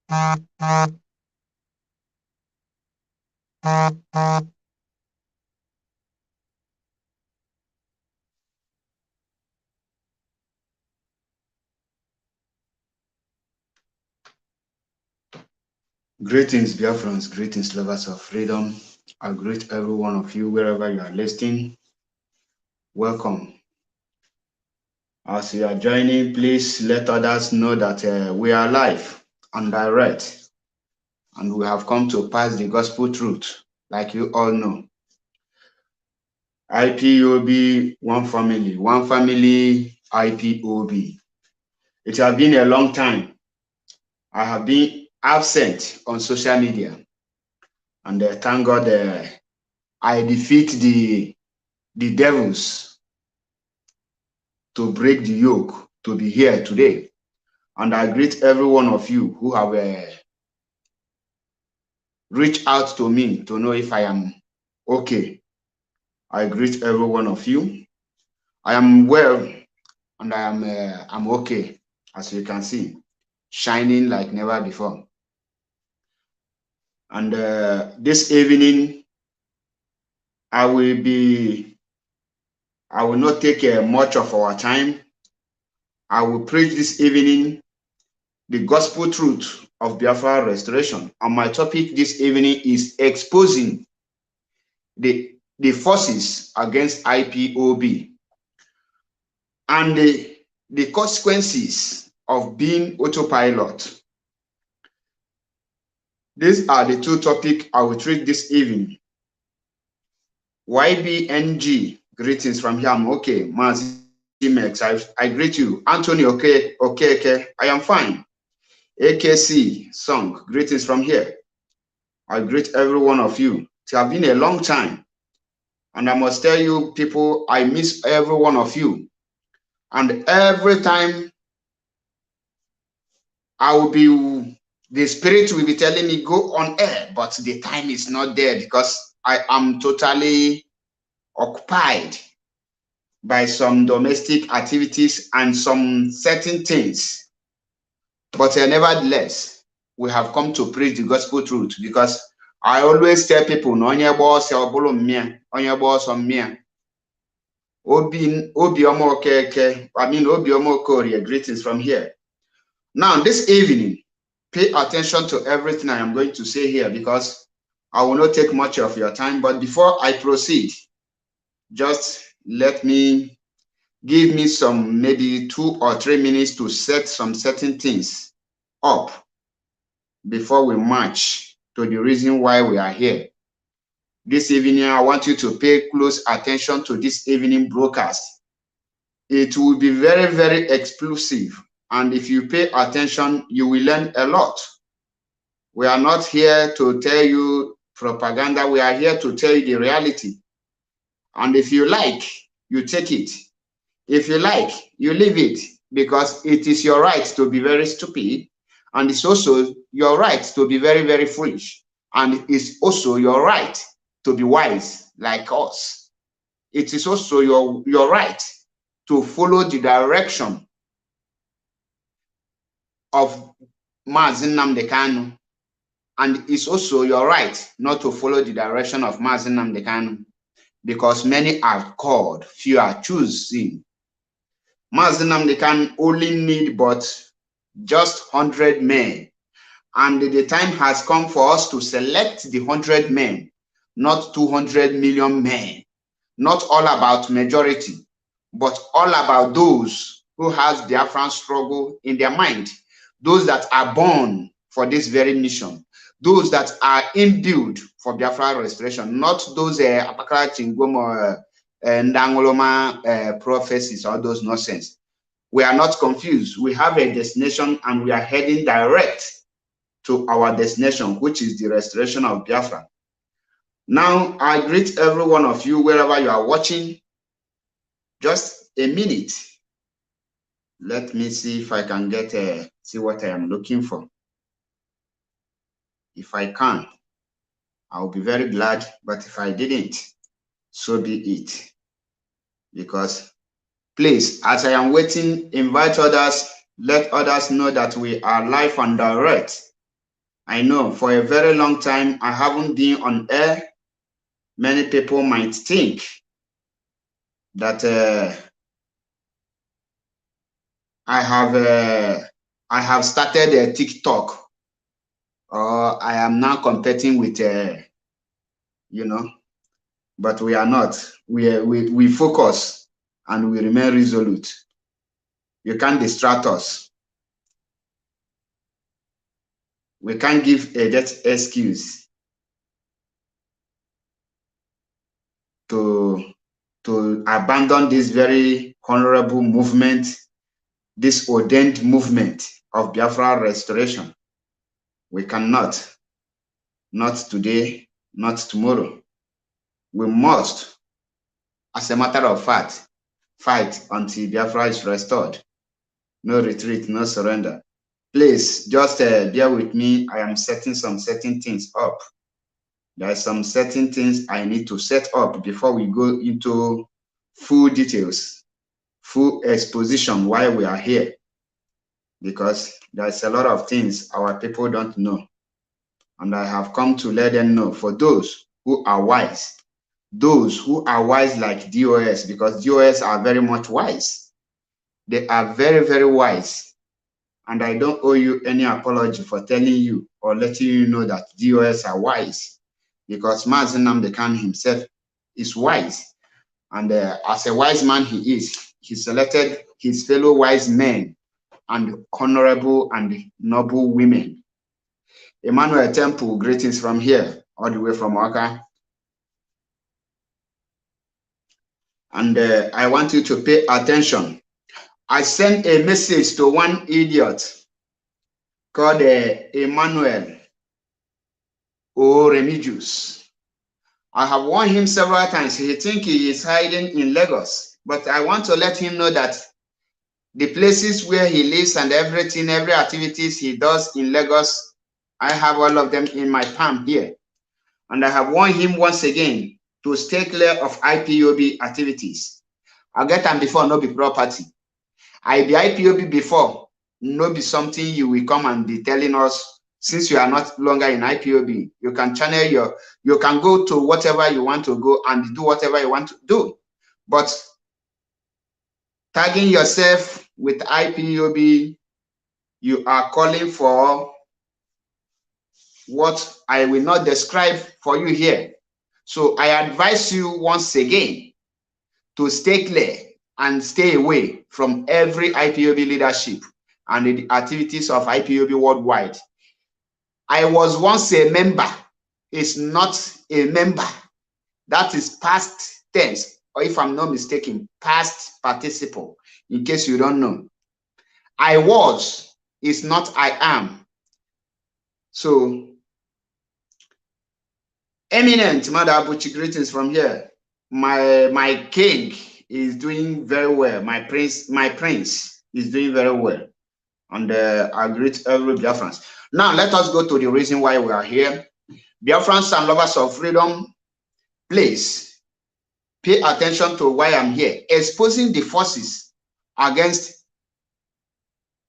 Greetings, Biafrans, greetings, lovers of freedom. I greet every one of you wherever you are listening. Welcome. As you are joining, please let others know that we are live and direct, and we have come to pass the gospel truth, like you all know. IPOB, one family, IPOB. It has been a long time. I have been absent on social media, and thank God I defeat the devils to break the yoke to be here today. And I greet every one of you who have reached out to me to know if I am okay. I greet every one of you. I am well, and I'm okay, as you can see, shining like never before. And this evening, I will not take much of our time. I will preach this evening the gospel truth of Biafra restoration. And my topic this evening is exposing the forces against IPOB and the consequences of being autopilot. These are the two topics I will treat this evening. YBNG, greetings from here. I'm okay. Mazi Mex, I greet you. Anthony, okay, I am fine. AKC song, greetings from here. I greet every one of you. It has been a long time. And I must tell you, people, I miss every one of you. And every time the spirit will be telling me, go on air, but the time is not there because I am totally occupied by some domestic activities and some certain things. But nevertheless, we have come to preach the gospel truth because I always tell people, onye boss Obioma Okeke, Obioma Okorie, greetings from here. Now, this evening, pay attention to everything I am going to say here because I will not take much of your time. But before I proceed, just give me some maybe 2 or 3 minutes to set some certain things up before we march to the reason why we are here. This evening, I want you to pay close attention to this evening broadcast. It will be very, very explosive. And if you pay attention, you will learn a lot. We are not here to tell you propaganda. We are here to tell you the reality. And if you like, you take it. If you like, you leave it, because it is your right to be very stupid. And it's also your right to be very, very foolish. And it's also your right to be wise like us. It is also your right to follow the direction of Mazi Nnamdi Kanu. And it's also your right not to follow the direction of Mazi Nnamdi Kanu, because many are called, few are choosing. Mazi Nnamdi Kanu only need but just 100 men. And the time has come for us to select the 100 men, not 200 million men. Not all about majority, but all about those who has Biafran struggle in their mind, those that are born for this very mission, those that are imbued for Biafra restoration, not those Apakara Chingomo Ndangoloma prophecies, all those nonsense. We are not confused. We have a destination and we are heading direct to our destination, which is the restoration of Biafra. Now, I greet every one of you wherever you are watching. Just a minute. Let me see if I can see what I am looking for. If I can, I'll be very glad. But if I didn't, so be it. Because please, as I am waiting, invite others, let others know that we are live and direct I know for a very long time I haven't been on air. Many people might think that I have started a TikTok, or I am now competing with you know, but we are not. We focus and we remain resolute. You can't distract us. We can't give a death excuse to abandon this very honorable movement, this ordained movement of Biafra restoration. We cannot. Not today, not tomorrow. We must, as a matter of fact, fight until Biafra is restored. No retreat, no surrender. Please, just bear with me. I am setting some certain things up. There are some certain things I need to set up before we go into full details, full exposition why we are here. Because there's a lot of things our people don't know. And I have come to let them know, for those who are wise like DOS, because DOS are very much wise. They are very, very wise. And I don't owe you any apology for telling you or letting you know that DOS are wise, because Mazi Nnamdi Kanu himself is wise. And as a wise man he selected his fellow wise men and honorable and noble women. Emmanuel Temple, greetings from here, all the way from Waka. And I want you to pay attention. I sent a message to one idiot called Emmanuel Remigius. I have warned him several times. He thinks he is hiding in Lagos, but I want to let him know that the places where he lives and everything, every activities he does in Lagos, I have all of them in my palm here. And I have warned him once again to stay clear of IPOB activities. I get them before, no be property. I be IPOB before, no be something you will come and be telling us. Since you are not longer in IPOB, you can channel you can go to whatever you want to go and do whatever you want to do. But tagging yourself with IPOB, you are calling for what I will not describe for you here. So I advise you once again to stay clear and stay away from every IPOB leadership and the activities of IPOB worldwide. I was once a member, is not a member. That is past tense, or if I'm not mistaken, past participle, in case you don't know. I was is not I am. So, eminent Mother Abuchi, greetings from here. My king is doing very well. My prince is doing very well. And I greet every Biafrans. Now, let us go to the reason why we are here. Biafrans and lovers of freedom, please pay attention to why I'm here. Exposing the forces against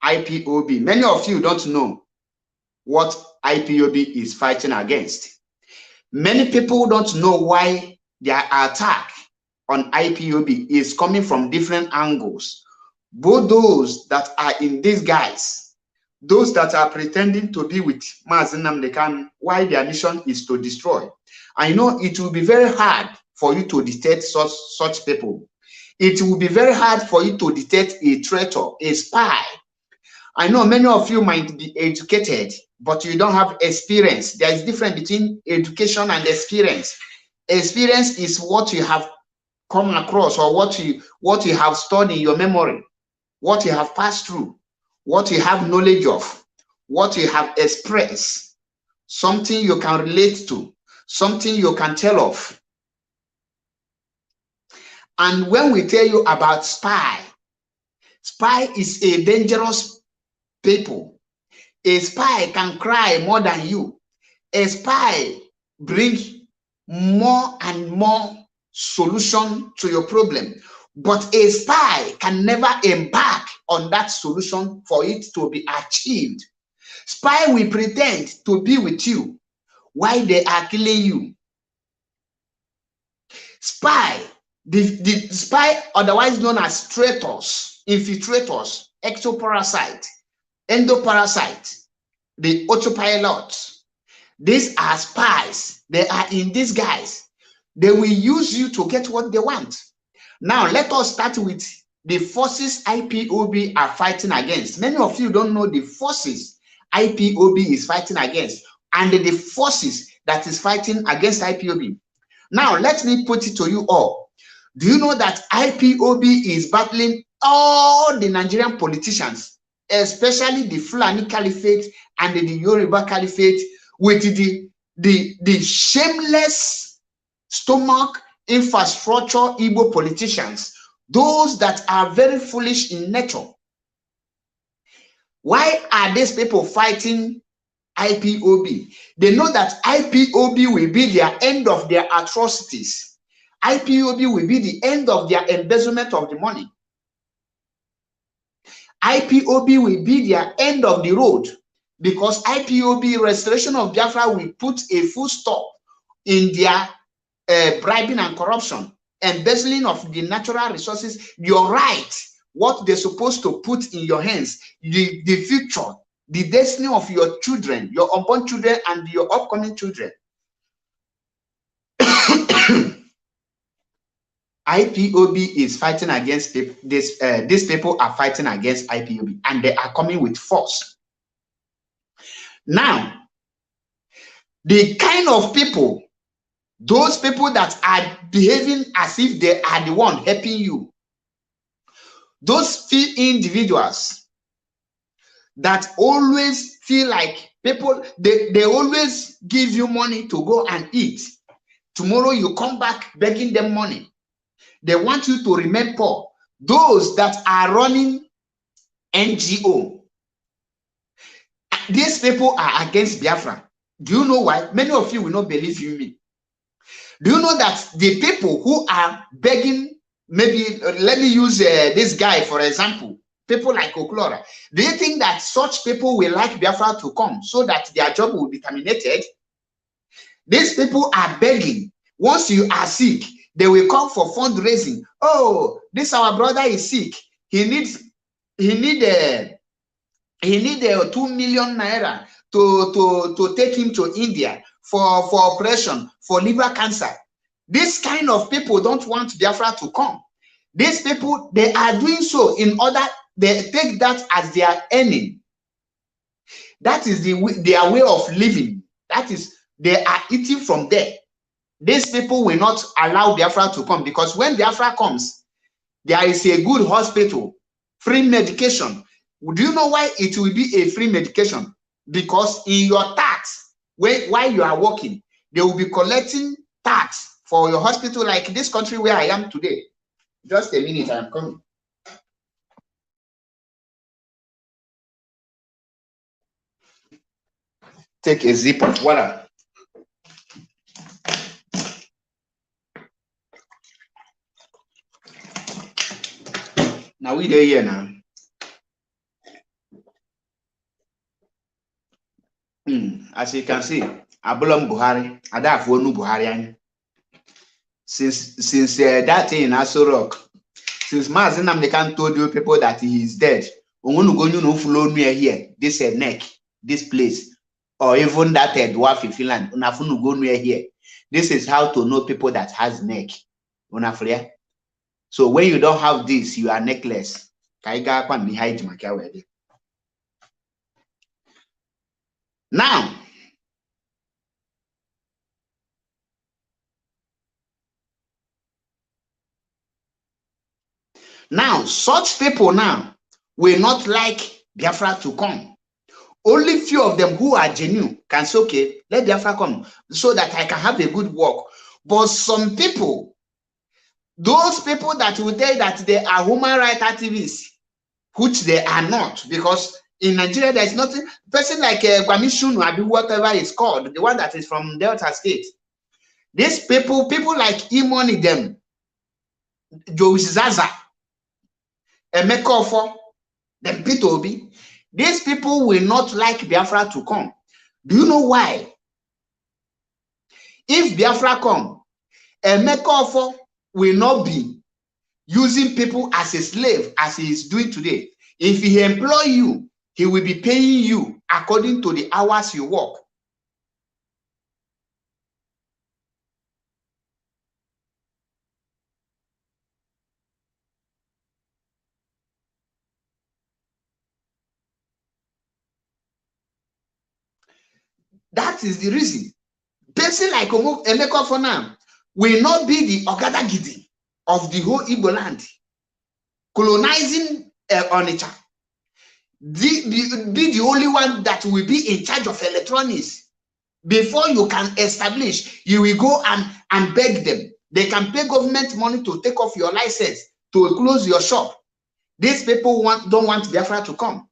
IPOB. Many of you don't know what IPOB is fighting against. Many people don't know why their attack on IPOB is coming from different angles. Both those that are in disguise, those that are pretending to be with Mazi Nnamdi Kanu, why their mission is to destroy. I know it will be very hard for you to detect such people. It will be very hard for you to detect a traitor, a spy. I know many of you might be educated, but you don't have experience. There is a difference between education and experience. Experience is what you have come across, or what you have stored in your memory, what you have passed through, what you have knowledge of, what you have expressed, something you can relate to, something you can tell of. And when we tell you about spy is a dangerous people. A spy can cry more than you. A spy brings more and more solution to your problem. But a spy can never embark on that solution for it to be achieved. Spy will pretend to be with you while they are killing you. Spy, the spy, otherwise known as traitors, infiltrators, ectoparasite, endoparasite, the autopilot. These are spies. They are in disguise. They will use you to get what they want. Now, let us start with the forces IPOB are fighting against. Many of you don't know the forces IPOB is fighting against and the forces that is fighting against IPOB. Now, let me put it to you all. Do you know that IPOB is battling all the Nigerian politicians, especially the Fulani Caliphate and the Yoruba Caliphate, with the shameless stomach infrastructure Igbo politicians, those that are very foolish in nature? Why are these people fighting IPOB? They know that IPOB will be their end of their atrocities. IPOB will be the end of their embezzlement of the money. IPOB will be their end of the road, because IPOB, restoration of Biafra, will put a full stop in their bribing and corruption, embezzling of the natural resources, your right, what they're supposed to put in your hands, the future, the destiny of your children, your unborn children and your upcoming children. IPOB is fighting against this. These people are fighting against IPOB, and they are coming with force. Now, the kind of people, those people that are behaving as if they are the one helping you, those few individuals that always feel like people, they always give you money to go and eat. Tomorrow you come back begging them money. They want you to remain poor. Those that are running NGO, these people are against Biafra. Do you know why? Many of you will not believe in me. Do you know that the people who are begging, maybe let me use this guy for example, people like Oklora, do you think that such people will like Biafra to come so that their job will be terminated? These people are begging. Once you are sick, they will come for fundraising. Oh, this our brother is sick. He needs 2 million naira to take him to India for operation for liver cancer. This kind of people don't want Biafra to come. These people, they are doing so in order, they take that as their earning. That is their way of living. That is, they are eating from there. These people will not allow Biafra to come, because when Biafra comes, there is a good hospital, free medication. Do you know why it will be a free medication? Because in your tax, while you are working, they will be collecting tax for your hospital, like this country where I am today. Just a minute, I am coming. Take a sip of water. Now we there here now. As you can see, Abulam Buhari, Adafonu Buhari. Since that thing in Aso Rock, since Mazen Namdekan told you people that he is dead, no flow near here, this neck, this place, or even that dwarf in Finland, unafunu go near here. This is how to know people that has neck. Unafria. So when you don't have this, you are neckless. Now, such people now will not like Biafra to come. Only few of them who are genuine can say, okay, let Biafra come so that I can have a good work. But some people, those people that will tell that they are human rights activists, which they are not, because in Nigeria there is nothing. Person like Gwamishunu, whatever it's called, the one that is from Delta State. These people like Imoni, them, Joe Zaza, Emeka Ofo, them Peter Obi, these people will not like Biafra to come. Do you know why? If Biafra come, Emeka Ofo will not be using people as a slave as he is doing today. If he employ you, he will be paying you according to the hours you work. That is the reason. Person like Emeka Ofo now will not be the Ogada Gidi of the whole Igbo land, colonizing Onitsha. Be the only one that will be in charge of electronics. Before you can establish, you will go and beg them. They can pay government money to take off your license, to close your shop. These people don't want Biafra to come.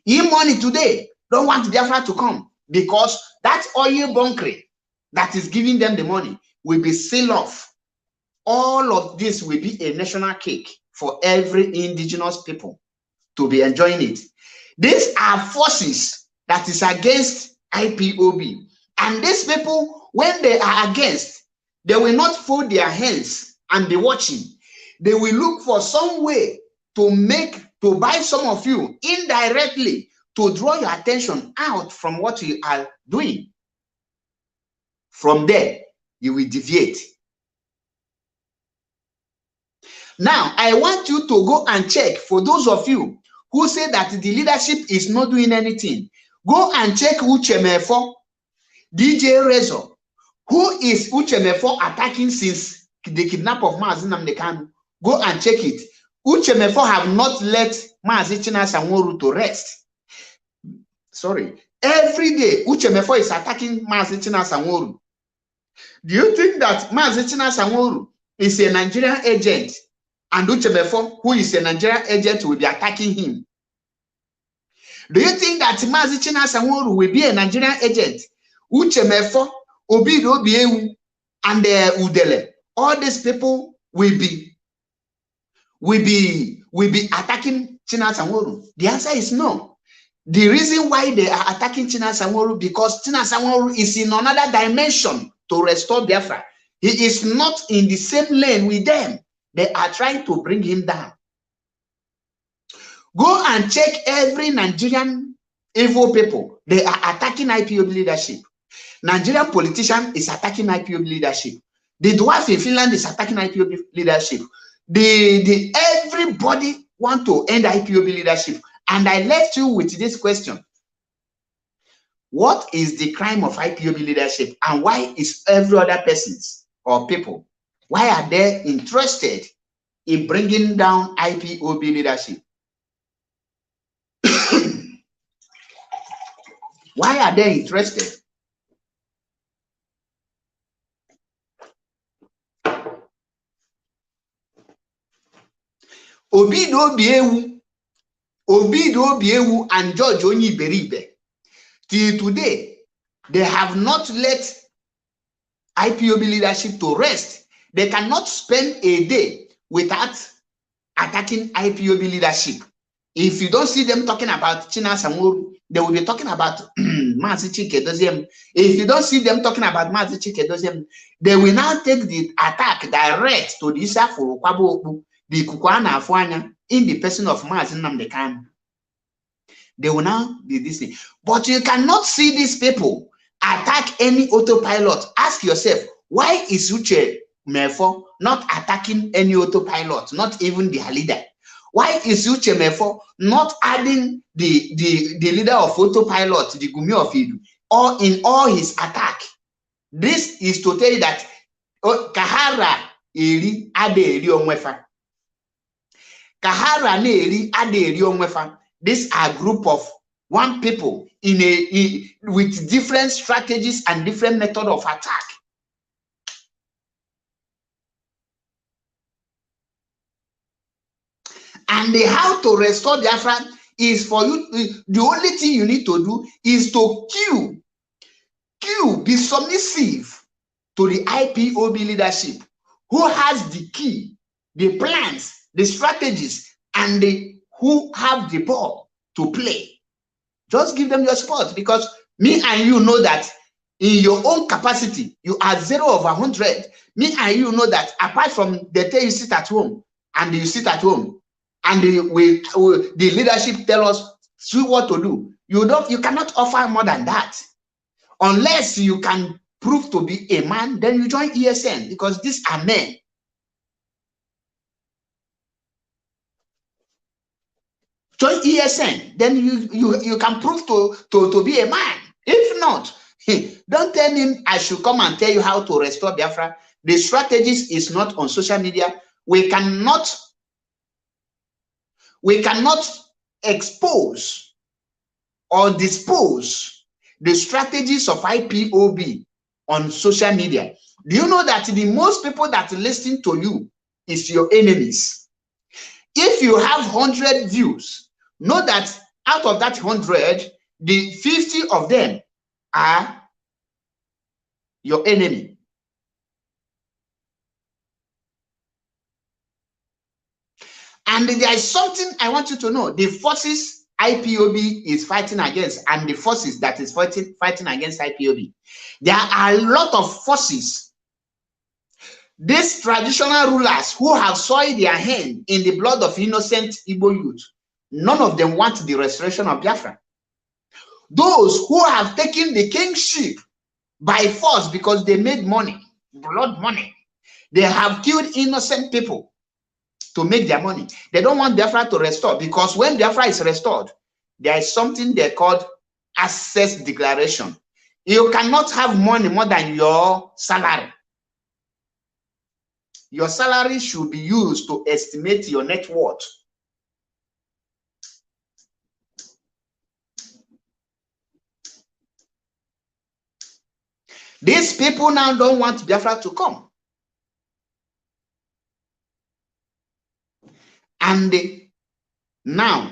E-money today don't want Biafra to come because that oil bunkering that is giving them the money will be sealed off. All of this will be a national cake for every indigenous people to be enjoying it. These are forces that is against IPOB. And these people, when they are against, they will not fold their hands and be watching. They will look for some way to buy some of you indirectly to draw your attention out from what you are doing. From there, you will deviate. Now, I want you to go and check, for those of you who say that the leadership is not doing anything, go and check Uchemefo, DJ Razor. Who is Uchemefo attacking since the kidnap of Mazi Nnamdi Kanu? Go and check it. Uchemefo have not let Mazi Chinasa Nworu to rest. Sorry. Every day, Uchemefo is attacking Mazi Chinasa Nworu. Do you think that Mazi Chinasa Nworu is a Nigerian agent and Uchemefo, who is a Nigerian agent, will be attacking him? Do you think that Mazi Chinasa Nworu will be a Nigerian agent? Uchemefo, Obido Biewu, and Udele, all these people will be attacking Chinasa Nworu? The answer is no. The reason why they are attacking Chinasa Nworu because Chinasa Nworu is in another dimension to restore Biafra. He is not in the same lane with them. They are trying to bring him down. Go and check every Nigerian evil people. They are attacking IPOB leadership. Nigerian politician is attacking IPOB leadership. The dwarf in Finland is attacking IPOB leadership. Everybody want to end IPOB leadership. And I left you with this question. What is the crime of IPOB leadership, and why is every other persons or people, why are they interested in bringing down IPOB leadership? Why are they interested? Obido Biewu and George Onyiberibe, till today, they have not let IPOB leadership to rest. They cannot spend a day without attacking IPOB leadership. If you don't see them talking about Chinasa Nworu, they will be talking about Mazi Chike Doziem. If you don't see them talking about Mazi Chike Doziem, they will now take the attack direct to the Isafuru Kwabo, the Kukwana Afwanya, in the person of Mazi Nnamdi Kanu. They will now be this thing. But you cannot see these people attack any autopilot. Ask yourself, why is Uche Mefo not attacking any autopilot, not even their leader? Why is Uche Mefo not adding the leader of autopilot, the Gumi of Idu, or in all his attack? This is to tell you that Kahara Eri Ade Eri Onwefa. Kahara Ne Eri Ade Eri Onwefa. These are a group of one people with different strategies and different method of attack. And how to restore Biafra is for you. The only thing you need to do is to be submissive to the IPOB leadership, who has the key, the plans, the strategies, and the who have the ball to play. Just give them your spot, because me and you know that in your own capacity, you are 0 over 100. Me and you know that apart from the day you sit at home, and you sit at home, and the leadership tell us what to do, you cannot offer more than that. Unless you can prove to be a man, then you join ESN, because these are men. Join ESN, then you can prove to be a man. If not, don't tell him I should come and tell you how to restore Biafra. The strategies is not on social media. We cannot expose or dispose the strategies of IPOB on social media. Do you know that the most people that listen to you is your enemies? If you have 100 views, know that out of that 100, the 50 of them are your enemy. And there is something I want you to know. The forces IPOB is fighting against, and the forces that is fighting against IPOB, there are a lot of forces. These traditional rulers who have soiled their hand in the blood of innocent Igbo youth, none of them want the restoration of Biafra. Those who have taken the kingship by force because they made money, blood money, they have killed innocent people to make their money. They don't want Biafra to restore, because when Biafra is restored, there is something they call access declaration. You cannot have money more than your salary. Your salary should be used to estimate your net worth. These people now don't want Biafra to come. And they now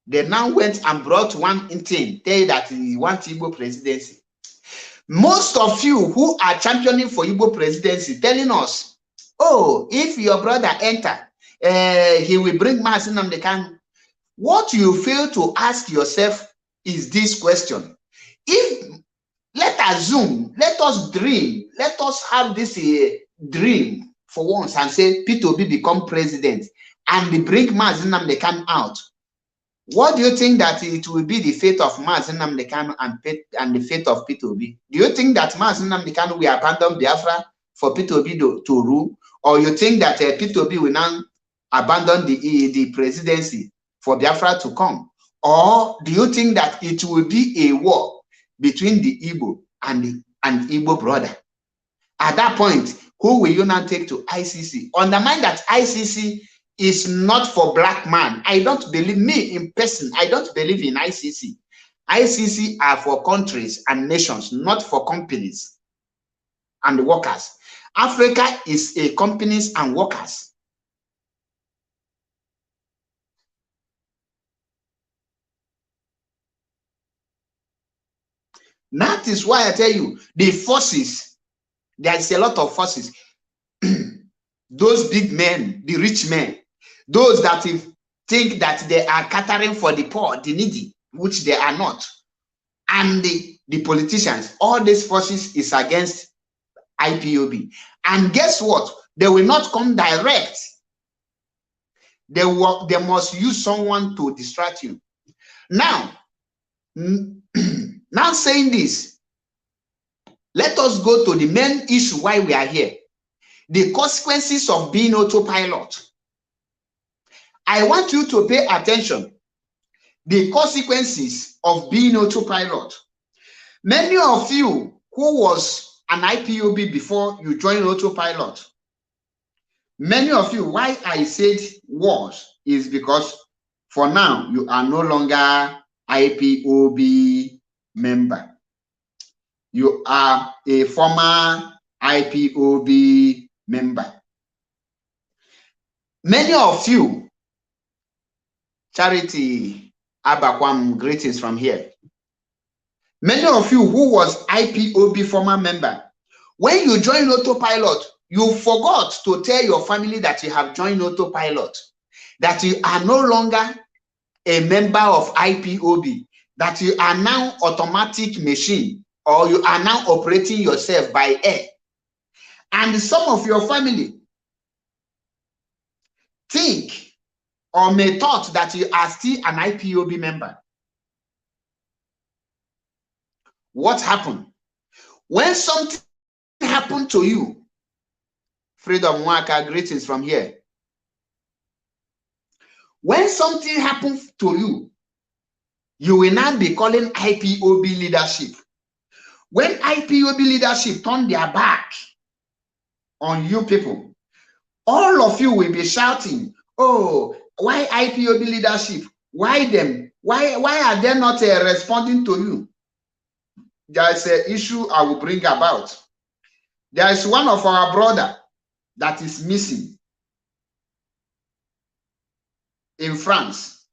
went and brought one thing, tell you that he wants Igbo presidency. Most of you who are championing for Igbo presidency, telling us, oh, if your brother enter, he will bring Mazi Nnamdi Kanu. What you fail to ask yourself is this question. If, let us dream, let us have this dream for once and say P2B become president and they bring Mazi Nnamdi Kanu out. What do you think that it will be the fate of Mazi Nnamdi Kanu and the fate of P2B? Do you think that Mazi Nnamdi Kanu will abandon Biafra for P2B to rule? Or you think that P2B will now abandon the presidency for Biafra to come? Or do you think that it will be a war between the Igbo and Igbo brother? At that point, who will you now take to ICC? Undermine that ICC is not for black man. I don't believe, me in person, I don't believe in ICC. ICC are for countries and nations, not for companies and workers. Africa is a companies and workers. That is why I tell you, the forces, there is a lot of forces. Those big men, the rich men, those that think that they are catering for the poor, the needy, which they are not, and the politicians, all these forces is against IPOB. And guess what? They will not come direct. They must use someone to distract you. Now, now saying this, let us go to the main issue why we are here. The consequences of being autopilot. I want you to pay attention. The consequences of being autopilot. Many of you who was an IPOB before you joined autopilot, many of you, why I said was, is because for now you are no longer IPOB member. You are a former IPOB member. Many of you, Charity Abakwam, greetings from here. Many of you who was IPOB former member, when you join autopilot, you forgot to tell your family that you have joined autopilot, that you are no longer a member of IPOB, that you are now automatic machine, or you are now operating yourself by air. And some of your family think or may thought that you are still an IPOB member. What happened? When something happened to you, Freedom Waka, greetings from here. When something happens to you, you will now be calling IPOB leadership. When IPOB leadership turn their back on you people, all of you will be shouting, oh, why IPOB leadership? Why them? Why are they not responding to you? There is an issue I will bring about. There is one of our brother that is missing in France.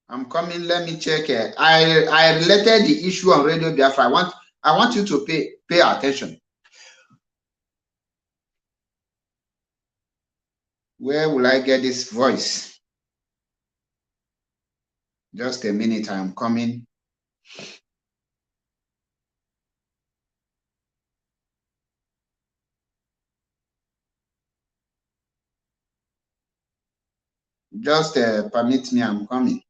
I'm coming, let me check. I related the issue on Radio Biafra. I want you to pay attention. Where will I get this voice? Just a minute, I am coming. Just permit me, I'm coming.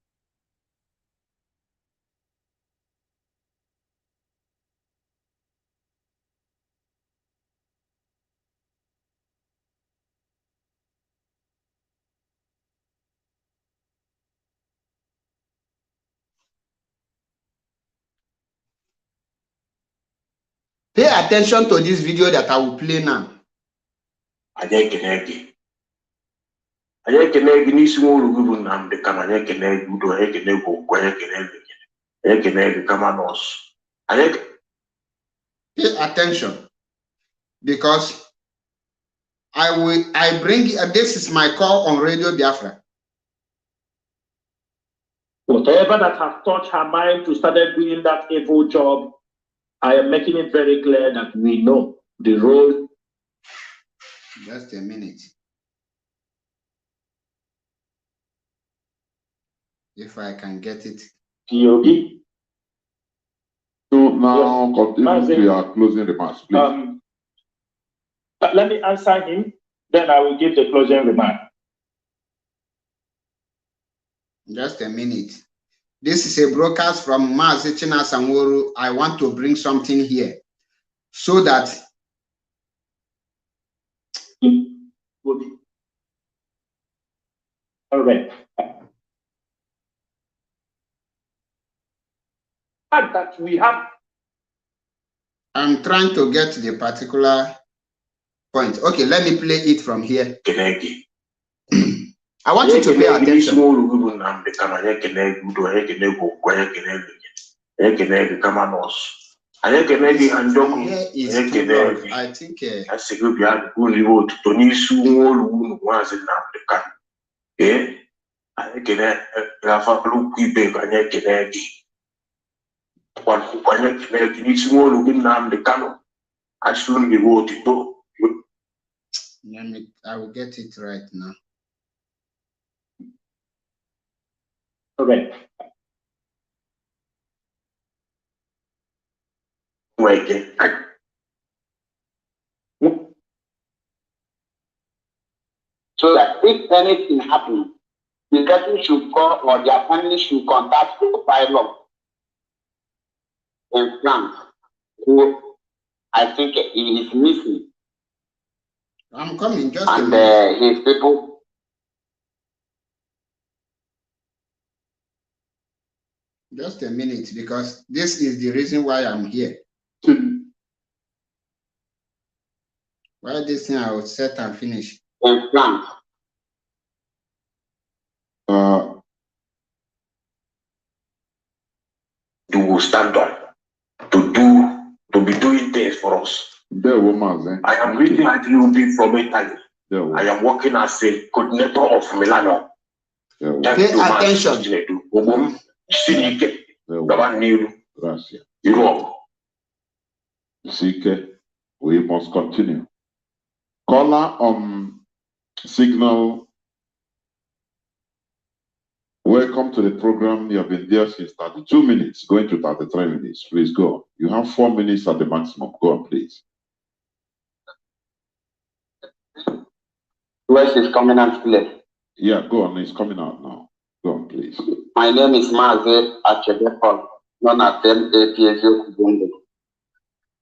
Pay attention to this video that I will play now. Pay attention, because I bring this is my call on Radio Biafra. Whatever that has touched her mind to start doing that evil job, I am making it very clear that we know the role. Just a minute. If I can get it. POB. So now continue to your closing remarks, please. Let me answer him, then I will give the closing remark. Just a minute. This is a broadcast from Mazichina Sanworu. I want to bring something here so that all right. That we have. I'm trying to get the particular point. Okay, let me play it from here. I want you to pay attention. I think I will get it right now. Okay. So that if anything happens, the person should call or their family should contact the pilot in France, who I think he is missing. I'm coming, just and a minute. His people. Just a minute, because this is the reason why I'm here. Why this thing I will set and finish. In France. To stand up, to be doing things for us. I am reading at IPOB from Italy. I am working as a coordinator of Milano. Pay attention. We must continue. Caller on signal Welcome to the program. You have been there since 32 minutes, going to 33 minutes. Please go. You have 4 minutes at the maximum. Go on, please. Voice is coming out clear. Yeah, go on. It's coming out now. Go on, please. My name is Maze Achebekol, known as MAPSO Kubundu.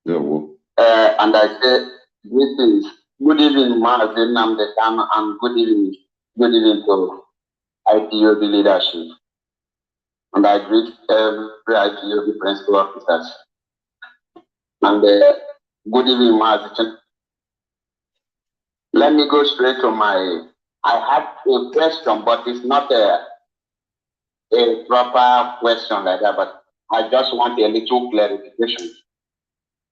Yeah, well. And I say greetings. Good evening, Maze Namdekan, and good evening to IPOB leadership. And I greet every IPOB principal officers. And good evening, Maze. Let me go straight to I have a question, but it's not a proper question like that, but I just want a little clarification.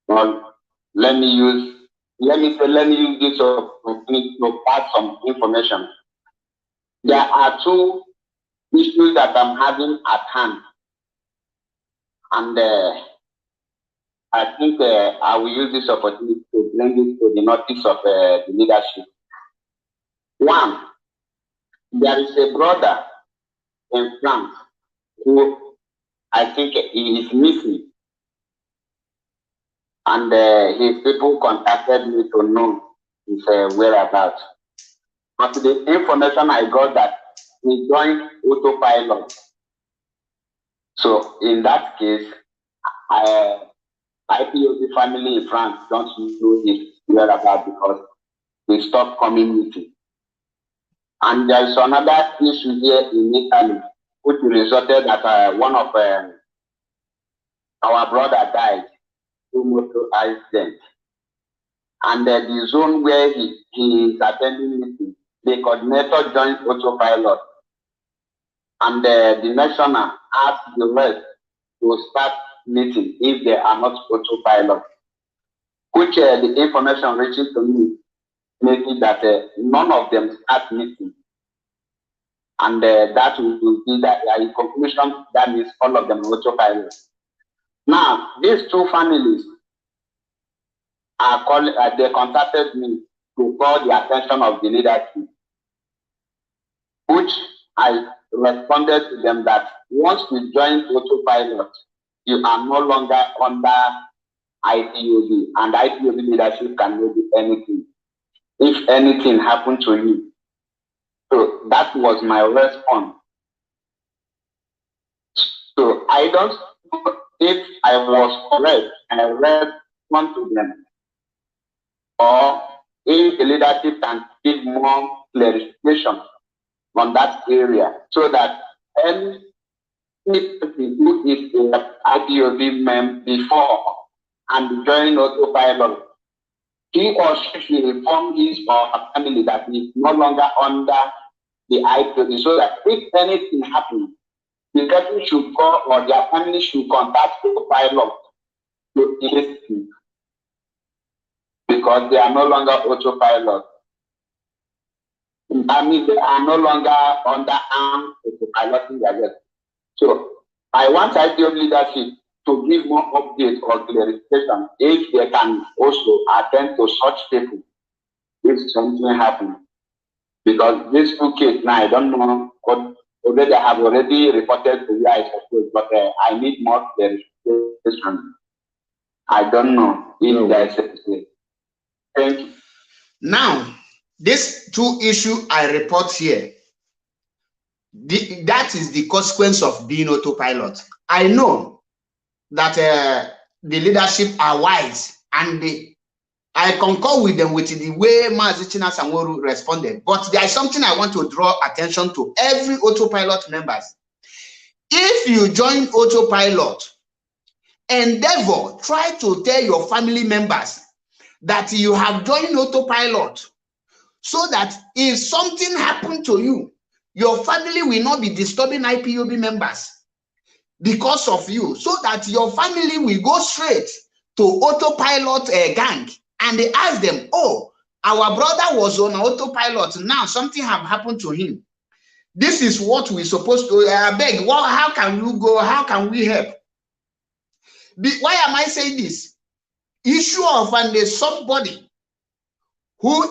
Well, let me use this opportunity to pass some information. There are two issues that I'm having at hand, and I think I will use this opportunity to bring it to the notice of the leadership. One, there is a brother in France who I think he is missing, and his people contacted me to know his whereabouts. But the information I got that he joined autopilot. So in that case, IPOB family in France don't know his whereabouts because they stopped coming meeting. And there's another issue here in Italy, which resulted that one of our brother died through motor accident. And the zone where he is attending meeting, the coordinator joined autopilot. And the national asked the rest to start meeting if they are not autopilot. Which the information reaching to me make it that none of them start meeting. And that will be that in conclusion, that means all of them are autopilot. Now, these two families are calling, they contacted me to call the attention of the leadership, which I responded to them that once you join autopilot, you are no longer under IPOB, and IPOB leadership cannot do anything if anything happened to you. So that was my response. So I don't know if I was correct and I respond to them, or if the leadership can give more clarification on that area, so that any person who is an IPOB member before and join autopilot, he or she should inform his or her family that he is no longer under the IPOB, so that if anything happens, the person should call or their family should contact the pilot to listen, because they are no longer autopilot. I mean, they are no longer under armed autopiloting their life. So I want IPOB leadership to give more updates or clarification if they can also attend to such people if something happens. Because this two cases now, I don't know what already I have already reported to you, I suppose, but I need more clarification. I don't know if there is a. Thank you. Now, this two issue I report here, that is the consequence of being autopilot. I know that the leadership are wise, and I concur with them with the way Mazichina Sanworu responded. But there is something I want to draw attention to every autopilot members. If you join autopilot, endeavor, try to tell your family members that you have joined autopilot, so that if something happened to you, your family will not be disturbing IPOB members because of you, so that your family will go straight to autopilot gang and they ask them, oh, our brother was on autopilot, now something have happened to him. This is what we're supposed to beg. Well, how can you go? How can we help? Why am I saying this? Issue of and there's somebody who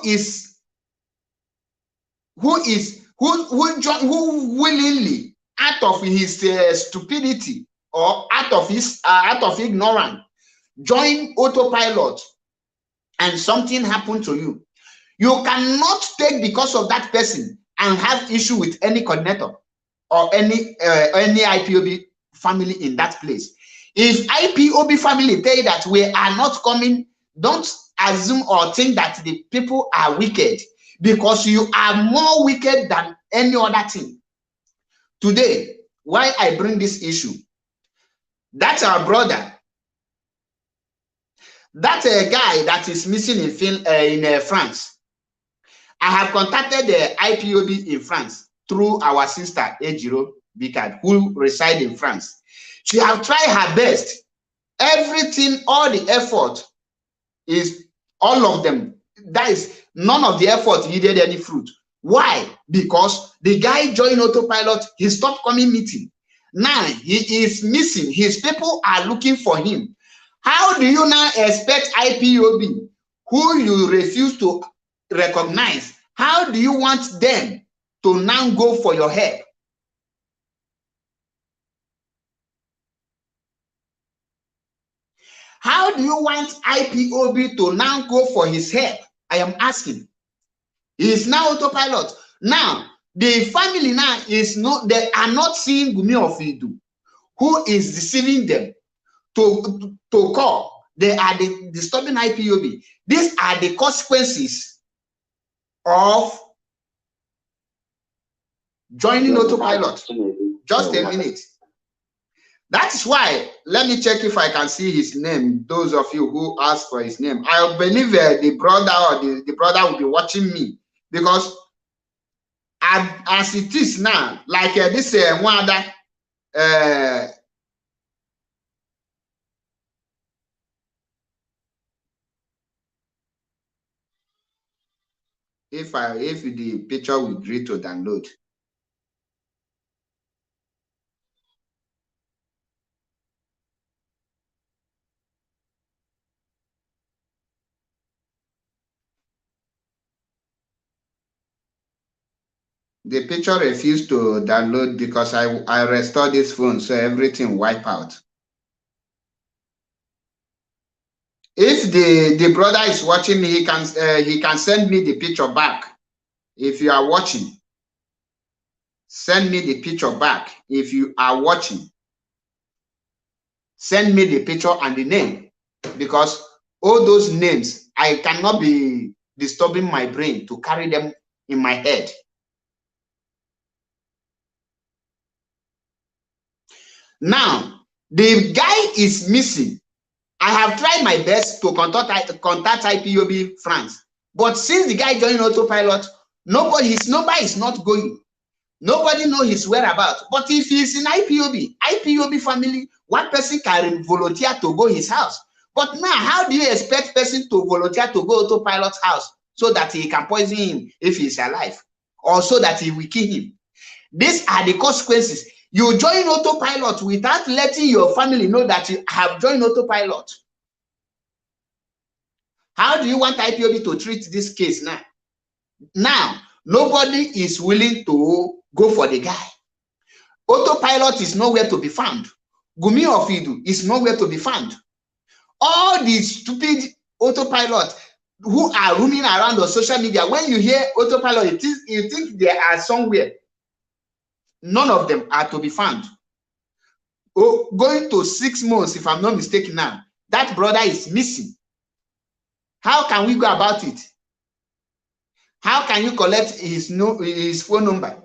willingly out of his stupidity or out of ignorance, join autopilot, and something happened to you, you cannot take because of that person and have issue with any coordinator or any IPOB family in that place. If IPOB family tell you that we are not coming, don't assume or think that the people are wicked, because you are more wicked than any other thing. Today, why I bring this issue, that's our brother, that's a guy that is missing in France. I have contacted the IPOB in France through our sister Ejiro Bikad, who reside in France. She have tried her best. Everything, all the effort is, all of them, that is, none of the effort yielded any fruit. Why? Because the guy joined autopilot, he stopped coming meeting. Now he is missing. His people are looking for him. How do you now expect IPOB, who you refuse to recognize, how do you want them to now go for your help? How do you want IPOB to now go for his help? I am asking. He is now autopilot. Now, the family now is not, they are not seeing Gumi of Idu, who is deceiving them to call. They are disturbing IPOB. These are the consequences of joining autopilot. Just a minute. That is why, let me check if I can see his name. Those of you who ask for his name, I believe the brother or the brother will be watching me, because as it is now, like this one other, if the picture will agree to download. The picture refused to download because I restored this phone, so everything wiped out. If the brother is watching me, he can send me the picture back. If you are watching, send me the picture back. If you are watching, send me the picture and the name, because all those names, I cannot be disturbing my brain to carry them in my head. Now, the guy is missing. I have tried my best to contact IPOB France, but since the guy joined autopilot, his number is not going. Nobody knows his whereabouts. But if he's in IPOB family, one person can volunteer to go his house. But now, how do you expect person to volunteer to go autopilot's house so that he can poison him if he's alive, or so that he will kill him? These are the consequences. You join autopilot without letting your family know that you have joined autopilot. How do you want IPOB to treat this case now? Now, nobody is willing to go for the guy. Autopilot is nowhere to be found. Gumi of Idu is nowhere to be found. All these stupid autopilot who are roaming around on social media, when you hear autopilot, you think they are somewhere. None of them are to be found. Oh, going to 6 months, if I'm not mistaken now, that brother is missing. How can we go about it? How can you collect his phone number?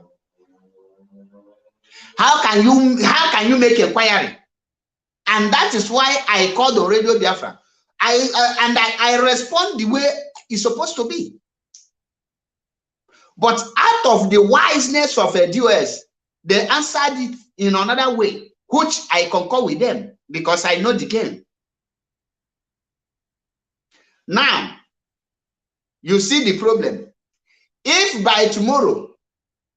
How can you make inquiry? And that is why I called on Radio Biafra. I respond the way it's supposed to be. But out of the wiseness of a DOS, they answered it in another way, which I concur with them because I know the game. Now, you see the problem. If by tomorrow,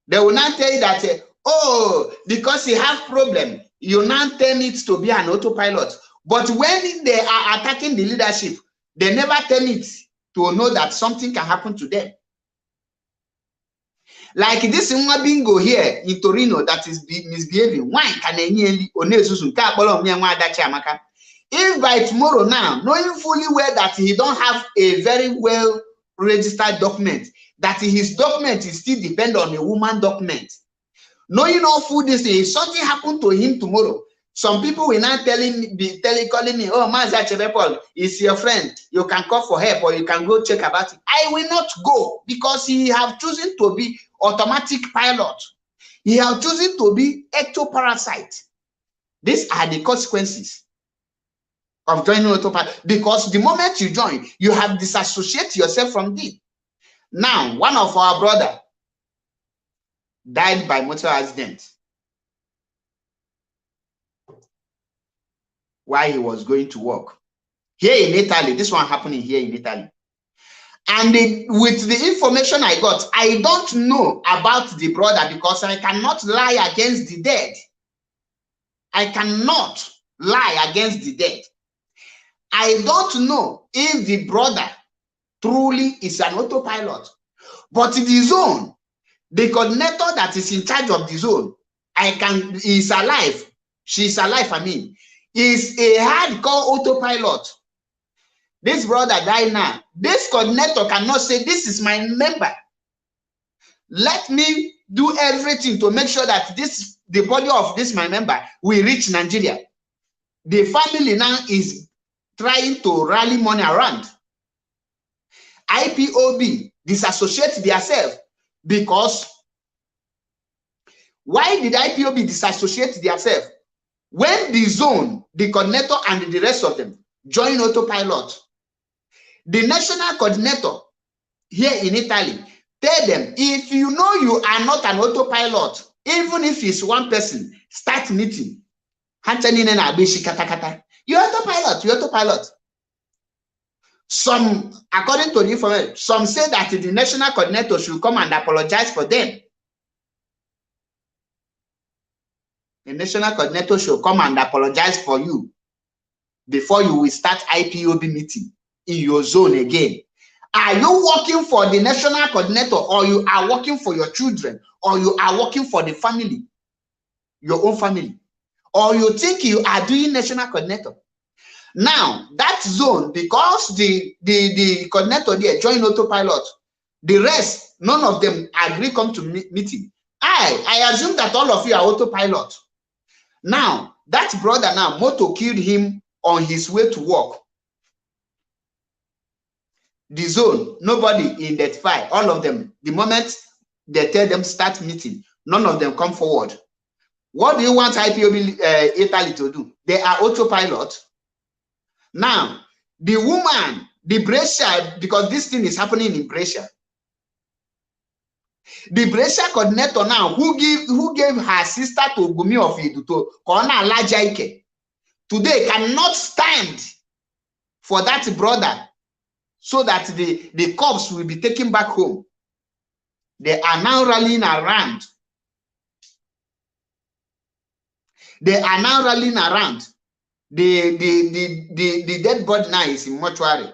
they will not tell you that, oh, because you have problem, you now turn it to be an autopilot. But when they are attacking the leadership, they never turn it to know that something can happen to them. Like this nwa bingo here in Torino that is misbehaving. Why can any onesusu nke akpolo nwa nwa adachi amaka? If by tomorrow now, knowing fully well that he don't have a very well registered document, that his document is still depend on a woman document, knowing all full this, if something happened to him tomorrow, some people will now calling me, oh, Maza Paul is your friend. You can call for help or you can go check about it. I will not go because he have chosen to be automatic pilot. He have chosen to be ectoparasite. These are the consequences of joining autopilot, because the moment you join, you have disassociated yourself from it. Now, one of our brother died by motor accident while he was going to work. Here in Italy, this one happening here in Italy. And with the information I got, I don't know about the brother because I cannot lie against the dead. I cannot lie against the dead. I don't know if the brother truly is an autopilot, but the zone, the coordinator that is in charge of the zone, is alive. She's alive, I mean, is a hardcore autopilot. This brother died now. This coordinator cannot say, this is my member. Let me do everything to make sure that the body of this my member will reach Nigeria. The family now is trying to rally money around. IPOB disassociate themselves because why did IPOB disassociate themselves? When the zone, the coordinator and the rest of them join autopilot, the national coordinator here in Italy tell them, if you know you are not an autopilot, even if it's one person, start meeting. You're autopilot, you're autopilot. Some, according to the information, some say that the national coordinator should come and apologize for them. The national coordinator should come and apologize for you before you will start IPOB meeting in your zone again. Are you working for the national coordinator, or you are working for your children, or you are working for the family, your own family, or you think you are doing national coordinator? Now, that zone, because the coordinator there join autopilot, the rest, none of them agree come to meeting. I assume that all of you are autopilot. Now, that brother now, motor killed him on his way to work. The zone, nobody identify, all of them. The moment they tell them start meeting, none of them come forward. What do you want IPOB Italy to do? They are autopilot. Now, the woman, the Brescia, because this thing is happening in Brescia. The Brescia coordinator now, who gave her sister to Gumi of Iduto, Kona Lajaike, today cannot stand for that brother so that the corpse will be taken back home. They are now rallying around. They are now rallying around. The dead body now is in mortuary.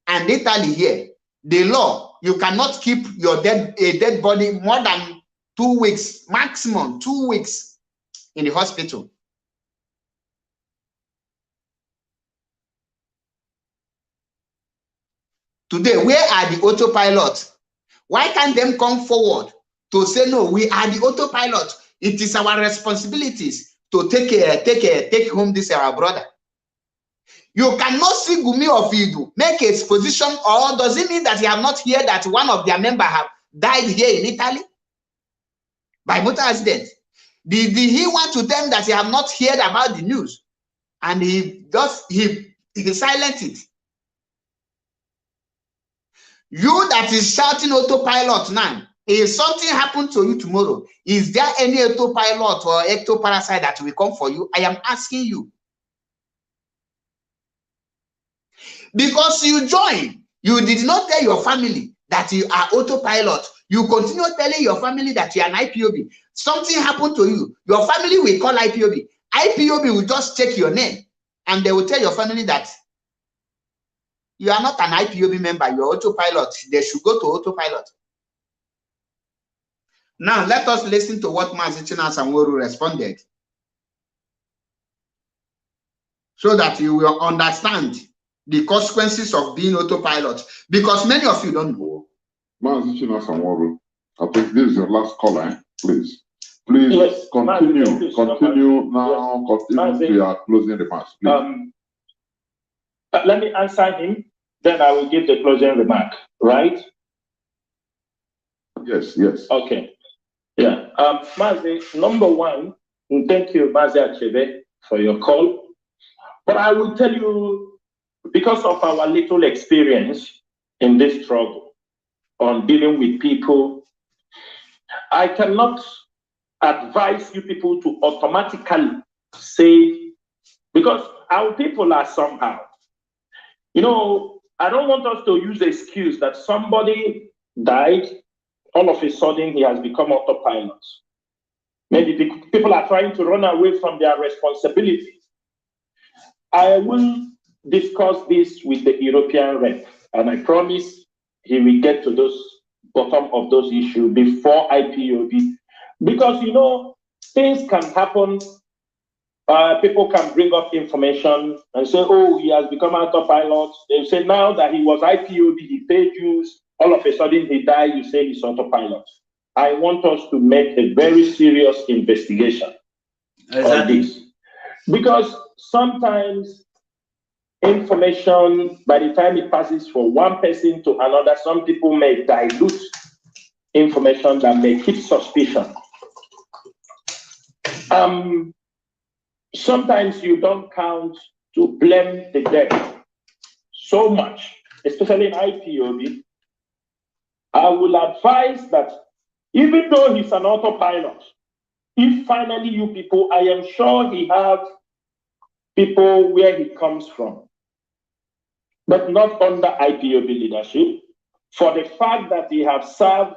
And Italy here, the law, you cannot keep your dead body more than 2 weeks, maximum 2 weeks in the hospital. Today, where are the autopilots? Why can't them come forward to say, no, we are the autopilot. It is our responsibilities to take home this our brother. You cannot see Gumi of Idu make a exposition, or does it mean that you have not heard that one of their members have died here in Italy by motor accident? Did he want to tell them that he have not heard about the news? And he silent it. You that is shouting autopilot now, if something happened to you tomorrow, is there any autopilot or ectoparasite that will come for you? I am asking you. Because you join, you did not tell your family that you are autopilot. You continue telling your family that you are an IPOB. Something happened to you, your family will call IPOB. IPOB will just check your name and they will tell your family that you are not an IPOB member, you're autopilot. They should go to autopilot. Now, let us listen to what Mazi Sanwo-Olu responded so that you will understand the consequences of being autopilot, because many of you don't know. Mazi Sanwo-Olu, I think this is your last caller, please. Please yes, continue now, continue to your closing remarks, please. Let me answer him, then I will give the closing remark, right? Yes, yes. Okay. Yeah. Mazi, number one, thank you, Mazi Achebe, for your call. But I will tell you, because of our little experience in this struggle on dealing with people, I cannot advise you people to automatically say, because our people are somehow. You know, I don't want us to use the excuse that somebody died, all of a sudden he has become autopilot. Maybe people are trying to run away from their responsibilities. I will discuss this with the European rep, and I promise he will get to those bottom of those issues before IPOB. Because, you know, things can happen. People can bring up information and say, oh, he has become autopilot. They say now that he was IPOB, he paid dues, all of a sudden he died, you say he's autopilot. I want us to make a very serious investigation on this. Because sometimes information, by the time it passes from one person to another, some people may dilute information that may keep suspicion. Sometimes you don't count to blame the devil so much, especially in IPOB. I will advise that even though he's an autopilot, if finally you people, I am sure he have people where he comes from, but not under IPOB leadership, for the fact that he have served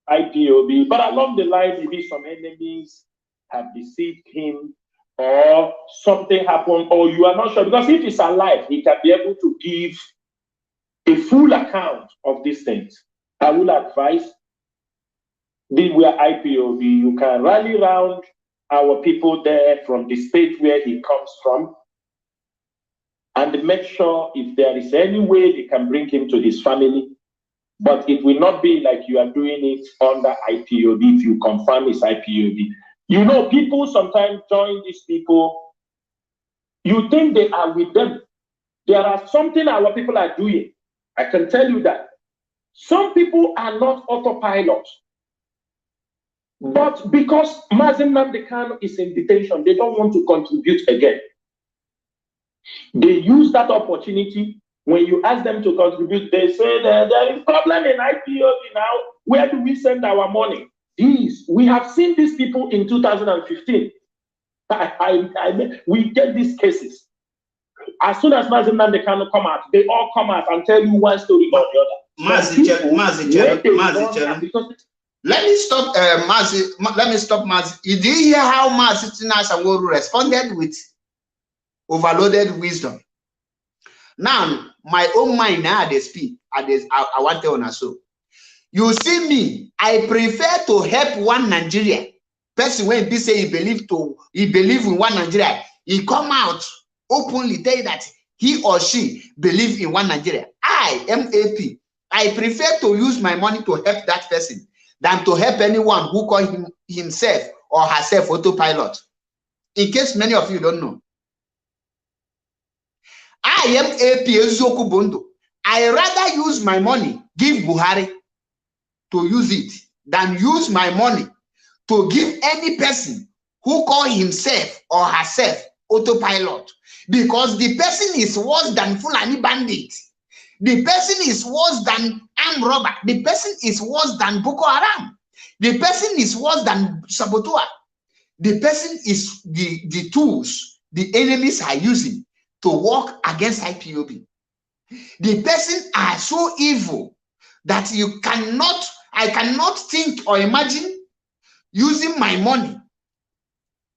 IPOB, but along the line, maybe some enemies have deceived him, or something happened, or you are not sure, because if he's alive, he can be able to give a full account of these things. I will advise, we are IPOB, you can rally around our people there from the state where he comes from, and make sure if there is any way they can bring him to his family, but it will not be like you are doing it under IPOB if you confirm it's IPOB. You know, people sometimes join these people, you think they are with them. There are something our people are doing. I can tell you that. Some people are not autopilot. But because Mazi Nnamdi Kanu is in detention, they don't want to contribute again. They use that opportunity. When you ask them to contribute, they say that there is problem in IPOB now. Where do we send our money? We have seen these people in 2015. We get these cases. As soon as Mazi Nnamdi Kanu come out, they all come out and tell you one story or the other. Let me stop Mazi. Did you hear how Mazi Sanwo-Olu responded with overloaded wisdom? Now, my own mind now they speak. I want to know so. You see me, I prefer to help one Nigeria. Person when he say he believe in one Nigeria, he come out openly tell you that he or she believe in one Nigeria. I am AP. I prefer to use my money to help that person than to help anyone who call himself or herself autopilot. In case many of you don't know. I am AP Ezoku Bondo. I rather use my money, give Buhari to use it, than use my money to give any person who call himself or herself autopilot. Because the person is worse than Fulani bandit. The person is worse than armed robber. The person is worse than Boko Haram. The person is worse than Sabotua. The person is the tools the enemies are using to work against IPOB. The person are so evil that I cannot think or imagine using my money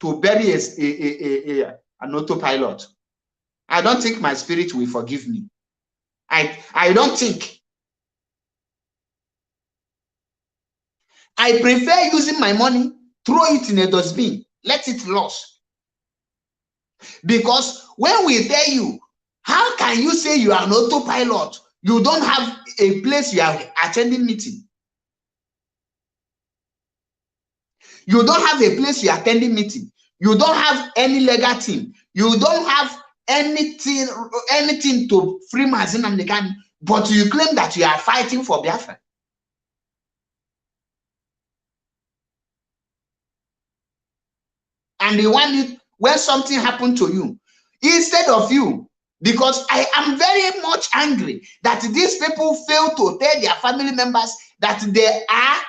to bury an autopilot. I don't think my spirit will forgive me. I don't think. I prefer using my money, throw it in a dustbin, let it lost. Because when we tell you, how can you say you are an autopilot? You don't have a place you are attending meeting. You don't have a place you are attending meeting. You don't have any legal team. You don't have anything to free Mazi Nnamdi Kanu, but you claim that you are fighting for Biafra. And you want it when something happened to you, instead of you, because I am very much angry that these people fail to tell their family members that they are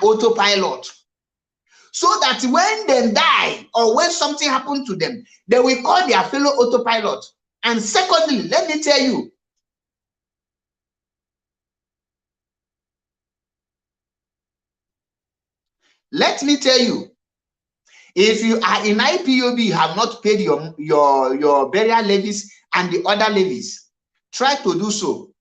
autopilot, so that when they die or when something happened to them, they will call their fellow autopilot. And secondly, let me tell you, if you are in IPOB, you have not paid your burial levies and the other levies, try to do so.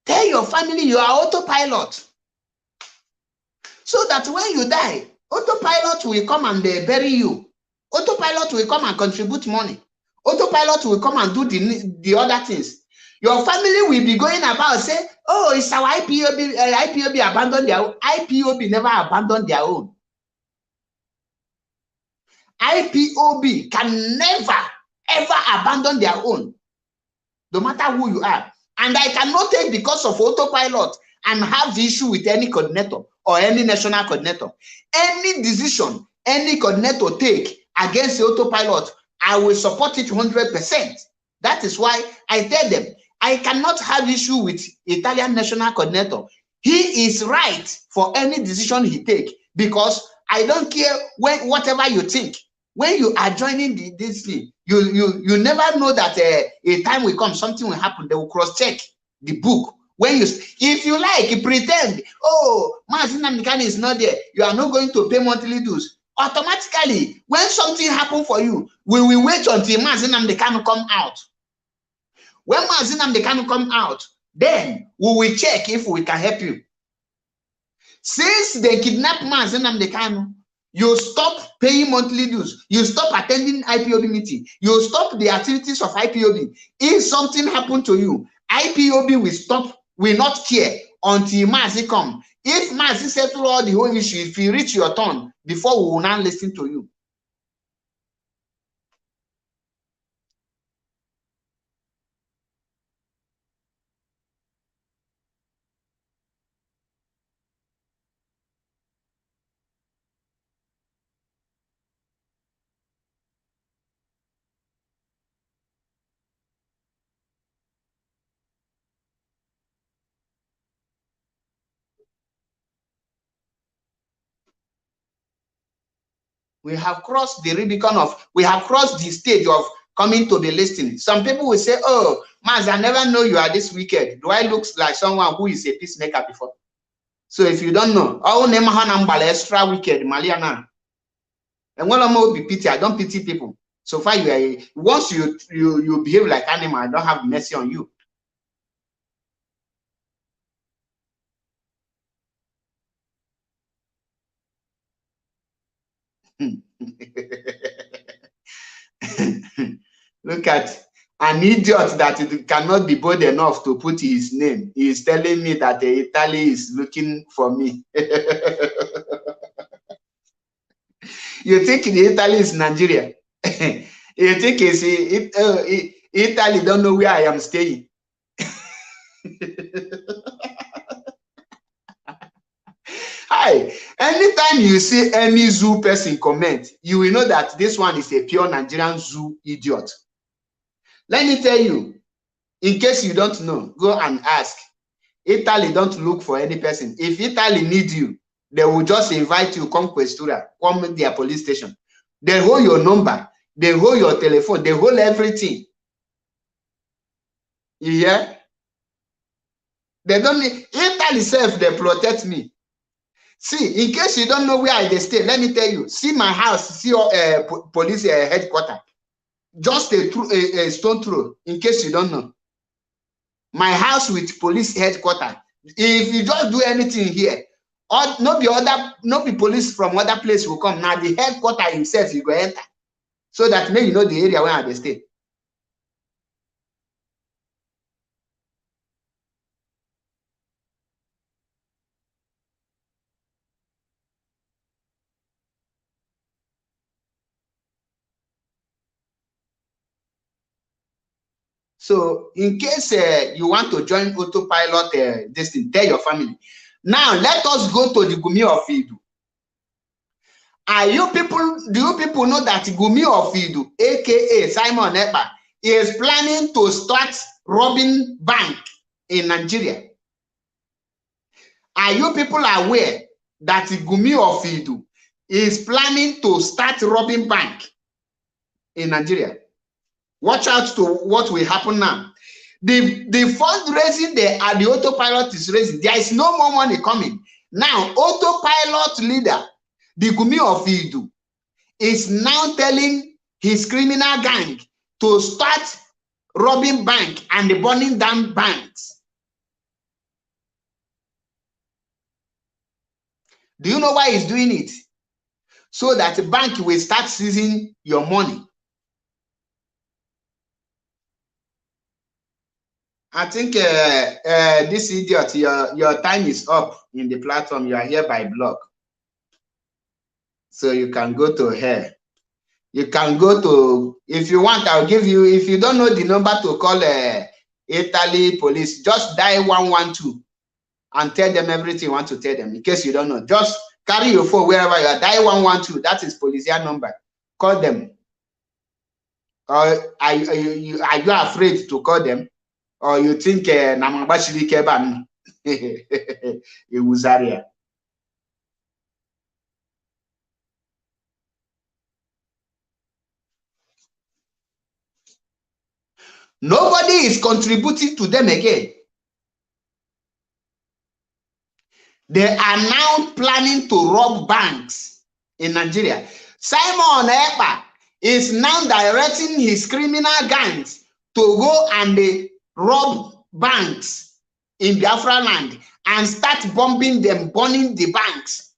Tell your family you are autopilot, so that when you die, autopilot will come and they bury you. Autopilot will come and contribute money. Autopilot will come and do the other things. Your family will be going about say, oh, it's our IPOB. IPOB abandoned their own. IPOB never abandoned their own. IPOB can never ever abandon their own, no matter who you are. And I cannot take because of autopilot and have the issue with any coordinator or any national coordinator. Any decision any coordinator take against the autopilot, I will support it 100%. That is why I tell them I cannot have issue with Italian national coordinator. He is right for any decision he take, because I don't care whatever you think. When you are joining this thing, you never know that a time will come, something will happen. They will cross-check the book. When if you like, you pretend, oh, Mazi Nnamdi Kanu is not there, you are not going to pay monthly dues. Automatically, when something happens for you, we will wait until Mazi Nnamdi Kanu come out. When Mazi Nnamdi Kanu come out, then we will check if we can help you. Since they kidnap Mazi Nnamdi Kanu, you stop paying monthly dues, you stop attending IPOB meeting, you stop the activities of IPOB. If something happened to you, IPOB will not care until Mazi come. If Mazi settle all the whole issue, if you reach your turn, before we will not listen to you. We have crossed the Rubicon of, we have crossed the stage of coming to be listening. Some people will say, oh, Maz, I never know you are this wicked. Do I look like someone who is a peacemaker before? So if you don't know, oh, Nemahanambala extra wicked, Maliana. And when I'm be pity, I don't pity people. So far, once you behave like animal, I don't have mercy on you. Look at an idiot that cannot be bold enough to put his name. He is telling me that Italy is looking for me. You think Italy is Nigeria? You think Italy don't know where I am staying? Hi, anytime you see any zoo person comment, you will know that this one is a pure Nigerian zoo idiot. Let me tell you, in case you don't know, go and ask. Italy don't look for any person. If Italy need you, they will just invite you, come questura, come their police station. They hold your number, they hold your telephone, they hold everything. You hear? They don't need, Italy self, they protect me. See, in case you don't know where I stay, let me tell you, see my house, see your police headquarters. Just a stone throw, in case you don't know. My house with police headquarters. If you just do anything here, or no be police from other place will come. Now the headquarters himself you go enter. So that may you know the area where I stay. So in case you want to join autopilot, this thing, tell your family. Now let us go to the Gumi of Idu. Do you people know that Gumi of Idu, aka Simon Ekpa, is planning to start robbing bank in Nigeria? Are you people aware that Gumi of Idu is planning to start robbing bank in Nigeria? Watch out to what will happen now. The fundraising the autopilot is raising. There is no more money coming. Now, autopilot leader, the Gumi of Idu, is now telling his criminal gang to start robbing bank and burning down banks. Do you know why he's doing it? So that the bank will start seizing your money. I think this idiot, your time is up in the platform. You are here by block. So you can go to here. You can go to, if you want, I'll give you, if you don't know the number to call Italy police, just dial 112 and tell them everything you want to tell them. In case you don't know, just carry your phone wherever you are, dial 112. That is police number. Call them. Or are you afraid to call them? Or you think Namabashiri Keban Uzaria? Nobody is contributing to them again. They are now planning to rob banks in Nigeria. Simon Ekpa is now directing his criminal gangs to go and rob banks in Biafra land and start bombing them, burning the banks.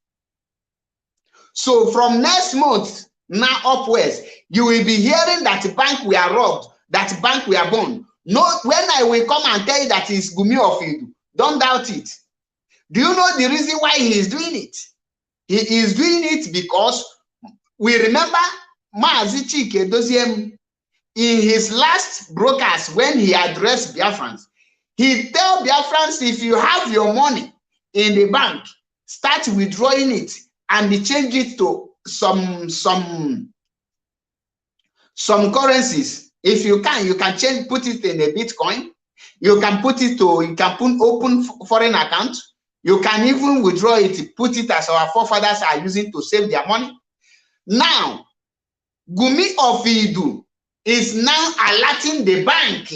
So from next month now upwards, you will be hearing that the bank we are robbed, that bank we are burned. No, when I will come and tell you that it's Gumi of Idu, don't doubt it. Do you know the reason why he is doing it? He is doing it because we remember Mazi Chike Doziem in his last broadcast when he addressed Biafrans. He tell Biafrans, if you have your money in the bank, start withdrawing it and change it to some currencies. If you can change, put it in a Bitcoin. You can put it to, you can put open foreign account. You can even withdraw it, put it as our forefathers are using to save their money. Now, Gumi of Idu is now alerting the bank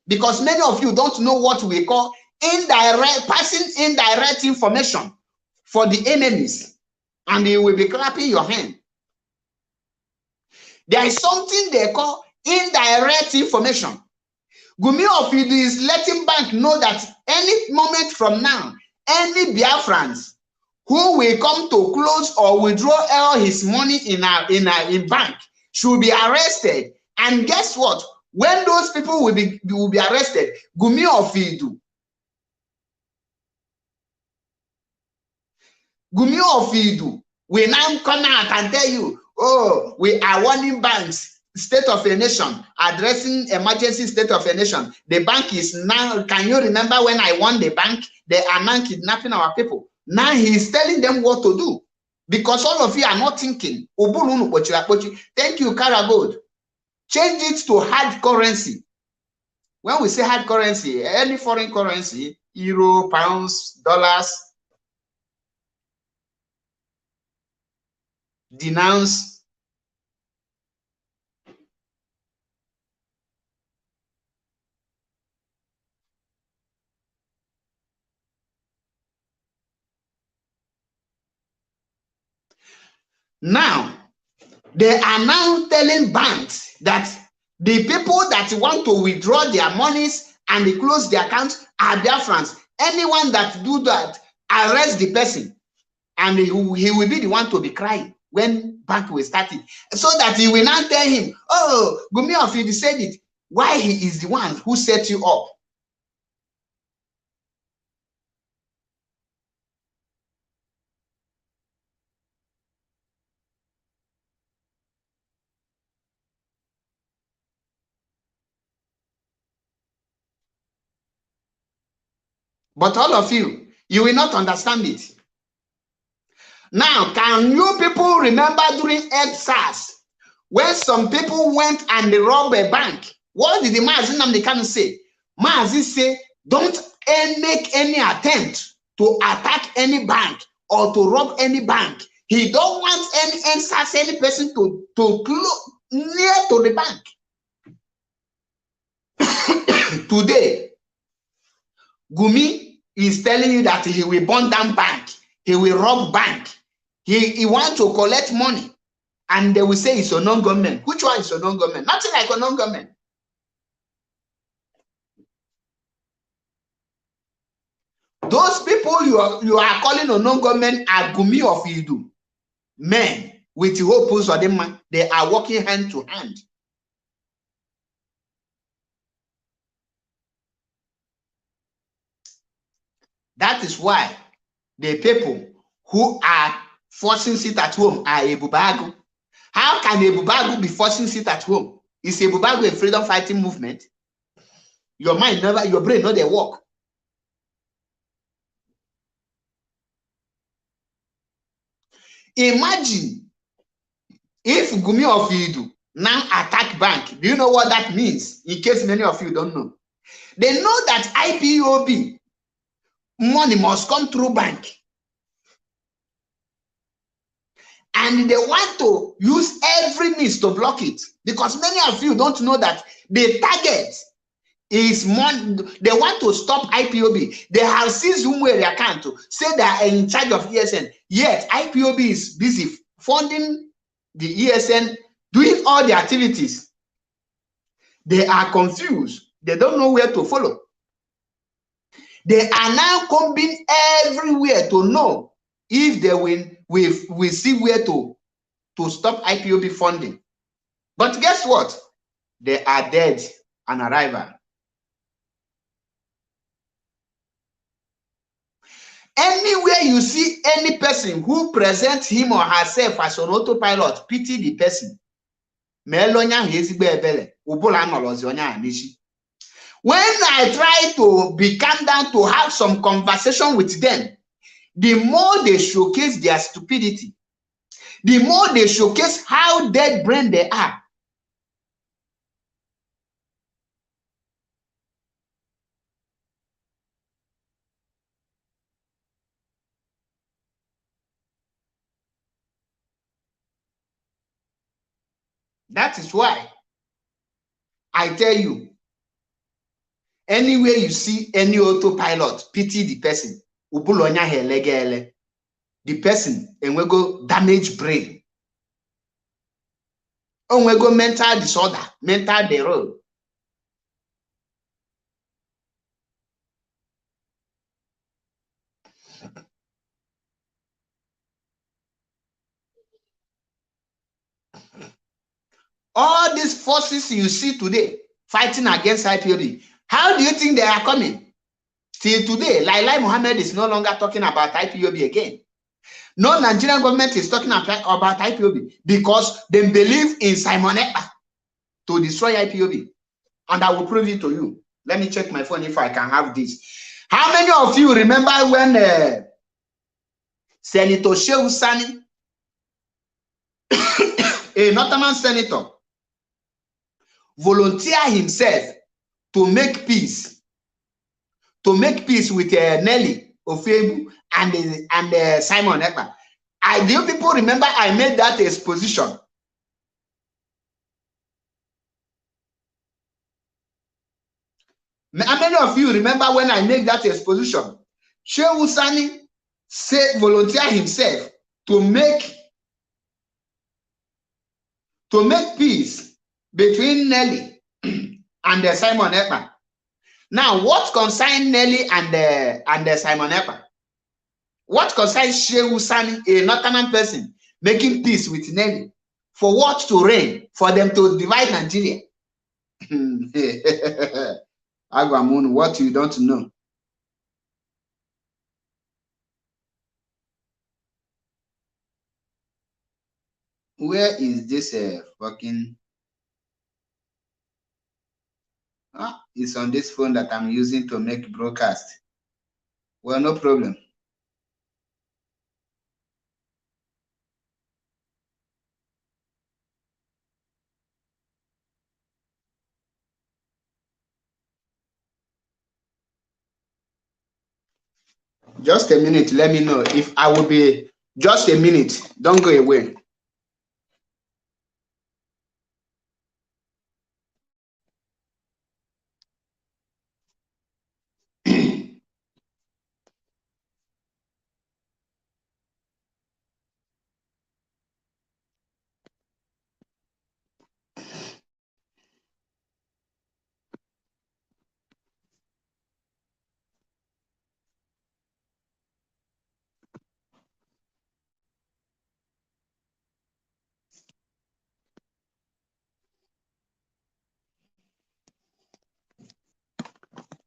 because many of you don't know what we call passing indirect information for the enemies, and you will be clapping your hand. There is something they call indirect information. Gumi of Idu is letting bank know that any moment from now, any Biafrans who will come to close or withdraw all his money in bank should be arrested. And guess what? When those people will be arrested, Gumi of Idu will now come out and tell you, oh, we are warning banks, state of a nation, addressing emergency state of a nation. The bank is now, can you remember when I won the bank? They are now kidnapping our people. Now he is telling them what to do. Because all of you are not thinking. Thank you, Karagold. Change it to hard currency. When we say hard currency, any foreign currency, euro, pounds, dollars, denounce. Now, they are now telling banks that the people that want to withdraw their monies and they close their accounts are Biafrans. Anyone that do that, arrest the person, and he will be the one to be crying when bank will start it. So that he will not tell him, oh, Gumi of you said it. Why he is the one who set you up. But all of you, you will not understand it. Now, can you people remember during EdSARS, when some people went and they robbed a bank? What did the Mazi Nnamdi Kanu say? Mazi say, don't make any attempt to attack any bank or to rob any bank. He don't want any EdSARS, any person to close near to the bank. Today, Gumi is telling you that he will burn down bank, he will rob bank, he wants to collect money, and they will say it's a non-government. Which one is a non-government? Nothing like a non-government. Those people you are calling a non-government are Gumi of Idu. Men with hope, they are working hand to hand. That is why the people who are forcing sit at home are Ebubagu. How can Ebubagu be forcing sit at home? Is Ebubagu a freedom fighting movement? Your mind never, your brain not they work. Imagine if Gumi of Idu now attack bank. Do you know what that means? In case many of you don't know. They know that IPOB money must come through bank. And they want to use every means to block it. Because many of you don't know that the target is money. They want to stop IPOB. They have seized Umwe their account to say they are in charge of ESN. Yet IPOB is busy funding the ESN, doing all the activities. They are confused. They don't know where to follow. They are now combing everywhere to know if they will see where to stop IPOB funding. But guess what? They are dead on arrival. Anywhere you see any person who presents him or herself as an autopilot, pity the person. When I try to be calm down to have some conversation with them, the more they showcase their stupidity, the more they showcase how dead brain they are. That is why I tell you, anywhere you see any autopilot, pity the person. The person and we go damage brain. And we go mental disorder, mental error. All these forces you see today fighting against IPOB, how do you think they are coming? Till today, Lai Mohammed is no longer talking about IPOB again. No Nigerian government is talking about IPOB because they believe in Simon Ekpa to destroy IPOB. And I will prove it to you. Let me check my phone if I can have this. How many of you remember when Senator Shehu Sani, a Northern senator, volunteered himself to make peace with Nelly Ofebu and Simon Ekpa. Do you people remember I made that exposition? How many of you remember when I made that exposition? Shehu Sani volunteered himself to make peace between Nelly and Simon Ekpa. Now, what concerns Nelly and Simon Ekpa? What concerns Shehu Sani, a Northern person, making peace with Nelly? For what to reign? For them to divide Nigeria? Agwamun, what you don't know. Where is this fucking... it's on this phone that I'm using to make broadcast. Well, no problem. Just a minute, let me know if I will be... Just a minute, don't go away.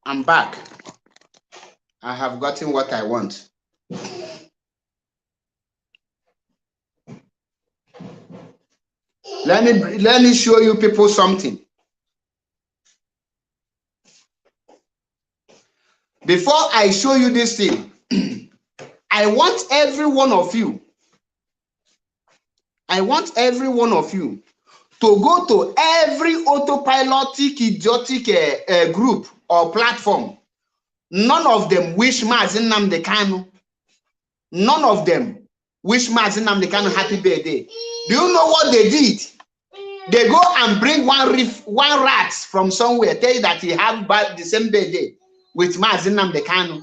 I'm back. I have gotten what I want. Let me show you people something. Before I show you this thing, I want every one of you to go to every autopilotic idiotic group or platform. None of them wish Mazi Nnamdi Kanu. None of them wish Mazi Nnamdi Kanu happy birthday. Do you know what they did? They go and bring one rat from somewhere, tell you that he have the same birthday with Mazi Nnamdi Kanu.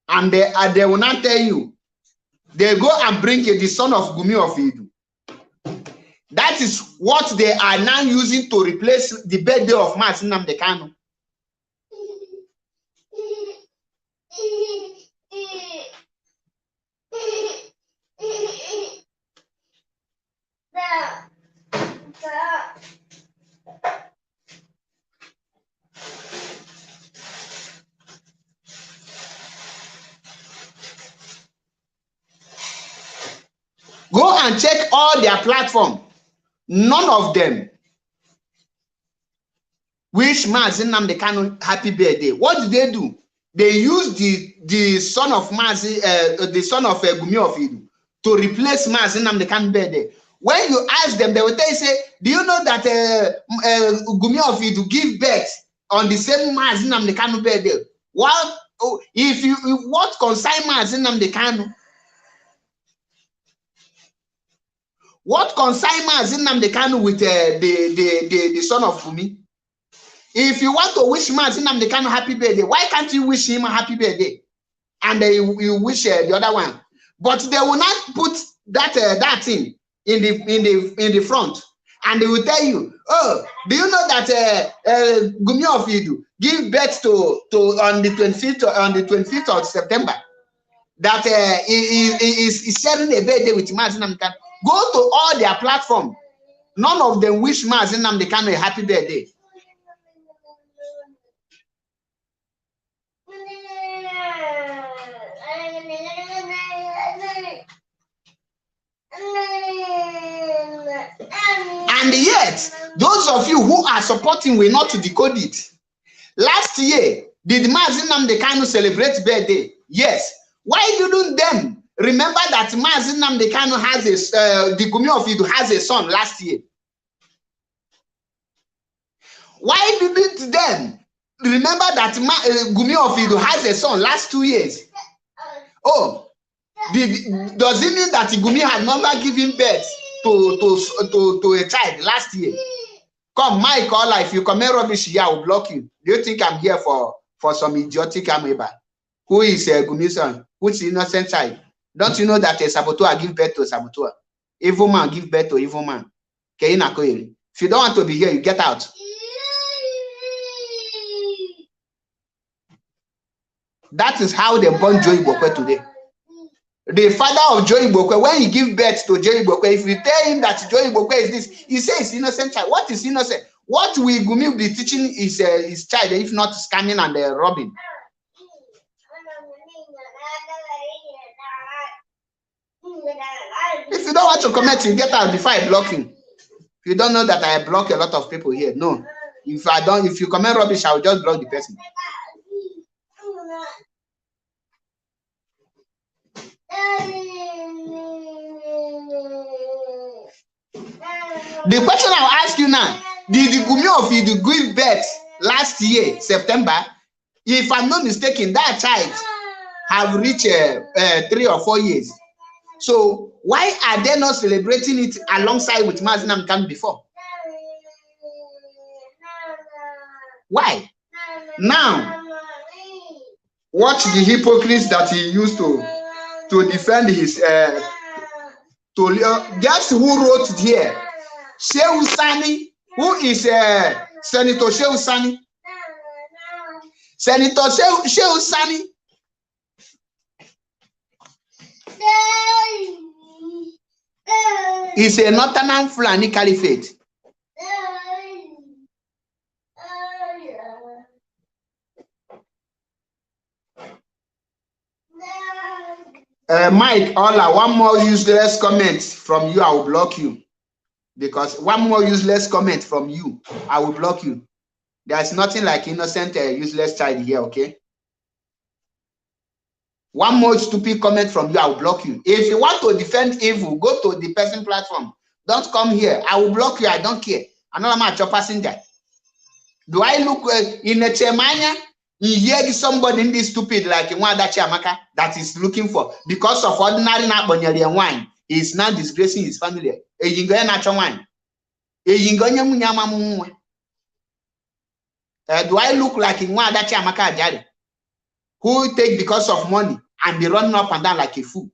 And they will not tell you. They go and bring the son of Gumi of Idu. That is what they are now using to replace the birthday of Mazi Nnamdi Kanu. Go and check all their platform. None of them wish Mazi Nnamdi Kanu happy birthday. What did they do? They used the son of Mazi, the son of Gumi of Idu to replace Mazi Nnamdi Kanu birthday. When you ask them, they will tell you, say, do you know that Gumi of Idu give birth on the same Mazi Nnamdi Kanu birthday? What what concern Mazi Nnamdi Kanu? What concern Mazi Nnamdi Kanu with the son of Gumi? If you want to wish Mazi Nnamdi Kanu happy birthday, why can't you wish him a happy birthday? And you wish the other one. But they will not put that thing in the front, and they will tell you, oh, do you know that Gumi of Idu give birth to on the 25th of September? That is sharing a birthday with Mazi Nnamdi Kanu. Go to all their platform. None of them wish Mazi Nnamdi Kanu a happy birthday. And yet, those of you who are supporting will not decode it. Last year, did Mazi Nnamdi Kanu celebrate birthday? Yes. Why didn't them remember that Mazi Nnamdi Kanu has the Gumi of Idu has a son last year? Why didn't them remember that Gumi of Idu has a son last 2 years? Oh, does it mean that Gumi had never given birth to a child last year? Come, Mike, all if you comment rubbish here, I will block you. Do you think I'm here for some idiotic ameba? Who is Gumi's son? Who's the innocent child? Don't you know that a saboteur give birth to a saboteur? Evil man give birth to evil man. If you don't want to be here, you get out. That is how they born Joe Ibokwe today. The father of Joe Ibokwe, when he give birth to Joe Ibokwe, if you tell him that Joe Ibokwe is this, he says innocent child. What is innocent? What will Gumi be teaching his child if not scamming and robbing? If you don't want to comment, you get out before I block you. If you don't know that I block a lot of people here, no. If you comment rubbish, I will just block the person. The question I'll ask you now, did the Gumi of Idu give birth last year, September? If I'm not mistaken, that child have reached 3 or 4 years. So why are they not celebrating it alongside with Mazi Nnamdi Kanu before? Why? Now, watch the hypocrites that he used to defend his guess who wrote here? Shehu Sani, who is Senator Shehu Sani? Senator Shehu Sani is a Northern Fulani Caliphate. Mike, Ola, one more useless comment from you, I will block you. Because one more useless comment from you, I will block you. There's nothing like innocent, useless child here, okay? One more stupid comment from you, I will block you. If you want to defend evil, go to the person platform. Don't come here. I will block you. I don't care. I'm not a your passenger. Do I look in a chairmania? You hear somebody in this stupid like one that Chiamaka that is looking for because of ordinary Nabonyali and wine. He is now disgracing his family. Do I look like in one that Chiamaka Jari who take because of money and be running up and down like a fool?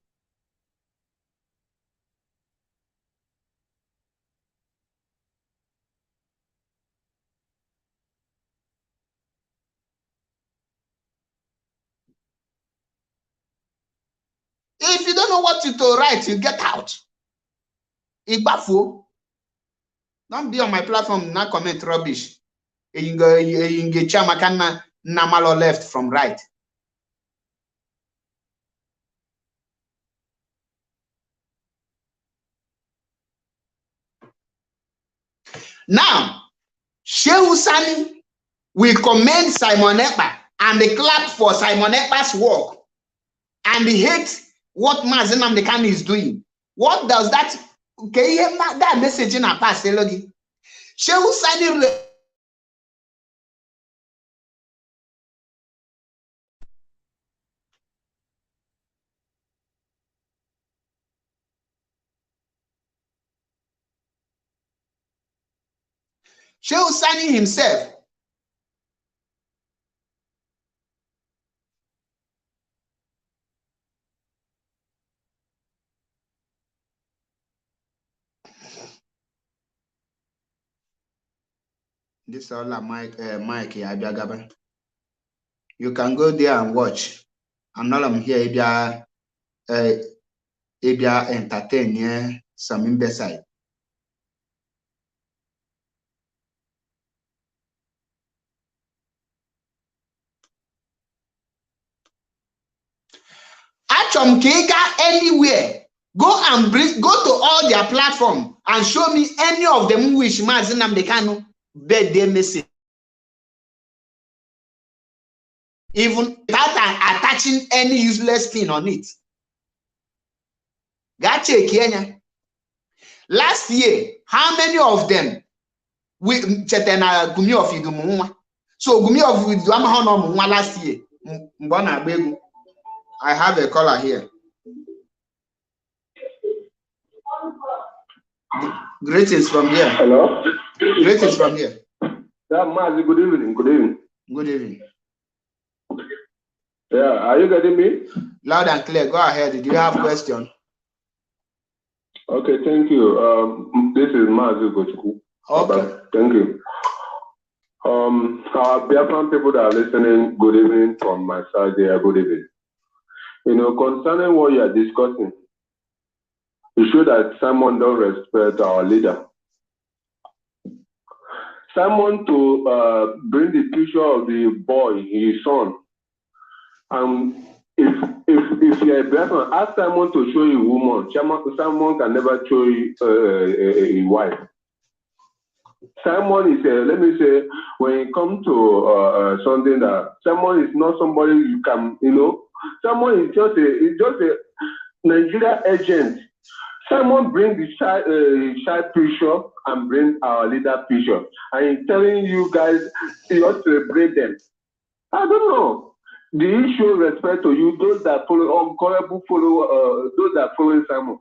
If you don't know what to write, you get out. Igbafu. Don't be on my platform, not comment rubbish. You get Chiamaka Namalo left from right. Now, Shehu Sani will commend Simon Ekpa and they clap for Simon Ekpa's work and they hate what Mazi Nnamdi Kanu is doing. What does that? Can you hear that message in a past? Shehu Sani. Shehu Sani himself. This is all Mike Abiagaba. You can go there and watch. I'm not here entertain here some imbecile. Achom Kega anywhere. Go to all their platform and show me any of them which Mazi Nnamdi Kanu birthday message. even without attaching any useless pin on it. Gotcha, Kenya. Last year, how many of them we chetena Gumi of Idumwa? So Gumi of Idumwa last year. I have a caller here. Greetings from here. Hello. Greetings from here. Yeah, Mazi, good evening. Good evening. Good evening. Yeah, are you getting me? Loud and clear. Go ahead. Do you have a question? Okay, thank you. This is Mazi Gochuku. Okay. Thank you. Our Biafran people that are listening, good evening from my side there. Good evening. You know, concerning what you are discussing, you show that Simon don't respect our leader. Simon to bring the picture of the boy, his son. If you're a Biafran, ask Simon to show you a woman. Simon can never show you a wife. Simon is let me say, when it comes to something that Simon is not somebody you can, you know, Simon is just a Nigeria agent. Simon bring the child picture and bring our leader picture, and he's telling you guys you ought to celebrate them. I don't know. Do you show respect to you, those that follow, uncorrigible follow, those that follow Simon?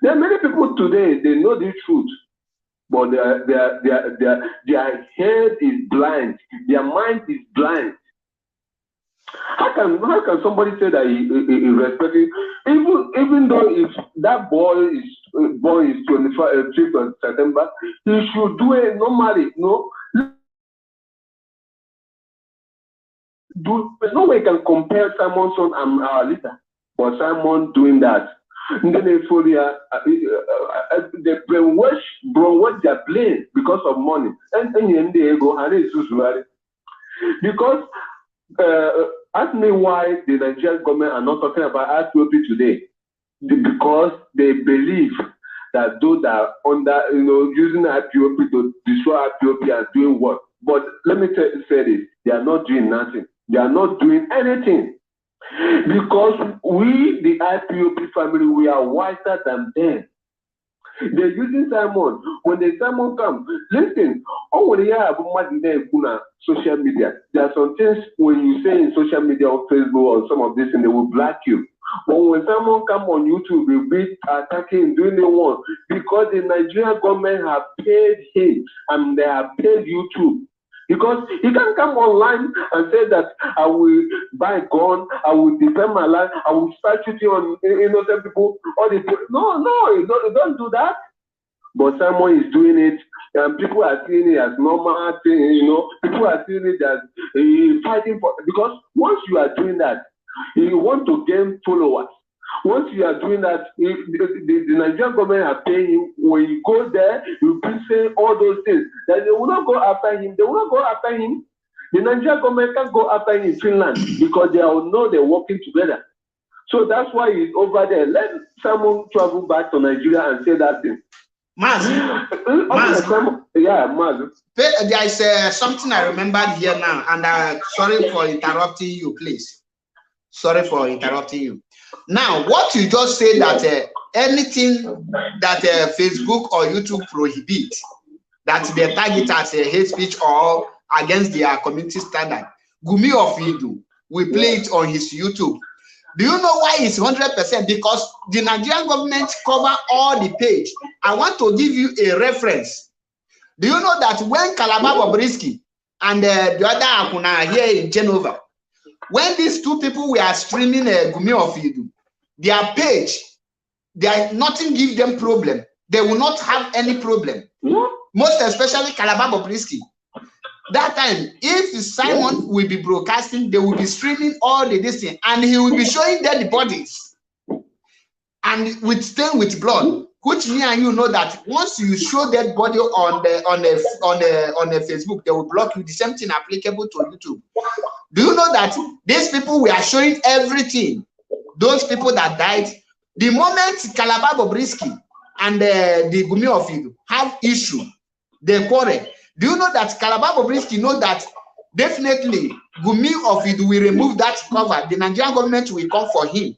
There are many people today, they know the truth, but their head is blind, their mind is blind. How can somebody say that he respects it? Even though if that boy is born is 25th of September, he should do it normally, no? No way can compare Simon's son and our leader, but Simon doing that. And then they brainwash their plane because of money. And they go and because ask me why the Nigerian government are not talking about IPOB today. Because they believe that those that are under, you know, using IPOB to destroy IPOB and doing what. But let me say this, they are not doing nothing. They are not doing anything. Because we, the IPOB family, we are wiser than them. They're using Simon. When the Simon comes, listen, when you have social media, there are some things when you say in social media or Facebook or some of this, and they will block you. But when someone come on YouTube, they'll be attacking, doing the one, because the Nigerian government have paid him and they have paid YouTube. Because he can come online and say that I will buy a gun, I will defend my life, I will start shooting on innocent people. No, don't do that. But someone is doing it, and people are seeing it as normal thing, you know. People are seeing it as fighting for. Because once you are doing that, you want to gain followers. Once you are doing that, the Nigerian government are paying you. When you go there, you'll be saying all those things. That they will not go after him. They will not go after him. The Nigerian government can't go after him in Finland because they all know they're working together. So that's why he's over there. Let someone travel back to Nigeria and say that thing. Maz. Yeah, Maz. There is something I remembered here now, and sorry for interrupting you, please. Sorry for interrupting you. Now, what you just said that anything that Facebook or YouTube prohibit, that they target as a hate speech or against their community standard, Gumi of Idu will play it on his YouTube. Do you know why it's 100%? Because the Nigerian government cover all the page. I want to give you a reference. Do you know that when Calabar Bobrisky and the other Akuna here in Genova, when these two people were streaming Gumi of Idu, their page, nothing give them problem. They will not have any problem. Most especially Calabar Bobrisky. That time, if Simon will be broadcasting, they will be streaming all the distance, and he will be showing dead bodies and with stain with blood. Which me and you know that once you show dead body on the Facebook, they will block you. The same thing applicable to YouTube. Do you know that these people we are showing everything? Those people that died, the moment Calabar Bobrisky and the Gumi of Idu have issue, they quarrel. Do you know that Calabar Bobrisky know that definitely Gumi of it will remove that cover. The Nigerian government will come for him.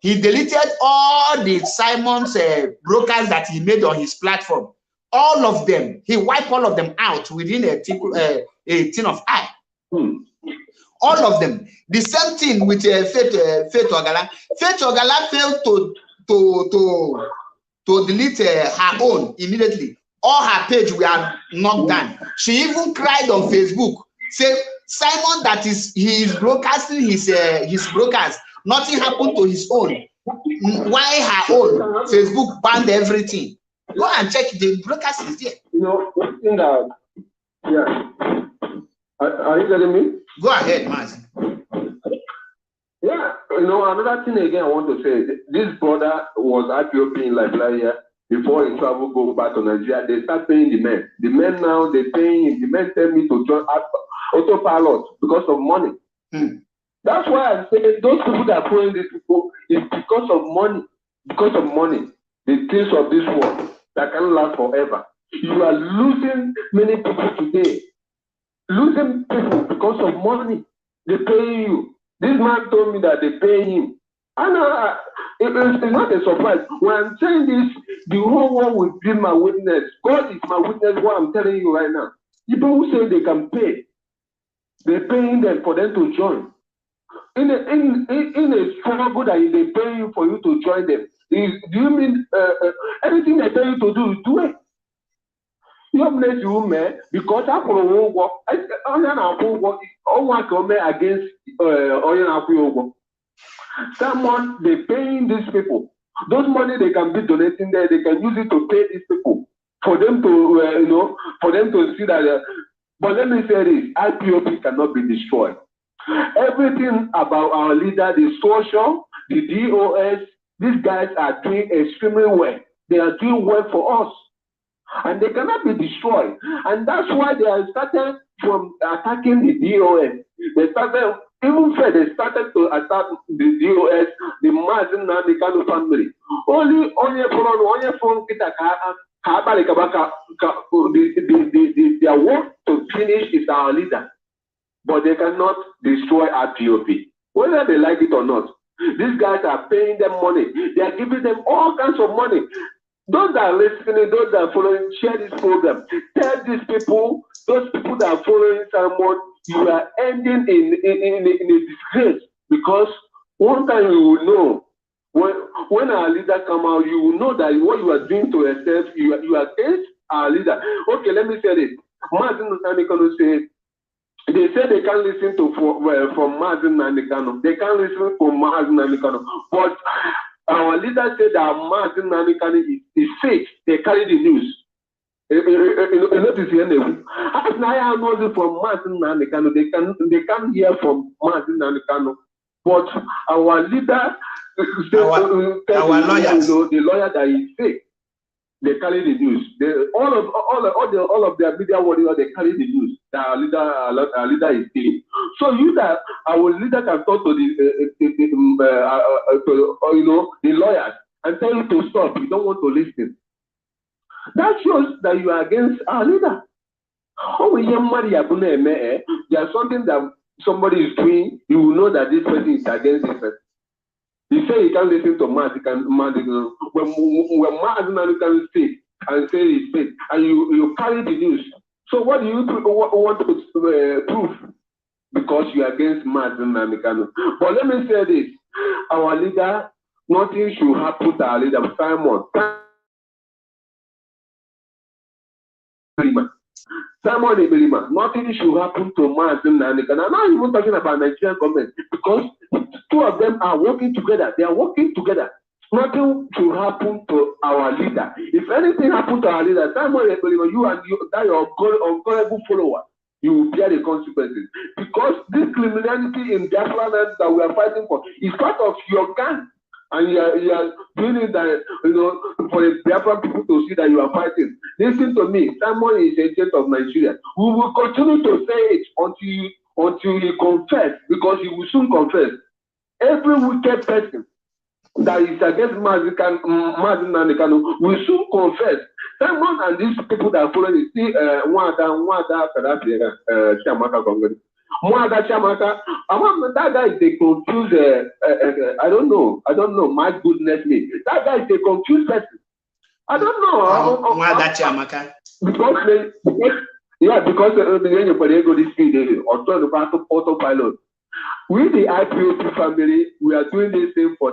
He deleted all the Simon's brokers that he made on his platform. All of them. He wiped all of them out within a tin of eye. All of them. The same thing with Faith Ogala. Faith Ogala failed to delete her own immediately. All her page were knocked down. She even cried on Facebook, say Simon that he is broadcasting his brokers. Nothing happened to his own. Why her own? Facebook banned everything. Go and check the broadcast is there. You know, one thing that, yeah. Are you getting me? Go ahead, Mazi. Yeah, you know, another thing again I want to say, this brother was IPOB in Liberia before he traveled go back to Nigeria. They start paying the men. The men now, they paying him. The men tell me to join autopilot because of money. That's why I say those people that are following these people is because of money. Because of money. The things of this world that can last forever. You are losing many people today. Losing people because of money. They pay you. This man told me that they pay him. And it's not a surprise. When I'm saying this, the whole world will be my witness. God is my witness what I'm telling you right now. People who say they can pay, they're paying them for them to join. In a struggle that they pay you for you to join them. Do you mean anything they tell you to do, do it? You bless you, man, because I for a work. Against someone they paying these people. Those money they can be donating there, they can use it to pay these people for them to for them to see that. But let me say this: IPOB cannot be destroyed. Everything about our leader, the social, the DOS, these guys are doing extremely well. They are doing well for us. And they cannot be destroyed. And that's why they are started from attacking the DOS. They started, even first, they started to attack the DOS, the Mazin and the Kano family. Only from their work to finish is our leader. But they cannot destroy IPOB, whether they like it or not. These guys are paying them money. They are giving them all kinds of money. Those that are listening, those that are following, share this program. Tell these people, those people that are following someone, you are ending in a disgrace. Because one time you will know, when our leader come out, you will know that what you are doing to yourself, you are against our leader. Okay, let me say this. Martin Nanikano said, they say they can't listen to from Martin Nanikano. They can't listen from Martin Nanikano. But our leader said that Martin Nanikano is fake. They carry the news. Notice here, as I know it from Martin Nanikano, they can't hear from Martin Nanikano. But our leader, our lawyers, the lawyer that is fake. They carry the news. All of their media warriors, they carry the news that our leader is fake. So our leader can talk to the lawyers and tell you to stop. You don't want to listen. That shows that you are against our leader. There's something that somebody is doing, you will know that this person is against this person. You say you can't listen to Matt, when Matt can speak and say he's fake, and you carry the news. So what do you want to prove? Because you are against Matt and Nanikano. But let me say this: our leader, nothing should happen to our leader, Simon. Simon Ebelima, nothing should happen to Martin Nanikano. I'm not even talking about Nigerian government, because two of them are working together. They are working together. Nothing should happen to our leader. If anything happens to our leader, Simon Ebelima, that your uncorrigible follower, you will bear the consequences. Because this criminality in Biafra land that we are fighting for is part of your gang. And you are doing it that, for the Biafran people to see that you are fighting. Listen to me, Simon is a agent of Nigeria. We will continue to say it until he confess, because he will soon confess. Every wicked person that is against Mazinandekano will soon confess. Simon and these people that are following, see, that guy is a confused, I don't know, my goodness me. That guy is a confused person. I don't know. Because when you go this speed, autopilot. We, the IPOB family, we are doing this thing for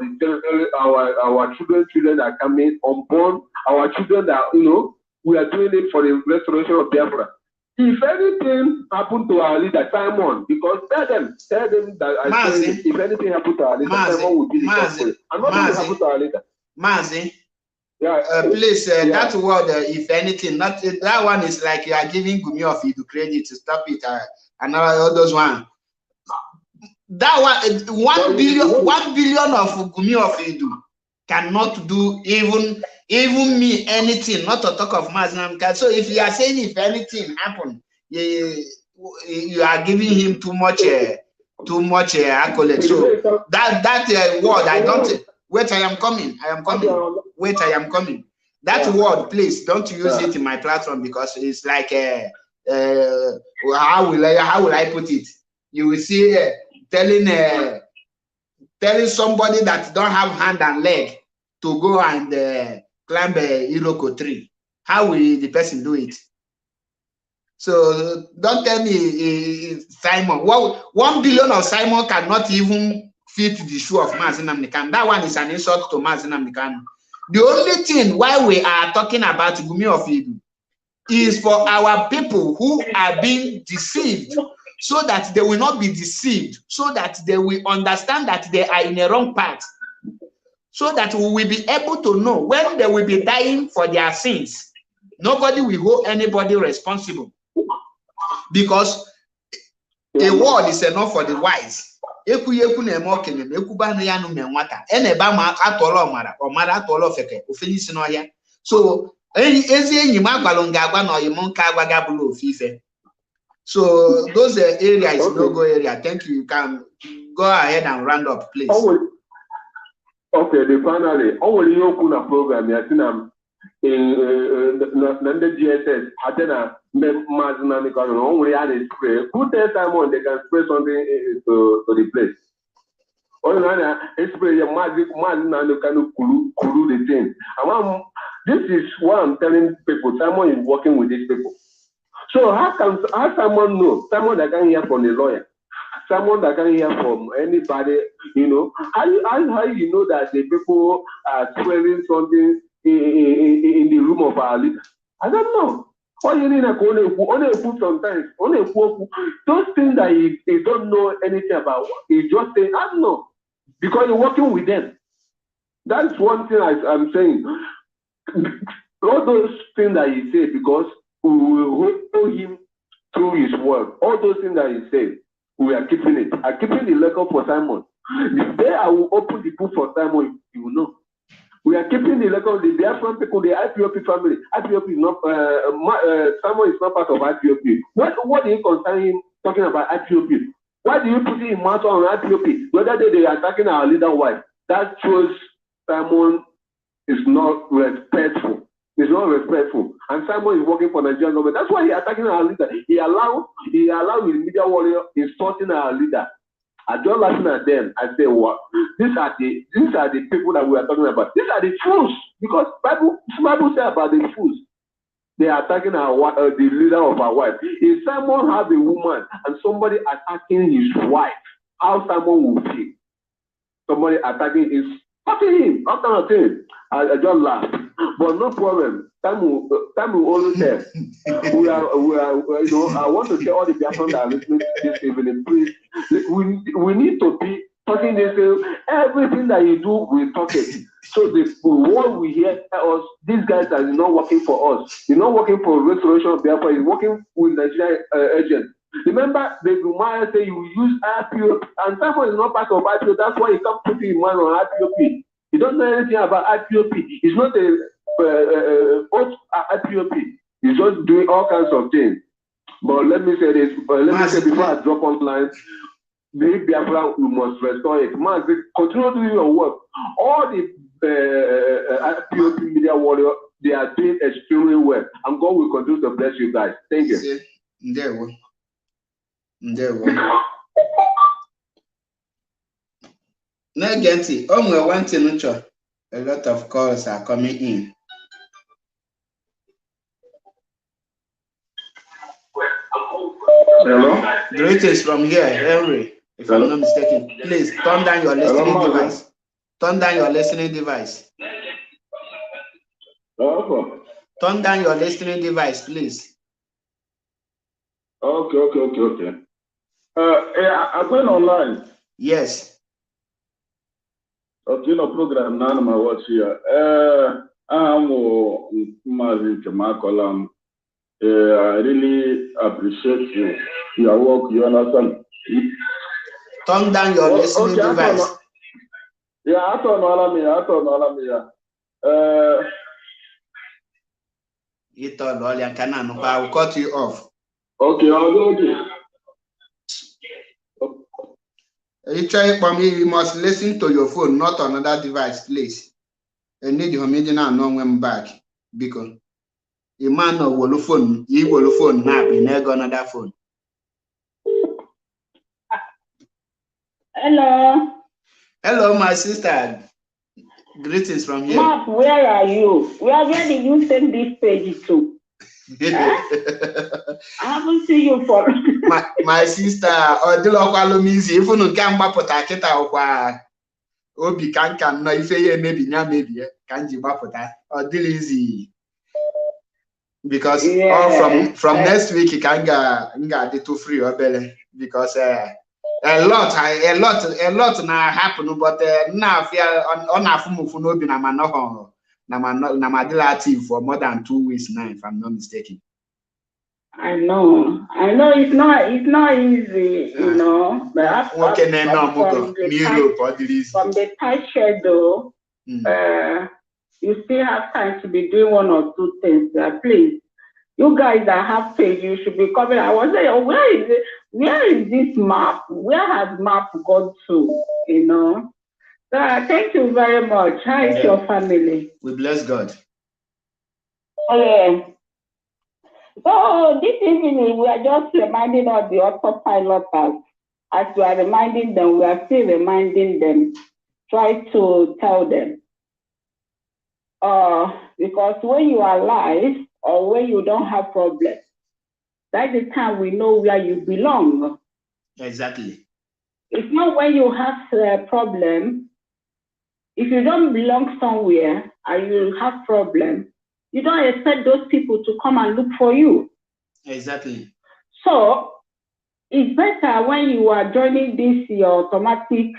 our children that are coming unborn, our children that, we are doing it for the restoration of Biafra. If anything happened to our leader, Simon, because tell them that if anything happened to our leader, Simon will be the culprit. And what will happen to our leader? Mazi, please, that word, if anything, not that one is like you are giving Gumi of Idu credit to stop it. And all those one. That one, 1 billion of Gumi of Idu cannot do even me anything, not to talk of Mazinam. So if you are saying if anything happened, you are giving him too much accolade. So that word, I don't wait. I am coming. Wait, I am coming. That word, please don't use it in my platform because it's like how will I put it? You will see telling somebody that don't have hand and leg to go and climb a Iroko tree. How will the person do it? So don't tell me Simon. Well, 1 billion of Simon cannot even fit the shoe of Mazinam Nikan. That one is an insult to Mazinam Nikan. The only thing why we are talking about Gumi of Idu is for our people who are being deceived, so that they will not be deceived, so that they will understand that they are in a wrong path, so that we will be able to know when they will be dying for their sins. Nobody will hold anybody responsible, because a word is enough for the wise. So so those area is no-go area. Thank you. You can go ahead and round up, please. Okay, finally, only you kuna program. I think I'm in the GSS. I think I'm Mazinani because only I spray. Who tells Simon they can spray something to the place? Only I spray your Mazinani can kulu the thing. This is what I'm telling people. Simon is working with these people. So how someone know? Someone that can hear from the lawyer, someone that can hear from anybody, how you know that the people are swearing something in the room of our leader? I don't know. All you need only sometimes, those things that he don't know anything about, he just say, I don't know, because you're working with them. That's one thing I'm saying. All those things that he said, because we will hold him through his word. All those things that he said, we are keeping it. I'm keeping the record for Simon. The day I will open the book for Simon, you will know. We are keeping the record. The Biafran people, the IPOB family. IPOB is not. Simon is not part of IPOB. What do you concern him talking about IPOB? Why do you put him mouth on IPOB? The other day they are attacking our leader wife. That shows Simon is not respectful. He's not respectful. And Simon is working for Nigerian government. That's why he's attacking our leader. He allowed his media warrior insulting our leader. I just laughing at them. I say, what? These are the people that we are talking about. These are the fools. Because Bible says about the fools. They are attacking the leader of our wife. If Simon has a woman and somebody attacking his wife, how Simon will feel? Somebody attacking his him. I just laugh. But no problem. Time will always tell. I want to tell all the people that are listening this evening, please. We need to be talking this. Everything that you do, we talk it. So what we hear us, these guys are not working for us. You're not working for restoration of Biafra. You're working with Nigerian agents. Remember, the Gumaya say you use IPOB, and Simon is not part of IPOB. That's why he can't put his man on IPOB. He don't know anything about IPOB. He's not a IPOB. He's just doing all kinds of things. But let me say this. Let me say before I drop online. the Biafra, we must restore it. Man, continue doing your work. All the IPOB media warrior, they are doing extremely well. And God will continue to bless you guys. Thank you. There we go. Negenti, only one thing, a lot of calls are coming in. Hello? Greetings from here, Henry. If I'm not mistaken, please turn down your listening device. Turn down your listening device. Turn down your listening device, please. Okay. I'm going online. Yes. Okay, no program now my watch here. I'm I really appreciate your work. You understand? Turn down your listening device. I don't know. You told all your canon, I will cut you off. Okay, I'll go again. You try for me, you must listen to your phone, not another device, please. And need your meeting and know when back. Because a man of will phone, he will phone now, he never another phone. Hello. Hello, my sister. Greetings from here. Mark, where are you? Where did you send this page to? I haven't seen you for my sister, or the local music, if you can't put a keta or Obi can no if you maybe can't you put that or deal easy because all from next week you can get the 2 free or belly because a lot now happen, but now if you're on a full no be na for more than 2 weeks now, if I'm not mistaken. I know it's not easy, you know. But from the tight schedule, you still have time to be doing 1 or 2 things. Please, you guys that have page, you should be coming. I was saying, where is this map? Where has map gone to? You know. So thank you very much. How is your family? We bless God. Okay. So this evening we are just reminding of the autopilot as we are reminding them, we are still reminding them, try to tell them. Because when you are alive or when you don't have problems, that's the time we know where you belong. Exactly. It's not when you have a problem. If you don't belong somewhere and you have problems, you don't expect those people to come and look for you. Exactly. So it's better when you are joining this your automatic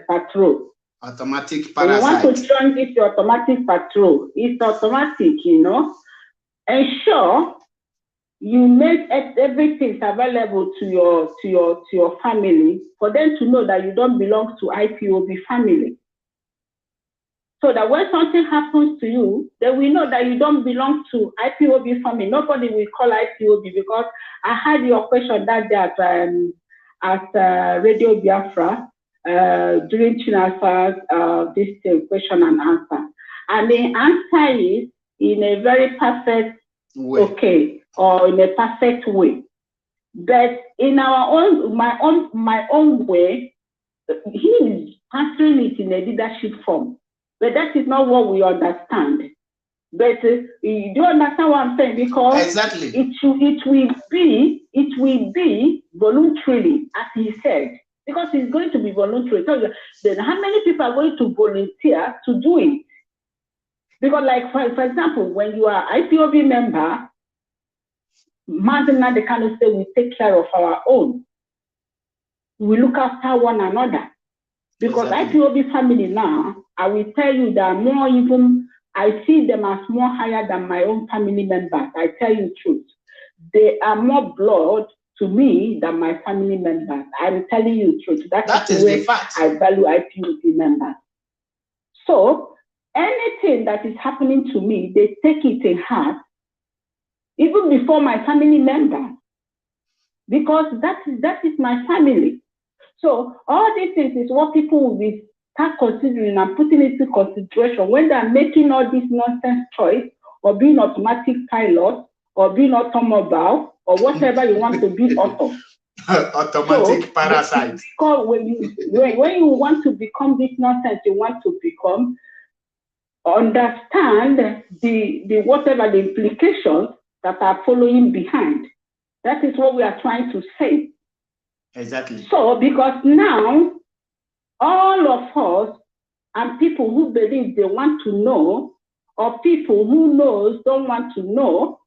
patrol. Automatic parasite. You want to join this your automatic patrol. It's automatic, you know. Ensure you make everything available to your family for them to know that you don't belong to IPOB family. So that when something happens to you, then we know that you don't belong to IPOB family. Nobody will call IPOB because I had your question that day at Radio Biafra during Chinasa's this question and answer. And the answer is in a very perfect way. Or in a perfect way. But in my own way, he is answering it in a leadership form. But that is not what we understand. But you do understand what I'm saying? Because exactly. it will be voluntarily, as he said, because it's going to be voluntary. So then how many people are going to volunteer to do it? Because, like for example, when you are IPOB member, Martin, they kind of say we take care of our own. We look after one another. Because exactly. IPOB family now, I will tell you that more even, I see them as more higher than my own family members. I tell you the truth. They are more blood to me than my family members. I'm telling you the truth. That is the way fact. I value IPOB members. So anything that is happening to me, they take it in heart, even before my family members. Because that is my family. So all these things is what people will be start considering and putting into consideration when they're making all this nonsense choice or being automatic pilot or being automobile or whatever you want to be auto. Automatic parasite. Because when you want to become this nonsense, you want to become, understand the whatever the implications that are following behind. That is what we are trying to say. Exactly. So because now all of us and people who believe they want to know, or people who knows don't want to know,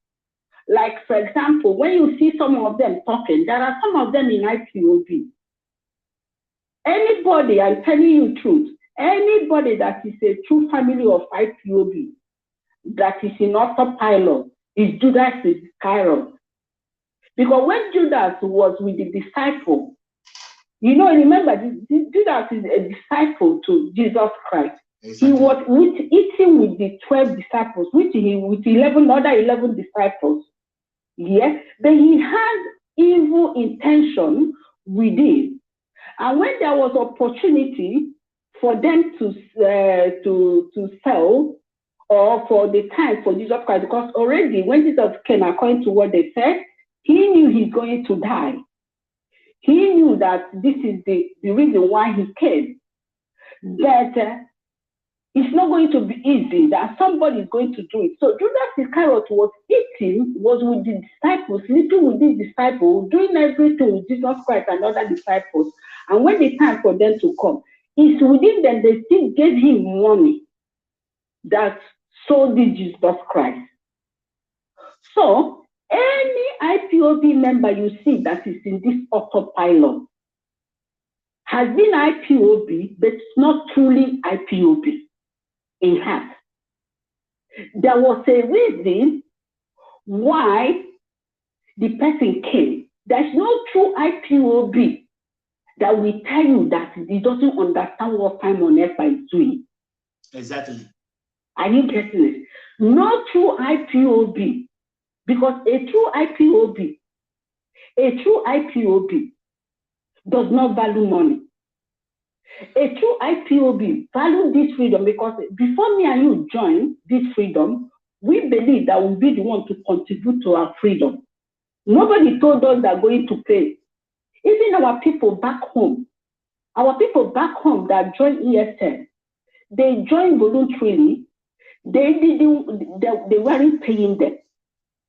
like for example, when you see some of them talking, there are some of them in IPOB. Anybody, I'm telling you the truth, anybody that is a true family of IPOB, that is in autopilot, is Judas Iscariot. Because when Judas was with the disciple, you know, remember, Judas is a disciple to Jesus Christ. Exactly. He was eating with the 12 disciples, with 11 disciples. Yes, but he had evil intention with him. And when there was opportunity for them to sell, or for the time for Jesus Christ, because already when Jesus came, according to what they said, he knew he's going to die. He knew that this is the reason why he came. That it's not going to be easy, that somebody is going to do it. So Judas Iscariot was with the disciples, sleeping with these disciples, doing everything with Jesus Christ and other disciples. And when the time for them to come, it's within them, they still gave him money that sold Jesus Christ. So any IPOB member you see that is in this autopilot has been IPOB, but it's not truly IPOB. It has. There was a reason why the person came. There's no true IPOB that will tell you that he doesn't understand what time on earth is doing. Exactly. Are you getting it? No true IPOB, because a true IPOB does not value money. A true IPOB value this freedom, because before me and you join this freedom, we believe that we'll be the one to contribute to our freedom. Nobody told us they're going to pay. Even our people back home that join ESN, they joined voluntarily. They weren't paying them.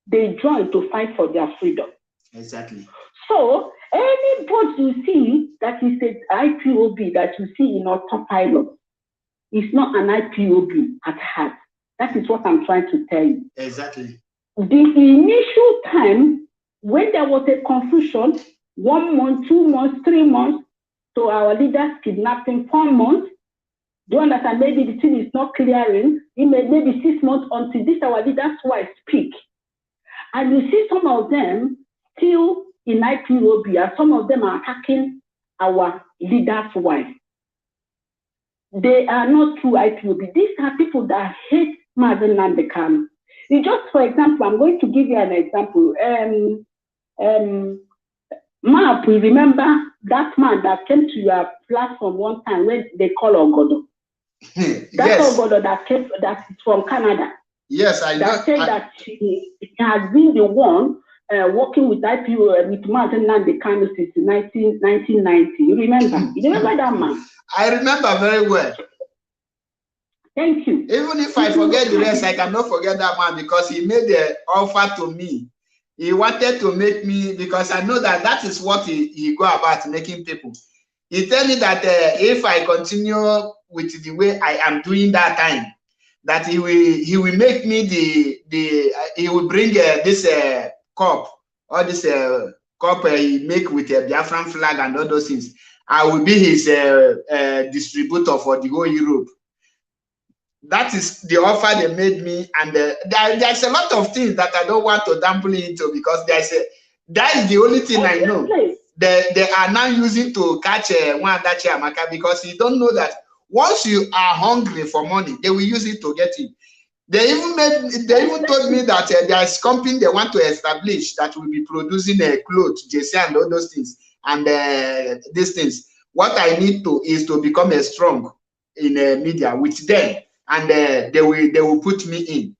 They joined to fight for their freedom. Exactly. So anybody you see that is an IPOB that you see in autopilot is not an IPOB at heart. That is what I'm trying to tell you. Exactly. The initial time when there was a confusion, 1 month, 2 months, 3 months, to our leaders kidnapping 4 months. Do you understand? Maybe the thing is not clearing. It maybe 6 months until this our leaders wife speak. And you see some of them still in IPOB, and some of them are attacking our leaders' wife. They are not true IPOB. These are people that hate Mazen Nnamdi Kanu. Just for example, I'm going to give you an example. Map, you remember that man that came to your platform one time when they call Ogodo? That's yes. Ogodo that is from Canada. Yes, I know. That said that he has been the one working with IPO with Mazen Nnamdi Kanu since 1990. You remember? You remember that man? I remember very well. Thank you. Even if I forget the rest, I cannot forget that man because he made the offer to me. He wanted to make me, because I know that is what he go about making people. He tell me that if I continue with the way I am doing that time, that he will make me he will bring this cup, or this cup he make with a Biafran flag and all those things. I will be his distributor for the whole Europe. That is the offer they made me, and there's a lot of things that I don't want to dampen into, because that is the only thing I know. They are now using to catch one Adachi Amaka, because you don't know that once you are hungry for money, they will use it to get it. They even told me that there is company they want to establish that will be producing clothes, jersey, and all those things. and these things. What I need to is to become a strong in media with them, and they will put me in.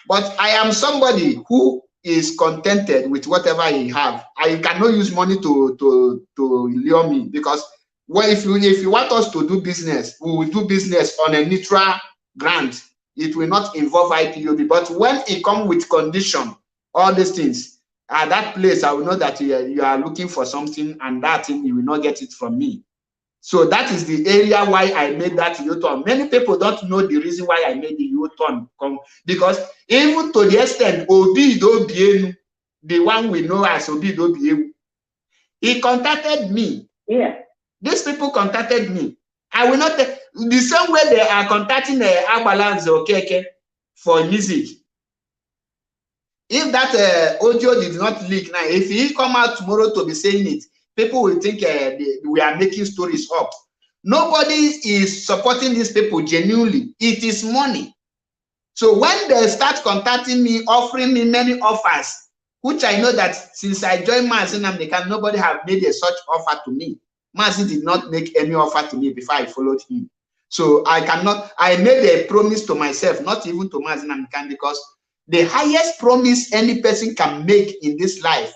But I am somebody who is contented with whatever he have. I cannot use money to lure me, because well, if you want us to do business, we will do business on a neutral ground. It will not involve IPOB. But when it comes with condition, all these things, at that place, I will know that you are looking for something, and that thing you will not get it from me. So that is the area why I made that U-turn. Many people don't know the reason why I made the U-turn, because even to the extent Obidobienu, the one we know as Obidobienu, he contacted me. Yeah. These people contacted me. I will not the same way they are contacting Agbalanze Okeke for music. If that audio did not leak now, if he come out tomorrow to be saying it, people will think we are making stories up. Nobody is supporting these people genuinely. It is money. So when they start contacting me, offering me many offers, which I know that since I joined Mazin Namdekan, nobody have made a such offer to me. Mazin did not make any offer to me before I followed him. So I made a promise to myself, not even to Mazin Namdekan, because the highest promise any person can make in this life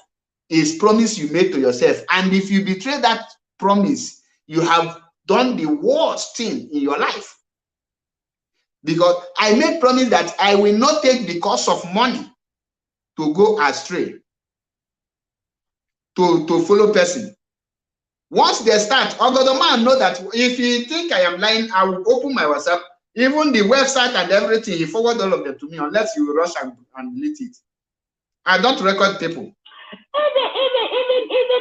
is promise you made to yourself. And if you betray that promise, you have done the worst thing in your life. Because I made promise that I will not take the cost of money to go astray, to follow person. Once they start, Ogodoman know that if you think I am lying, I will open my WhatsApp, even the website and everything, he forward all of them to me, unless you rush and delete it. I don't record people.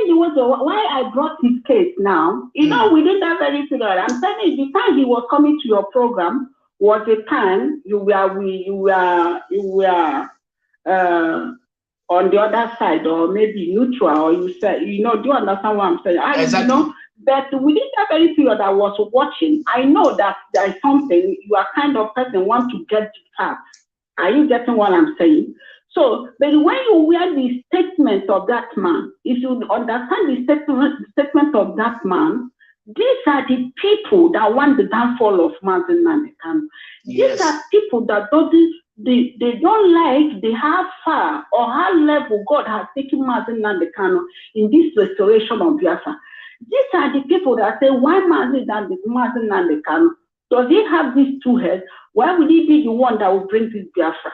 Even why I brought his case now, you know, we did that very thing. I'm telling you, the time he was coming to your program was a time you were on the other side, or maybe neutral, or you said, you know, do you understand what I'm saying? Exactly. You know, but within that very period I was watching, I know that there is something, you are kind of person want to get facts. Are you getting what I'm saying? So, but when you wear the statement of that man, if you understand the statement of that man, these are the people that want the downfall of Mazin Namdekan. Yes. These are people that they don't like the how far or how level God has taken Mazin Namdekan in this restoration of Biafra. These are the people that say, why Mazin Namdekan? Does he have these two heads? Why would he be the one that will bring this Biafra?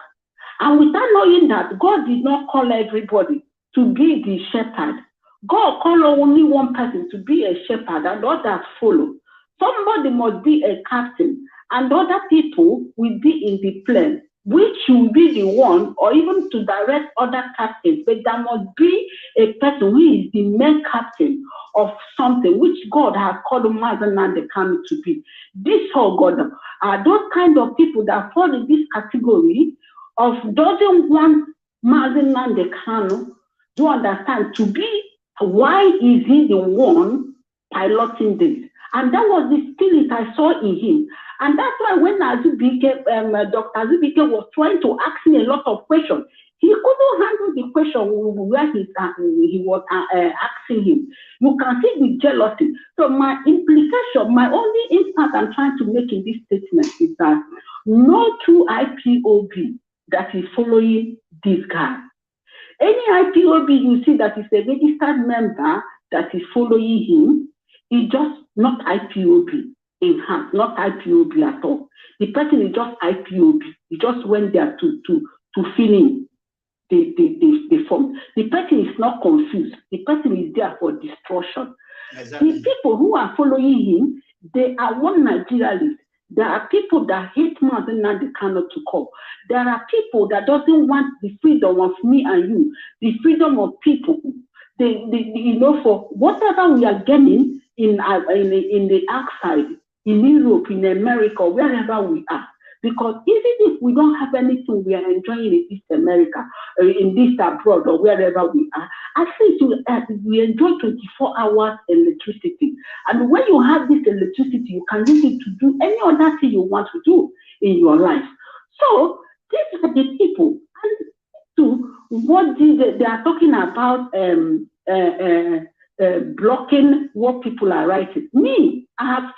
And without knowing that God did not call everybody to be the shepherd. God called only one person to be a shepherd, and others follow. Somebody must be a captain, and other people will be in the plane, which will be the one, or even to direct other captains. But there must be a person who is the main captain of something which God has called Mazin Namdekan to be. This whole God are those kind of people that fall in this category of doesn't want Mazin Namdekan, do understand, to be. Why is he the one piloting this? And that was the spirit I saw in him. And that's why when Dr. Azubike was trying to ask me a lot of questions, he couldn't handle the question where he was asking him. You can see the jealousy. So my implication, my only impact I'm trying to make in this statement is that no true IPOB that is following this guy. Any IPOB you see that is a registered member that is following him is just not IPOB in hand, not IPOB at all. The person is just IPOB. He just went there to fill in the form. The person is not confused. The person is there for destruction. Exactly. The people who are following him, they are one Nigerians. There are people that hate Mazin Namdekan to come. There are people that doesn't want the freedom of me and you, the freedom of people. You know, for whatever we are getting in the outside, in Europe, in America, wherever we are. Because even if we don't have anything we are enjoying in East America, in this abroad, or wherever we are, at least we enjoy 24 hours electricity. And when you have this electricity, you can use it to do any other thing you want to do in your life. So these are the people. And to what they are talking about blocking what people are writing. Me, I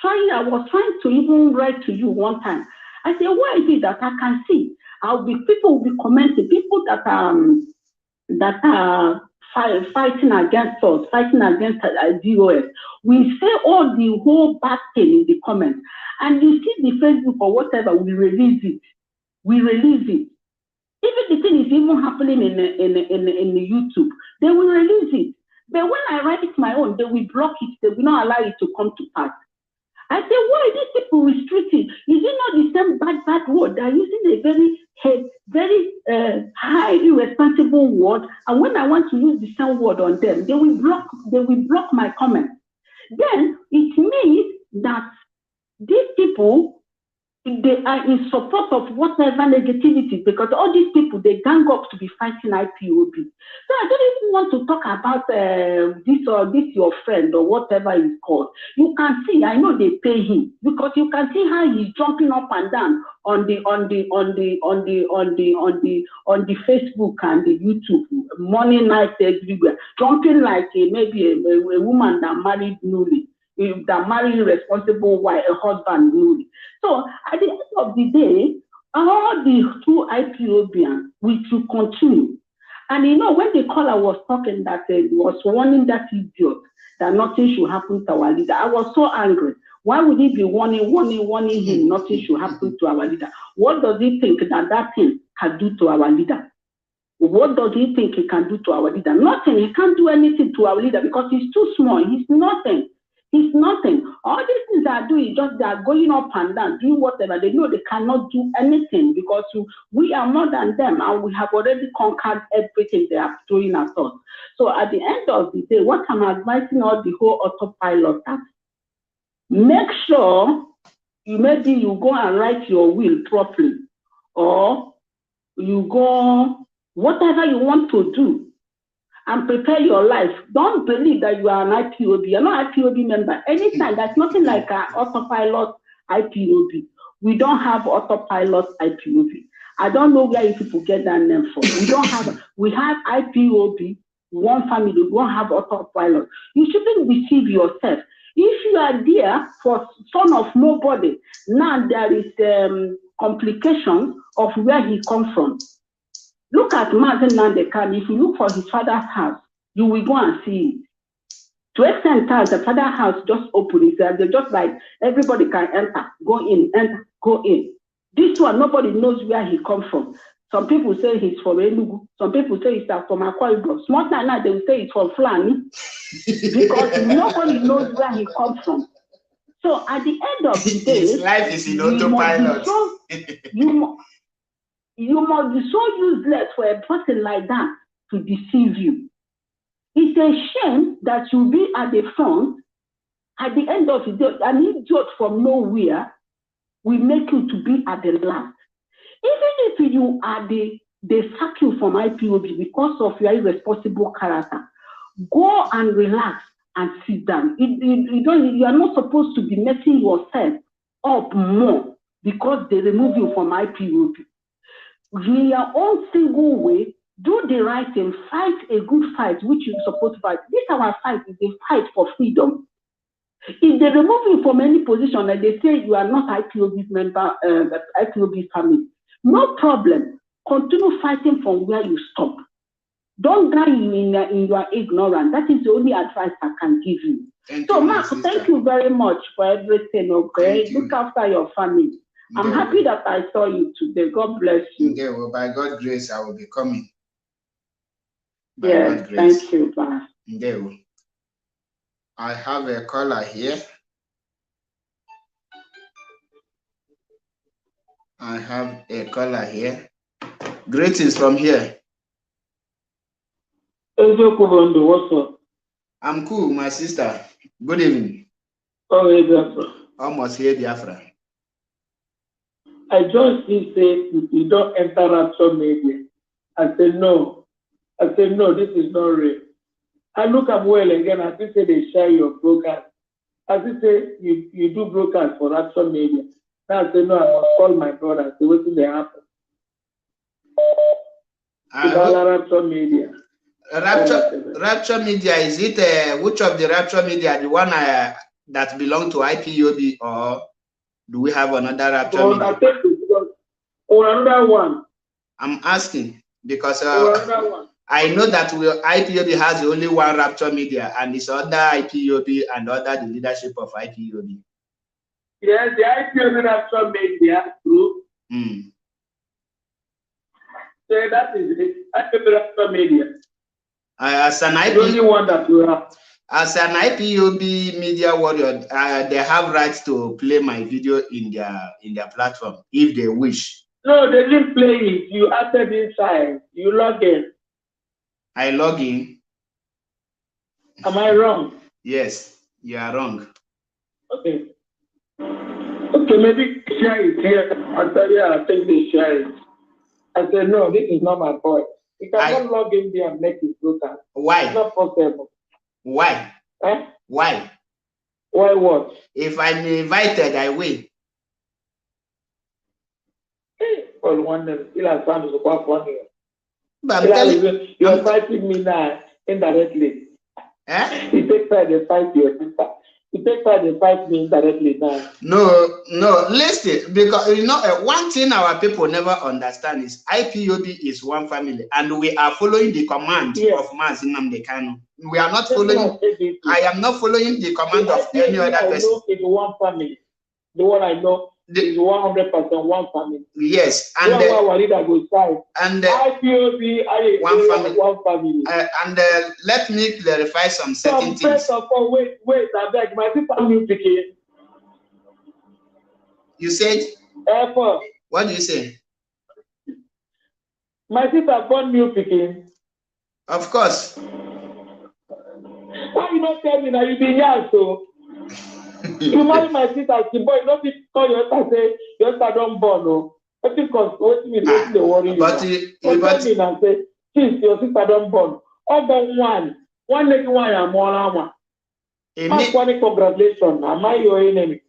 was trying to even write to you one time. I said, why is it that I can see? People will be commenting, people that are fighting against us, fighting against DOS. We say all the whole bad thing in the comments. And you see the Facebook or whatever, we release it. Even the thing is even happening in the YouTube, they will release it. But when I write it my own, they will block it. They will not allow it to come to pass. I say, why these people restricting? Is it not the same bad word? They're using a very high irresponsible word. And when I want to use the same word on them, they will block my comment. Then it means that these people, they are in support of whatever negativity, because all these people, they gang up to be fighting IPOB. So I don't even want to talk about this your friend or whatever it's called. You can see, I know they pay him, because you can see how he's jumping up and down on the Facebook and the YouTube, morning, night, everywhere, jumping like maybe a woman that married newly. That marry responsible wife, a husband newly. So at the end of the day, all the two IPOBians, we should continue. And you know, when the caller was talking that was warning that idiot that nothing should happen to our leader, I was so angry. Why would he be warning him nothing should happen to our leader? What does he think that thing can do to our leader? What does he think he can do to our leader? Nothing. He can't do anything to our leader because he's too small. He's nothing. He's nothing. All these things they are doing, they are going up and down, doing whatever. They know they cannot do anything because we are more than them, and we have already conquered everything they are throwing at us. So at the end of the day, what I'm advising all the whole autopilot, make sure maybe you go and write your will properly, or you go whatever you want to do, and prepare your life. Don't believe that you are an IPOB. You're not an IPOB member. Anytime, there's nothing like an autopilot IPOB. We don't have autopilot IPOB. I don't know where you people get that name from. We have IPOB, one family, we don't have autopilot. You shouldn't deceive yourself. If you are there for son of nobody, now there is complications of where he comes from. Look at Mazen Nandekan. If you look for his father's house, you will go and see it. To extent that the father's house just open. They're just like everybody can enter, go in, enter, go in. This one, nobody knows where he comes from. Some people say he's from Enugu. Some people say he's from Akwa Ibom. Small time now, they will say he's from Fulani. Because nobody knows where he comes from. So at the end of the day, his life is in autopilot. You must be so useless for a person like that to deceive you. It's a shame that you'll be at the front. At the end of the day, an idiot from nowhere will make you to be at the last. Even if you are they sack you from IPOB because of your irresponsible character, go and relax and sit down. You are not supposed to be messing yourself up more because they remove you from IPOB. In your own single way, do the right thing, fight a good fight, which you're supposed to fight. This our fight is a fight for freedom. If they remove you from any position and they say you are not IPOB member, IPOB family, no problem. Continue fighting from where you stop. Don't die in your ignorance. That is the only advice I can give you. So, Mark, thank you very much for everything, okay? Look after your family. I'm happy that I saw you today. God bless you. Okay, well, by God's grace, I will be coming. Yes, thank you. Bye. Okay, well, I have a caller here. Greetings from here. What's up? I'm cool, my sister. Good evening. Oh, hey, Biafra. Almost here, Biafra. I just say you don't enter Rapture Media. I said no. This is not real. I look up well again. I say they share your broadcast. I say you do broadcast for Rapture Media. Now I say no. I must call my brother. Say what did they happen? Rapture Media. Rapture Media, is it which of the Rapture Media, the one that belong to IPOB, or do we have another Rapture Media? I think or another one. I'm asking because I know that IPOB has only one Rapture Media, and it's under IPOB and under the leadership of IPOB. Yes, the IPOB Rapture Media group. So that is it. IPOB Rapture Media. As an the only one that we have. As an IPOB media warrior, they have rights to play my video in their platform if they wish. No, they didn't play it. You acted inside. You log in. I log in. Am I wrong? Yes, you are wrong. Okay. Okay, maybe share it here. I tell you, I think they share it. I said, no, this is not my point. You cannot log in there and make it local. Why? It's not possible. Why? Eh? Why? Why what? If I'm invited, I will. Well, one day, you're fighting me now indirectly. Eh? You take time to fight your sister. You take time to fight me indirectly now. No, listen, because you know one thing our people never understand is IPOB is one family, and we are following the command of Mazi Nnamdi Kanu. We are not following. I am not following the command of any other person. Know it's one family. The one I know is 100% one family. Yes, and IPOB one family. And let me clarify some certain things. First of all, wait, I beg. My sister music. You said? What do you say? My sister born new picking. Of course. Why you not tell me that you be young so? You marry my sister, the boy, don't be call your sister say your sister don't born no. I think what me the worry you. But tell me and say, since your sister don't born, all one lady one and more one. Congratulations, am I your enemy?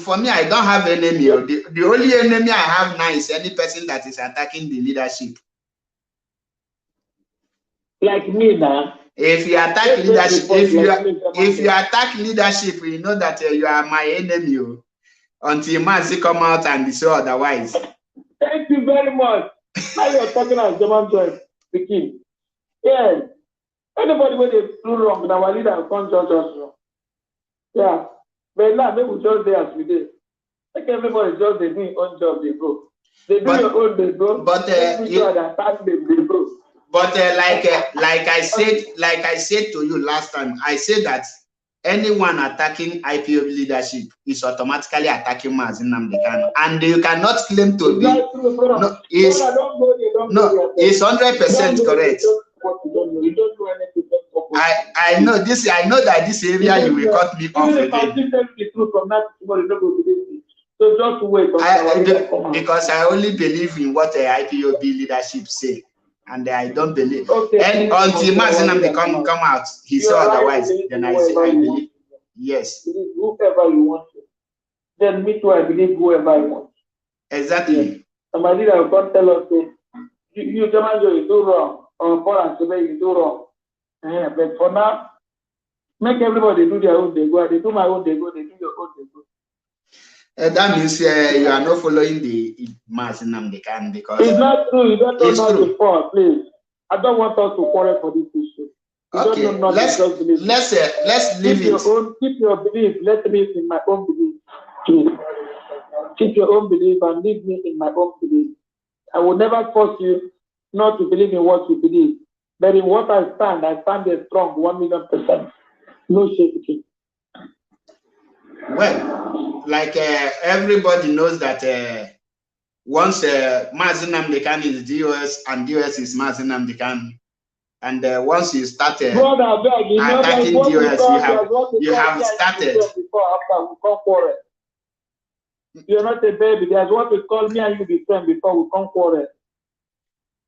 For me, I don't have an enemy. The only enemy I have now is any person that is attacking the leadership. Like me now. If you attack leadership, if you attack leadership, you know that you are my enemy until Mazi come out and say otherwise. Thank you very much. Now you're talking as German joy speaking. Yes. Anybody when they do wrong, our leader can't judge us wrong. Yeah. But now maybe we just there as we did. Like everybody just they do their own job, they go. They do your own, they go. But attack them, they go. But like I said to you last time, I said that anyone attacking IPOB leadership is automatically attacking Mazi Nnamdi Kanu, and you cannot claim to be. No, it's 100% correct. I know this. I know that this area you will cut me off again. So just wait. Because I only believe in what the IPOB leadership say. And I don't believe. And until Mazi Nnamdi come out, he said otherwise. Then I say I believe. Yes. Whoever you want to. Then me too, I believe whoever I want. Exactly. Somebody that will tell us, you do wrong. Or Paul and Sebe, you do wrong. But for now, make everybody do their own, they go. They do my own, they go. They do your own, they go. That means you are not following the Mazi Nnamdi Kanu because it's not true. You don't know how to fall, please. I don't want us to quarrel for this issue. Okay, let's leave it. Keep your belief. Let me in my own belief. Please. Keep your own belief and leave me in my own belief. I will never force you not to believe in what you believe. But in what I stand there strong, 1,000,000%. No shaking. Well, like everybody knows that once Mazi Nnamdi Kanu is DOS and DOS is Mazi Nnamdi Kanu, and once you started attacking DOS, you have started. You're not a baby. There's what we call me and you be friends before we come quarrel.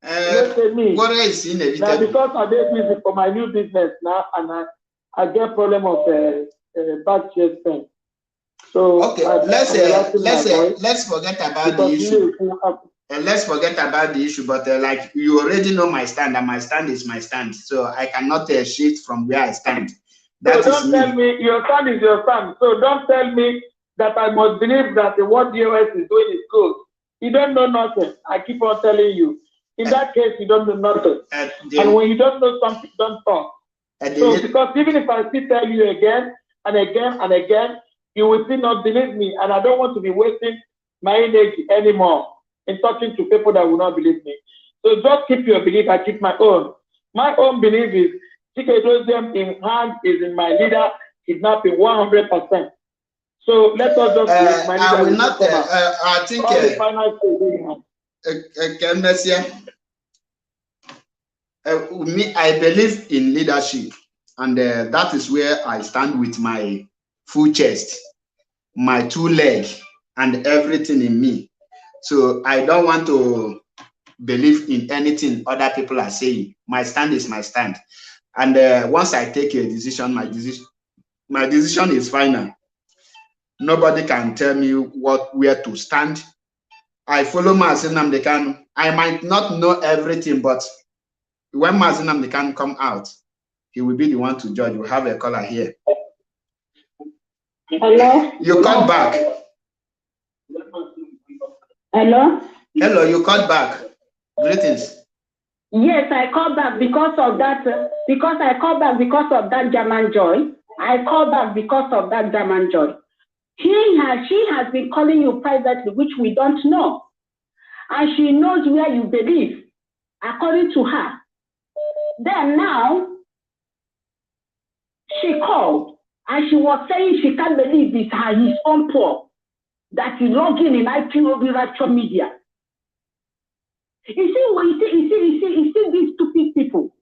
Quarrel is inevitable. Now because I did music for my new business now, and I get problem of bad chest So okay, let's forget about the issue. let's forget about the issue, but like you already know my stand, and my stand is my stand. So I cannot shift from where I stand. So don't tell me your stand is your stand. So don't tell me that I must believe that what DOS is doing is good. You don't know nothing. I keep on telling you. In that case, you don't know nothing. And when you don't know something, don't talk. So because even if I still tell you again and again and again, you will still not believe me. And I don't want to be wasting my energy anymore in talking to people that will not believe me. So just keep your belief. I keep my own. My own belief is Chikedozium in hand is in my leader kidnapping 100%. So let us just my leader. I will not. I think. Me, I believe in leadership, and that is where I stand with my full chest, my 2 legs, and everything in me. So I don't want to believe in anything other people are saying. My stand is my stand, and once I take a decision, my decision is final. Nobody can tell me where to stand. I follow Mazi Nnamdi Kanu. I might not know everything, but when Mazi Nnamdi Kanu come out, he will be the one to judge. We have a caller here. Hello? You called back. Hello? Hello, you called back. Greetings. Yes, I called back because of that. Because I called back because of that German Joy. I called back because of that German Joy. She has been calling you privately, which we don't know. And she knows where you believe, according to her. Then now, she called, and she was saying she can't believe it's his own poor that is logging in IPOB Rapture Media. You see these stupid people.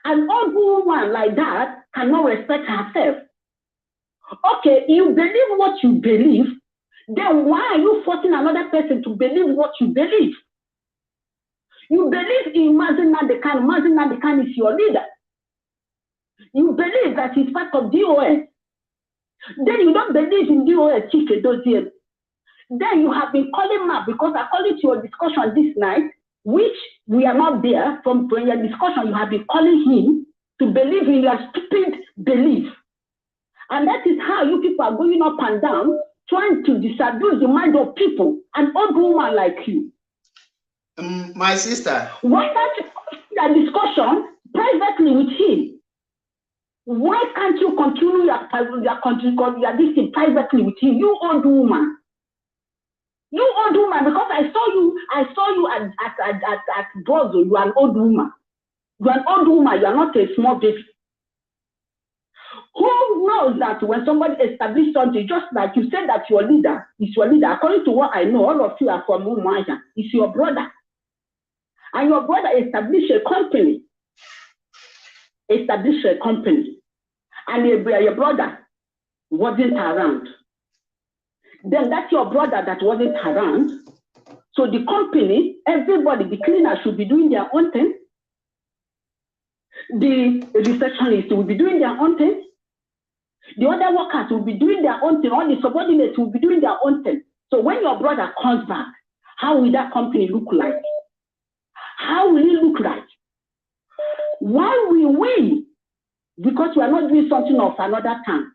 An old woman like that cannot respect herself. Okay, you believe what you believe, then why are you forcing another person to believe what you believe? You believe in Mazi Nnamdi Kanu. Mazi Nnamdi Kanu is your leader. You believe that he's part of DOS. Then you don't believe in DOS, Chikedozium. Then you have been calling him up because according to your discussion this night, which we are not there, from your discussion, you have been calling him to believe in your stupid belief. And that is how you people are going up and down, trying to disabuse the mind of people, an old woman like you. My sister. Why can't you have a discussion privately with him? Why can't you continue your this privately with him? You old woman. You old woman, because I saw you at Brozo. You are an old woman. You are an old woman. You are not a small baby. Who knows that when somebody establishes something, just like you said that your leader is your leader, according to what I know, all of you are from Umuahia, is your brother. And your brother established a company. And your brother wasn't around. Then that's your brother that wasn't around. So the company, everybody, the cleaner should be doing their own thing. The receptionist will be doing their own thing. The other workers will be doing their own thing. All the subordinates will be doing their own thing. So when your brother comes back, how will that company look like? How will it look like? Why we win? Because we are not doing something of another time.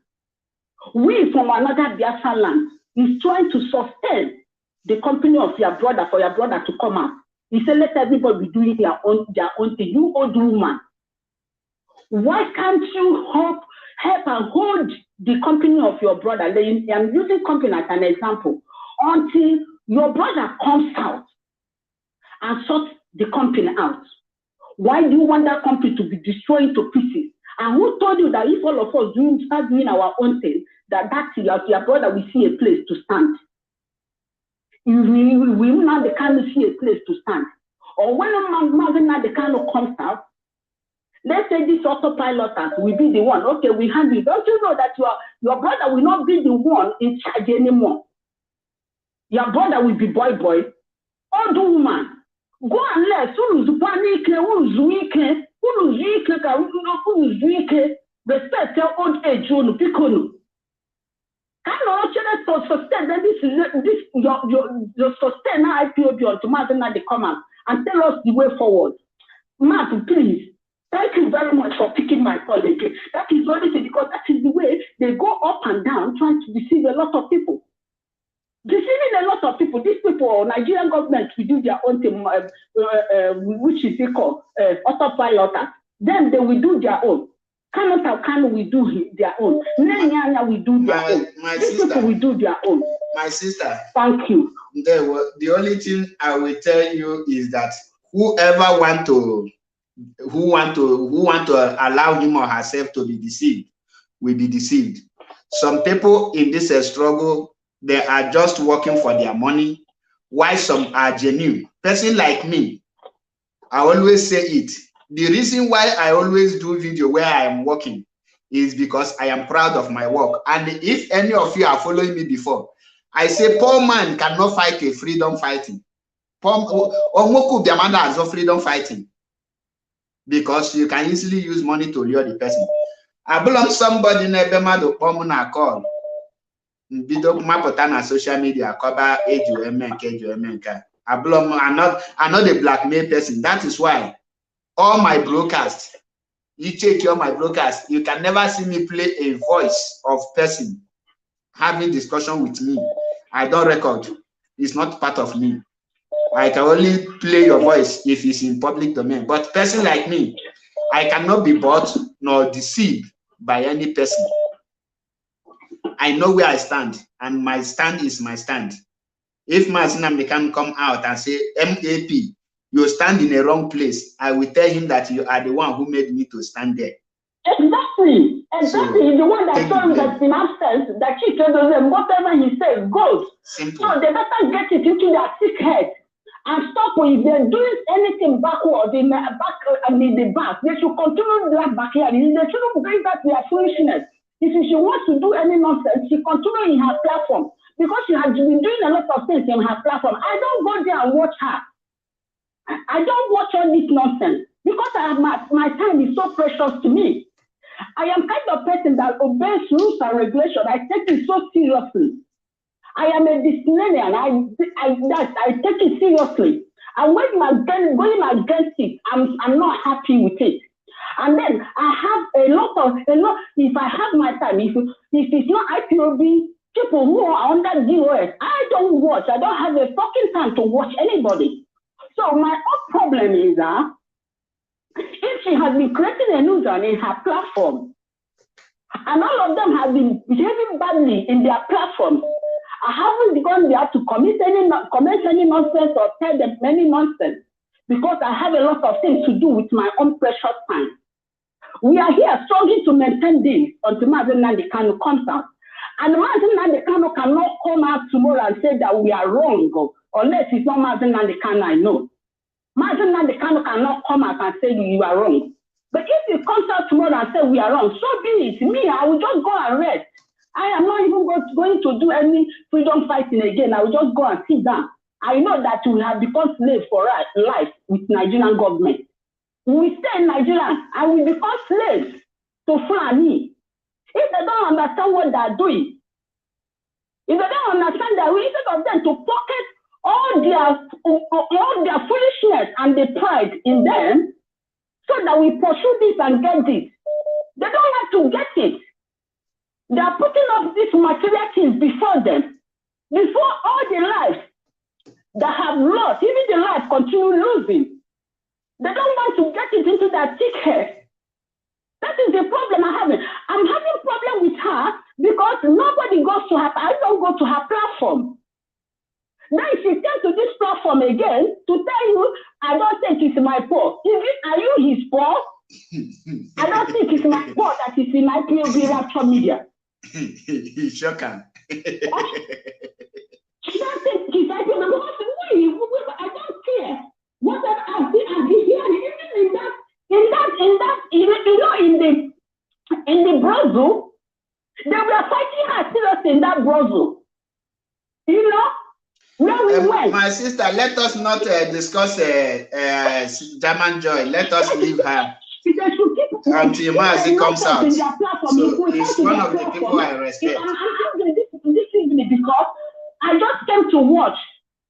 We from another Biafra land is trying to sustain the company of your brother for your brother to come out. He said, let everybody be doing their own thing. You old woman. Why can't you help and hold the company of your brother? I'm using company as an example. Until your brother comes out and sorts the company out. Why do you want that company to be destroyed to pieces? And who told you that if all of us start doing our own thing, that your brother will see a place to stand? We will not see a place to stand. Or when Mazi Nnamdi Kanu comes out, let's say this autopilot will be the one. Okay, we handle it. Don't you know that your brother will not be the one in charge anymore? Your brother will be boy. Old woman. Go and let respect your old age. Can you sustain this your sustain IPOB on tomorrow night they come out and tell us the way forward? Mark, please. Thank you very much for picking my call again. That is what it is, because that is the way they go up and down trying to deceive a lot of people. Deceiving a lot of people. These people, Nigerian government, will do their own thing, which is called autopilot. Then they will do their own. Can we do their own? Nyanya will do their own. These people will do their own. My sister. Thank you. The only thing I will tell you is that whoever want to allow him or herself to be deceived will be deceived. Some people in this struggle, they are just working for their money, while some are genuine. Person like me, I always say it. The reason why I always do video where I am working is because I am proud of my work. And if any of you are following me before, I say poor man cannot fight a freedom fighting. Omoku Biamanda has no freedom fighting. Because you can easily use money to lure the person. I belong somebody in Ebemado Pomuna call. Bido Mapotana social media cover AJUMNK. I belong, I'm not a blackmail person. That is why all my broadcasts, you check all my broadcasts, you can never see me play a voice of person having discussion with me. I don't record. It's not part of me. I can only play your voice if it's in public domain. But person like me, I cannot be bought nor deceived by any person. I know where I stand, and my stand is my stand. If Mazinam can come out and say, MAP, you stand in a wrong place, I will tell him that you are the one who made me to stand there. Exactly. So, the one that told him that in absence, that he told them whatever he says goes. Simple. So they better get it into their sick head and stop. If they're doing anything backward in the back, they should continue that backyard. They shouldn't bring that their foolishness. If she wants to do any nonsense, she continue in her platform, because she has been doing a lot of things in her platform. I don't go there and watch her. I don't watch all this nonsense because my time is so precious to me. I am kind of person that obeys rules and regulations. I take it so seriously. I am a disciplinarian. I take it seriously. And when going against it, I'm not happy with it. And then I have a lot. If I have my time, if it's not IPOB, people who are under DOS, I don't watch. I don't have a fucking time to watch anybody. So my own problem is that if she has been creating a nuisance in her platform, and all of them have been behaving badly in their platform, I haven't gone there to comment any nonsense or tell them any nonsense, because I have a lot of things to do with my own precious time. We are here struggling to maintain this until Mazen Nnamdi Kanu comes out. And Mazen Nnamdi Kanu cannot come out tomorrow and say that we are wrong, unless it's not Mazen Nnamdi Kanu I know. Mazen Nnamdi Kanu cannot come out and say you are wrong. But if he comes out tomorrow and say we are wrong, so be it. Me, I will just go and rest. I am not even going to do any freedom fighting again. I will just go and sit down. I know that we have become slaves for life with Nigerian government. We stay in Nigeria and we become slaves to Fulani. If they don't understand what they are doing, if they don't understand that, we instead of them to pocket all their foolishness and the pride in them, so that we pursue this and get this, they don't have to get it. They are putting up these material things before them, before all the lives that have lost, even the life continue losing. They don't want to get it into their thick head. That is the problem I'm having. I'm having a problem with her because nobody goes to her. I don't go to her platform. Then she came to this platform again to tell you, I don't think it's my fault. Are you his fault? I don't think it's my fault that it's in IPOB Rapture Media. He sure can. She don't think it's IPOB. I don't care. What I've been hearing, even in the brothel, they were fighting her seriously in that brothel. You know, where we went. My sister, let us not discuss German Joy. Let us leave her until Mazi comes out. So he's one of the people I respect. because I just came to watch.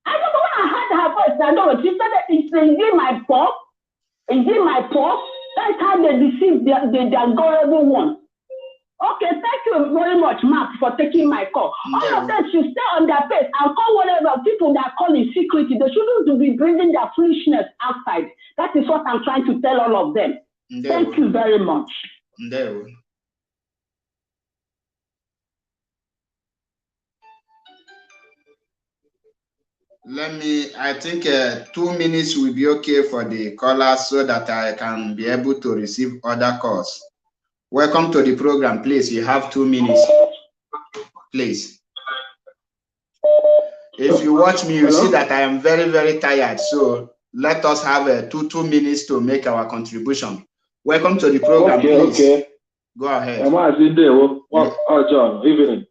I don't know when I heard her voice. I don't know. She said that it's in my pop. Is it my pop? That's how they deceive the gullible ones. Okay, thank you very much, Mark, for taking my call. All of them should stay on their pace and call whatever people that call in security. They shouldn't be bringing their foolishness outside. That is what I'm trying to tell all of them. Thank you very much. I think 2 minutes will be okay for the callers so that I can be able to receive other calls. Welcome to the program, please. You have 2 minutes, please. If you watch me, you see that I am very, very tired. So let us have 2 minutes to make our contribution. Welcome to the program, please. Okay. Go ahead. John, evening.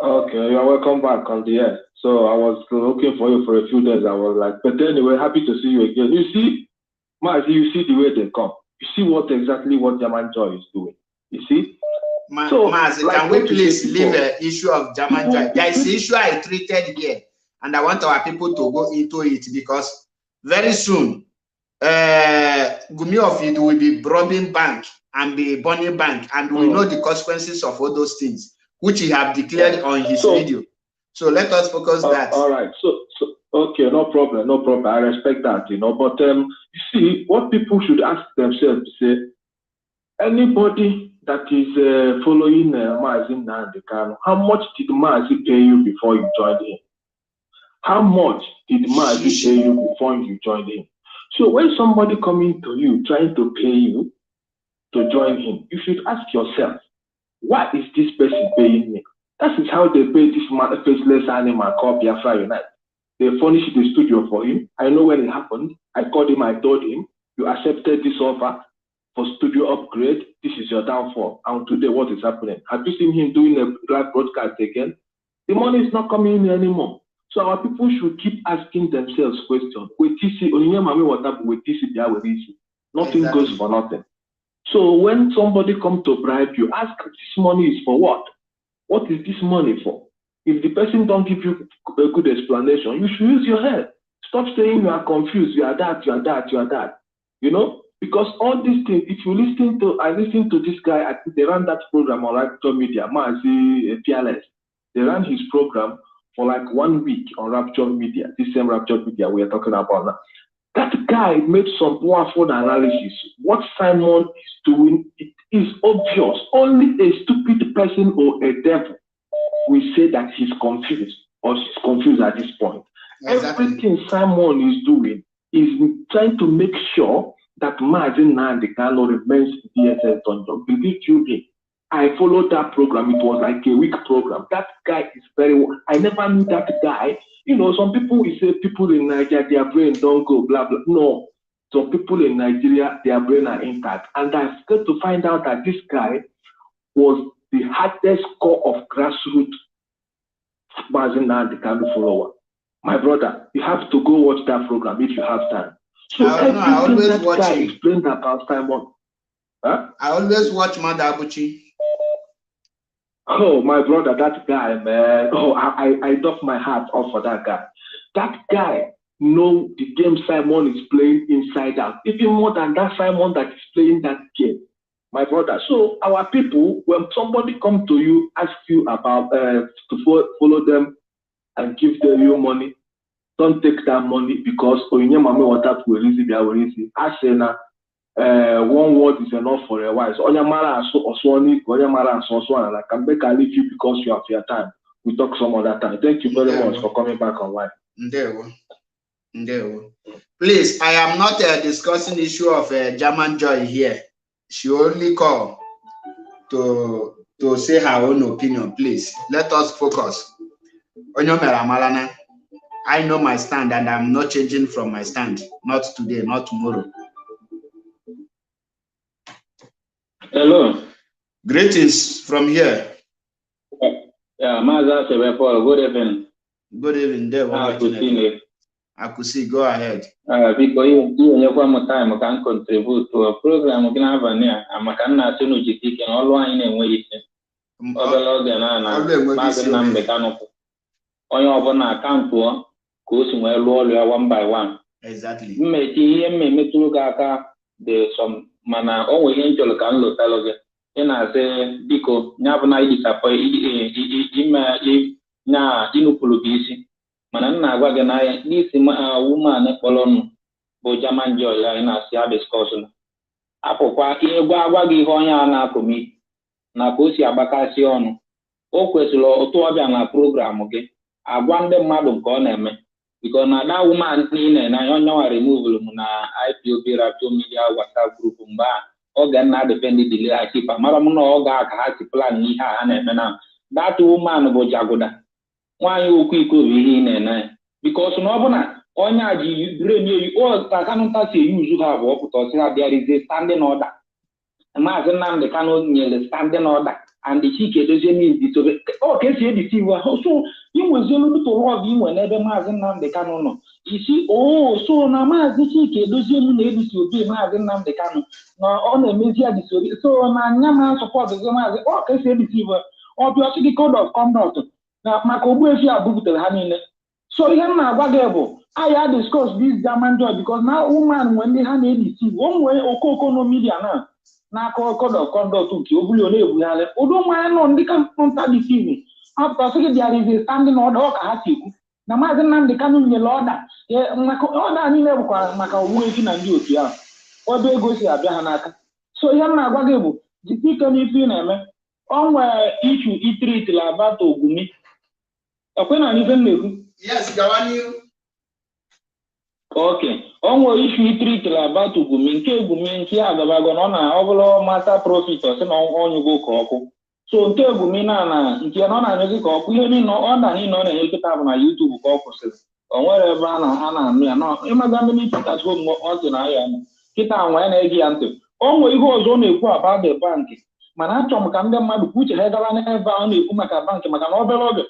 Okay, you are welcome back on the air. So I was looking for you for a few days. I was like, but anyway, happy to see you again. You see, Mazi, you see the way they come. You see exactly what German Joy is doing. You see? Mazi, like, can we please leave the issue of German Joy? There is the issue I treated here, and I want our people to go into it because very soon, Gumi of it will be robbing bank and be burning bank, and we know the consequences of all those things, which he have declared on his video. So let us focus that. All right. So okay, no problem. I respect that, But you see, what people should ask themselves is, say, anybody that is following Mazi Nnamdi Kanu, how much did Mazi pay you before you joined him? How much did Mazi pay you before you joined him? So when somebody coming to you trying to pay you to join him, you should ask yourself, why is this person paying me? That is how they pay this faceless animal called Biafra Unite. They furnished the studio for him. I know when it happened. I called him, I told him, you accepted this offer for studio upgrade. This is your downfall. And today, what is happening? Have you seen him doing a live broadcast again? The money is not coming in anymore. So our people should keep asking themselves questions. Nothing goes for nothing. So when somebody comes to bribe you, ask, this money is for what? What is this money for? If the person don't give you a good explanation, you should use your head. Stop saying you are confused, you are that. Because all these things, if you listen to, I listened to this guy, I think they ran that program on Rapture Media, Mazi PLS. They ran his program for like 1 week on Rapture Media, this same Rapture Media we are talking about now. That guy made some powerful analysis. What Simon is doing, it is obvious. Only a stupid person or a devil will say that he's confused or she's confused at this point. Exactly. Everything Simon is doing is trying to make sure that Mazi Nnamdi Kanu remains DSS dungeon. Believe you me, I followed that program. It was like a week program. That guy is I never knew that guy. Some people will say people in Nigeria, their brain don't go, blah, blah. No. Some people in Nigeria, their brain are intact. And I got to find out that this guy was the hardest core of grassroots Mazi Nnamdi Kanu follower. My brother, you have to go watch that program if you have time. So I always that watch guy explained about Simon. Huh? I always watch Madabuchi. Oh, my brother, that guy, man. Oh, I doff my hat off for that guy. That guy know the game Simon is playing inside out, even more than that Simon that is playing that game. My brother. So our people, when somebody come to you, ask you about to follow them and give them your money, don't take that money because one word is enough for a while. So I can make a leave you because you have your time. We talk some other time. Thank you very much for coming back online. Please, I am not discussing the issue of German Joy here. She only called to say her own opinion. Please, let us focus. I know my stand and I'm not changing from my stand. Not today, not tomorrow. Hello. Greetings from here. Yeah, Maza Sebefo, good evening. Good evening. I could see. Go ahead. Because you have one more time, I can contribute to a program. We can have a near. I'm a can not know and all one in a way. obere oge na Maazị Nnamdi Kanu onye ọbụla akaụntụ ka o si nwee lụọ ọrụ ya one by one. Exactly. Mmechi ihe mmetụrụ gị aka dị sọm mana o nwere ihe nchọrọ ka m lụtalụ gị. Ị na-asị biko ya bụ na inupụrụ gị isi mana m na-agwa gị na n'isi woman kpọrọ ọnụ bụ German Joy ya ị na-asị ya discussion apụkwa ihe gwa gị ihe onye a na-akọmi na ka o si agbakasị ọnụ o kwesịrị otu ọbịa na program gị agwa ndị mmadụ nke ọ na-eme biko na that woman niile na onye nwa remove m na IPOB Rapture Media WhatsApp group mgbe ọ ga na-depend leadership mara m na ọ ga-aka ha si plan n'ihe a na-eme na that woman bụ jagoda nwaanyị okwu iko bụ ihe ị na-ene because na ọ bụ na onye a ji brain eyi Kanu si eyuzu ha bụ ọpụta ọsị ha bịarizie standing order. Maazị Nnamdi Kanu nyere standing order and Chike Edozie disobe ka esi edite iwu ahụ so inwezielu tụrụ inwe n'ebe Maazị Nnamdi Kanu nọ isi so na Maazị Chike Edozie na-edisi obi Maazị Nnamdi Kanu na ọ na-emezi ya disi obi so na anya ma sọpọtụzi Maazị ka esi edite iwu ọbịa ọsị gị code of conduct na maka Ogbuefi abụbutere ha niile so ihe m na-agwa gị bụ I discuss this German Joy because na woman nwe ndị ha na-edisi iwu o nwee okoko no media na code of conduct nke obuli na-ebugharị ụdị mmanya nọ ndị ka nta dị TV apụta sị gị bịara standing order ọ ka ha si ekwu na Maazị Nnamdi Kanu nyere ọda maka ọda niile bụkwa maka Ogbuefi na ndị otu ya ọdụ ego si abịa ha n'aka so ihe m na-agwa gị bụ jite ike n'ife ị na-eme ọ nwere ichu itritila abata Ogumi ekwe na ife m na-ekwu yes gawa n'ihu Okay. Onwe issue itritila about Ogumi nke Ogumi nke agabago na ọ bụrụ mata profit ọsị na onyugo ka ọkụ so nke Ogumi na nke na na-anyụzi ka ọkụ ihe niile ọ na-enye nkịta bụ na YouTube ka ọ kwụsịrị o nwere ebe a na-anụ ya na ịmaga ndị n'ipụtasị ọ sị na ya nkịta nwa ya na-ege ya ntị o nwere ihe ọzọ ọ na-ekwu about the bank mana achọrọ m ka ndị mmadụ uche ha gaba n'ebe ọ na-ekwu maka bankị maka na obere oge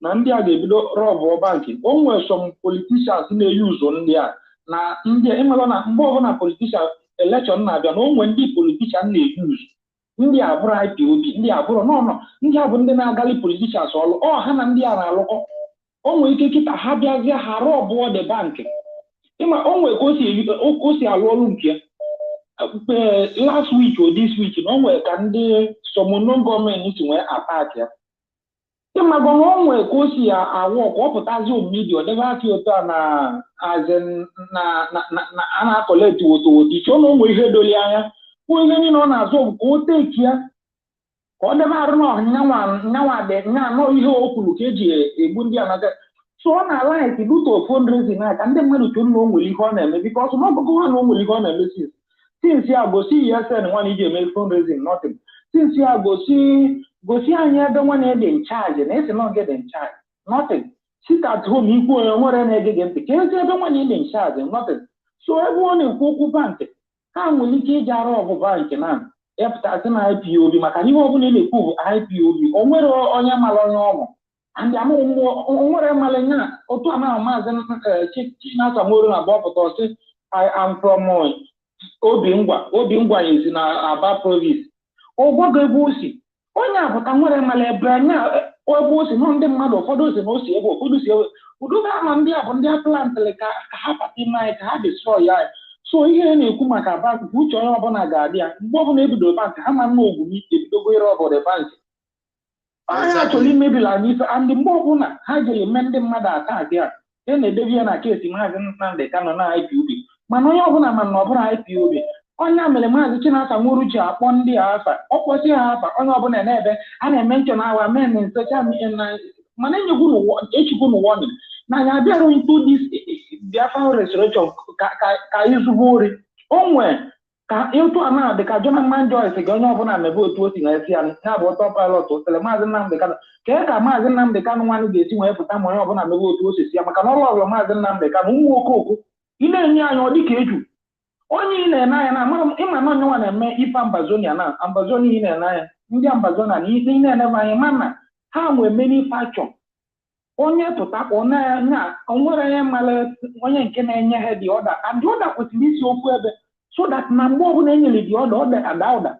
na ndị a ga-ebido rọbụ bankị o nwere some politicians na-eyi ụzọ ndị a na ndị ịmara na mgbe ọbụla politician election na-abịa na o nwere ndị politician na-eyi ụzọ ndị abụrụ IPOB ndị abụrụ ndị a bụ ndị na-agali politicians ọlụ ha na ndị a na-alụkọ o nwere ike kịta ha bịazie ha rọbụọ the bankị ịma o nwere ka o si alụ ọrụ nke last week or this week na o nwere ka ndị somono gọọmenti si nwee attack ya ịmago na o nwere ka o si awụ ka ọ pụtazi omidia ọ debe aka otu a na a na-akọleti wotowoto iche na o nwere ihe doli anya kwuo ihe niile ọ na-azụ bụ ka o teki ya ka ọ debe arụ na anọ ihe o kwuru ka eji egbu ndị anaga so ọ na-alaiki duto fundraising aka ndị mmadụ chọrọ na o nwere ihe ọ na-eme bikọs na ọgụgụ ha na o nwere ihe ọ na-eme since ya gosi ESN nwana iji eme fundraising nothing since ya gosi anyị ebe nwana dị in charge na esi na oge dị in charge nothing sit at home ikwu onye nwere na-ege gị ntị ka ezi ebe nwana dị in charge nothing so ebe ọ na-ekwu okwu bankị ha nwere ike iji arụ ọbụ bankị na epụtasị na IPOB maka ihe ọbụla na-ekwu bụ IPOB o nwere onye mara onye ọmụ ndị o nwere mara nya otu a na Maazị Chinasa Moro na bọpụta ọsị I am from obi ngwa ezi na Aba province ụgwọgo ebe o si onye apụta nwere mara ebe anya ebe o si nọ ndị mmadụ ụfọdụ si na o si ebe ụfọdụ si ebe ụdụga ama ndị a bụ ndị aplantịrị ka ha pata ime ka ha destroy ya so ihe na-ekwu maka bankị bụ uche onye ọbụla ga-adị ya mgbe ọbụla ebido bankị ha ma nna Ogumi ebidogo ire ọbọdụ bankị anya chọrọ imebila anyị ife andị mgbe ọbụla ha jere eme ndị mmadụ ataki a na-edebe ya na kesi Maazị Nnamdi Kanu na IPOB mana onye ọbụla mana ọ bụrụ IPOB onye mere Maazị Chinasa Nworu ji akpọ ndị a afa ọ kpọsi ha afa onye ọbụla na-ebe a na-eme nchọ na awa men na social media mana echikwu n'ụwa na anyị abịara into this Biafra restoration ka izugbo ori o nwee ka ịtụ a na-adị ka German Joy ga onye ọbụla mebe otu o si na-esi ya ya bụ autopilot tele Maazị Nnamdi Kanu ka Maazị Nnamdi Kanu nwanne ga-esi wee pụta ma onye ọbụla mebe otu o si ya maka na ọrụ ọbụla Maazị Nnamdi Kanu ụmụ okoko ị na-enye anyị ọ dị ka eju onye ị na-ene anya na ịma na onye nwa na-eme ife ambazonia na ambazonia ị na-ene anya ndị ambazonia na ị na-enebe anyị mana ha nwee many factor onye pụtakpọ na onwere onye mara onye nke na-enye ha dị ọda and ọda kwesịrị isi okwu ebe so that na mgbe ọbụla enyere dị ọda ada ụda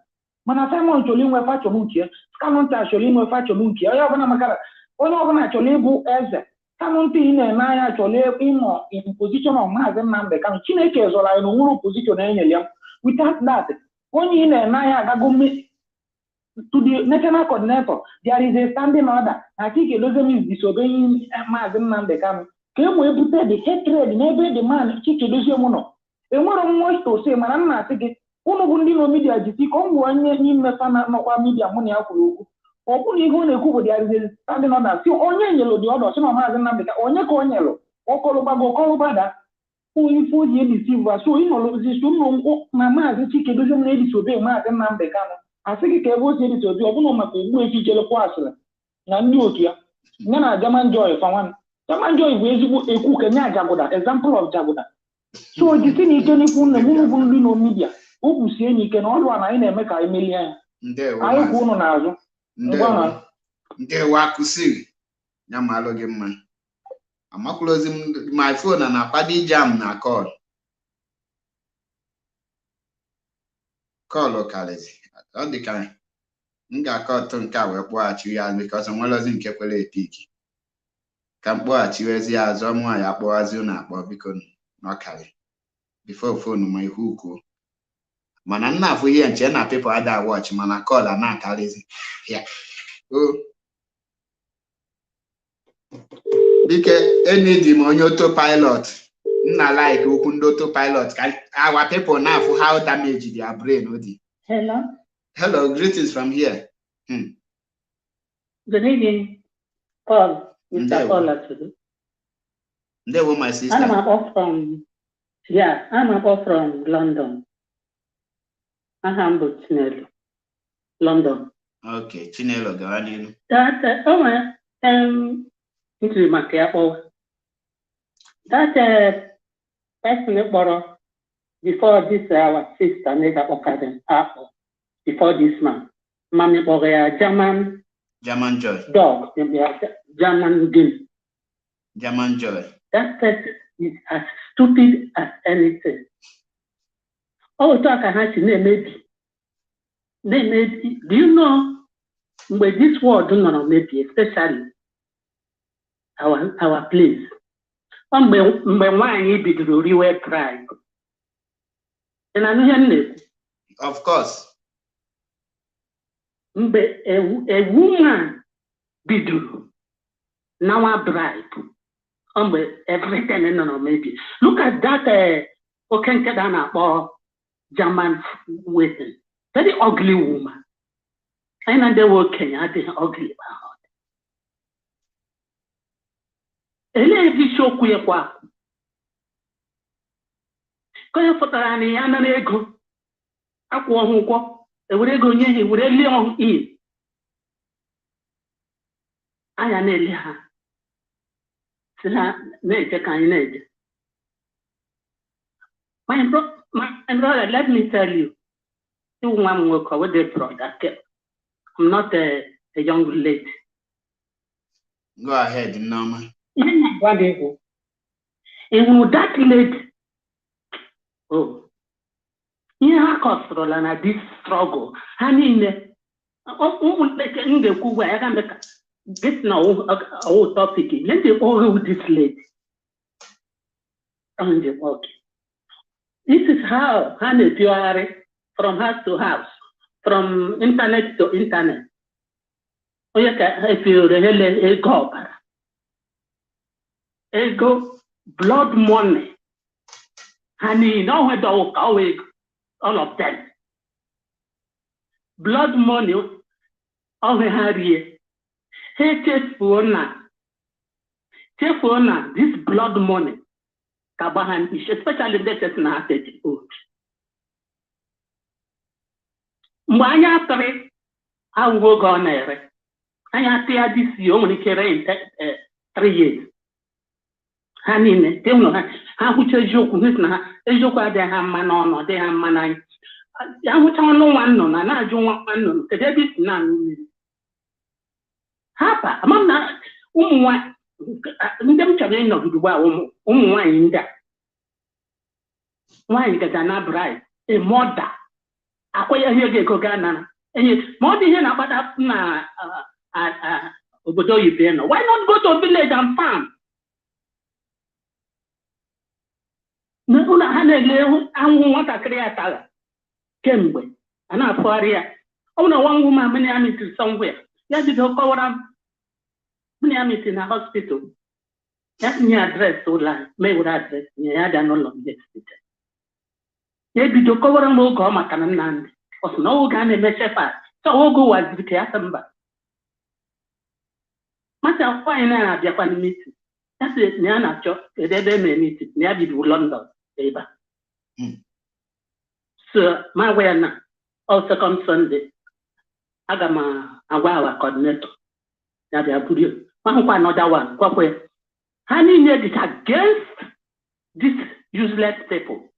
mana Simon chọrọ inwe fachọm nke Kanụnta chọrọ inwe fachọm nke onye ọbụla makara onye ọbụla chọrọ ịbụ eze Kanụnta ị na-eme anya chọrọ ịnọ in position of Maazị Nnamdi Kanu Chineke zọrọ anyị n'onwere position enyere ya without that onye ị na-eme anya agago to the national coordinator there is a standing order na Chike Doziem is disobeying Maazị Nnamdi Kanu ka e wee bute the hatred n'ebe the man Chike Doziem nọ enwere m to say mana m na-asị gị ụnụ bụ ndị nọ midia jisi ka ọ nwụọ onye n'ime fa nọkwa midia mụ na ya kwuru okwu ọ bụrụ ihe ọ na-ekwu bụ there is a standing order si onye nyelụ dị ọdọ si na Maazị Nnamdi Kanu onye ka o nyelụ ọkọlụgbada ife o ji edisiva so ịnọlụziso ụlọ na Maazị Chike Doziem na-edisobe Maazị Nnamdi Kanu asị gị ka ebe o si edisobe ọ bụrụ maka egbu echi jelekwa asịrị na ndị otu ya ya na German Joy fanwan German Joy bụ ezigbo ekwu kenye Jagoda example of Jagoda so jisi na ike n'ikwu nne mụ bụ ndị nọ midia okwu sie n'ike na ọrụ a na anyị na-eme ka anyị melie anya anyị kwụ ụnụ n'azụ ndewo akụsiri ya ma alụ gị mma amakwulozi my phone na akwado jam na kọlụ karịzi ọ dị ka m ga-akọ ọtụ nke a wee kpọghachi ya because nwelozi nke kwere epiki ka m kpọghachiwezi ya azụ ọmụ ya akpọghazi ụnụ akpọ biko n'ọkarị before phone ma ihu ukwu mana nna afụ ihe nche na people ada watch mana call na akarịzi ya dike enidi m onye autopilot nna like okwu ndị autopilot ka our people na afụ how damage their brain odi. Hello, greetings from here. Good evening, Paul. Mr. Paul today. Ndewo, my sister. I'm up from London. I'm Chinelo, London. Okay, Chinelo, go on. That into my care. That person borrow before this our sister made up Apple. Before this man, Mammy or a German Joy dog, German game. German Joy. That person is as stupid as anything. Oh, talk about maybe. Maybe. Do you know where this word do not maybe, especially our place? When wine be the real cry. And I know of course. A woman biduru now a bribe everything in maybe look at that or German waiting very ugly woman and they were Kenya ugly about ele show kwa kaya fotarani ana ego akwo hukwo ewere ego nye ha were lie on in anya na-ele ha si ha na-eje ka anyị na-eje. My brother, let me tell you, I'm not a young lady. Go ahead, Norma. And that lady, oh, yeah, control and this struggle. I mean, this now our topic. Let me all this lady. And okay. This is how you are from house to house, from internet to internet. If you really go blood money, and you know what all of them. Blood money, all the Harry. Hey, Chefuna, this blood money. Especially that is not a good. Manya three, I will go on there. I have to this you only carry 3 years. Hanine, they know how much a joke with now, a joke they have man on or they have man. I would tell no one known, and I don't want one known, because there is none. Hapa, among that, them children of the well, wine that. Why get an bribe? A mother. Acquire here, go Ghana. More than here about na obodo yibe no. Why not go to a village and farm? No, una hanele anwu wata create kemgbe ana afuaria. Una one woman many am to somewhere. Ya did go cover many am in a hospital. That's me address so like me would address me had no long hospital. Ya did go cover am go makanan nand. Os no ga na mechefa. So ogo was the asamba. Mata fine na bia kwa meeting. That's it ni ana cho e dey meeting. Ni abi do London eba. So my way na also come Sunday. Agama agwa coordinator. Na bia buru. Ma another one. Kwakwe. Hani need it against these useless people.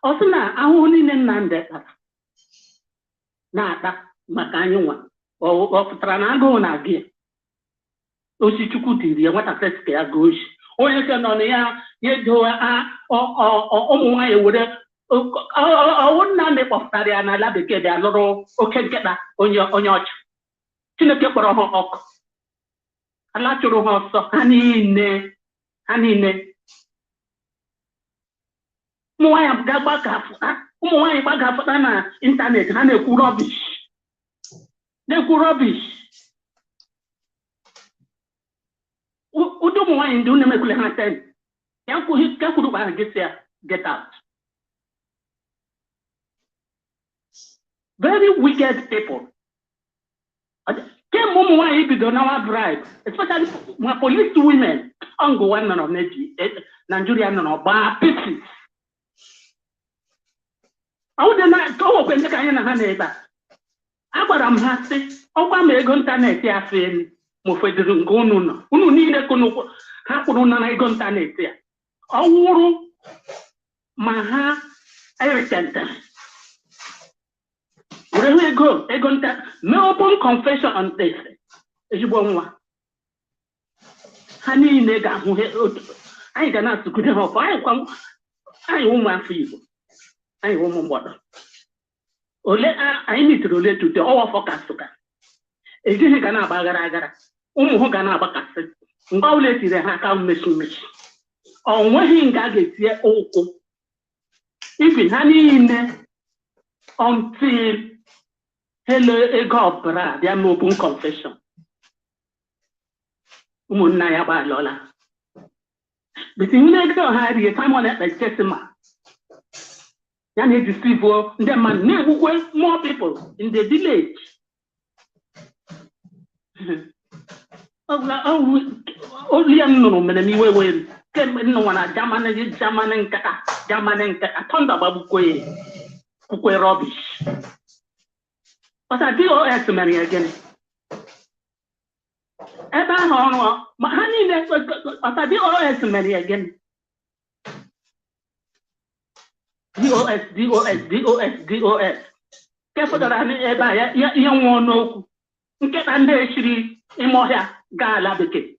Also na ahu ni nande na ata maka anyị nwa o pụtara na agụụ na-agị osi chukwu diri ya nwata kreska ya goshi onye ke nọ na ya edo ụmụ nwaanyị were ọwụ nna ndị kpọpụtara ya n'ala bekee bịa lụrụ oke nkịta onye ọcha Chineke kpọrọ ha ọkụ ala chụrụ ha ọsọ ha niile ụmụ nwaanyị gbagafụta na ịntanetị ha na-ekwu rọbish ụdị ụmụ nwaanyị ndị na-emekwule ha ten ya kwuru kwa get out. Very wicked people. Came ụmụ nwaanyị bido nawa bribe, especially my police women on go one of Nigeria no ba pieces. I would not go when the kind of neighbor. Abaram has said, oh, I'm a gun tanet, ya friend, Mofedun Gonun, who need a cono, Hapuna, I gun tanet. Oh, Maha, everything. Where we go, a gun that no open confession on this. As you want. Honey, nigga, who I cannot to good enough. I woman for you. I woman water. I need to relate to the all forecast. If you can have bagara, Umuhogana Bacas, Ngaulet is a hackam mission. On what he got it here, even honey in there until hello, a god, they are open confession. Umunaya by Lola. But you need to have a time on that like Testament. And he deceived the man more people in the village. Only no man way came no one German and thunder babu rubbish. But I do ask many again. Ever honor, but honey, but I do ask many again. DOS. Careful that I need young one no. Get under Shri Imoya Galabeke.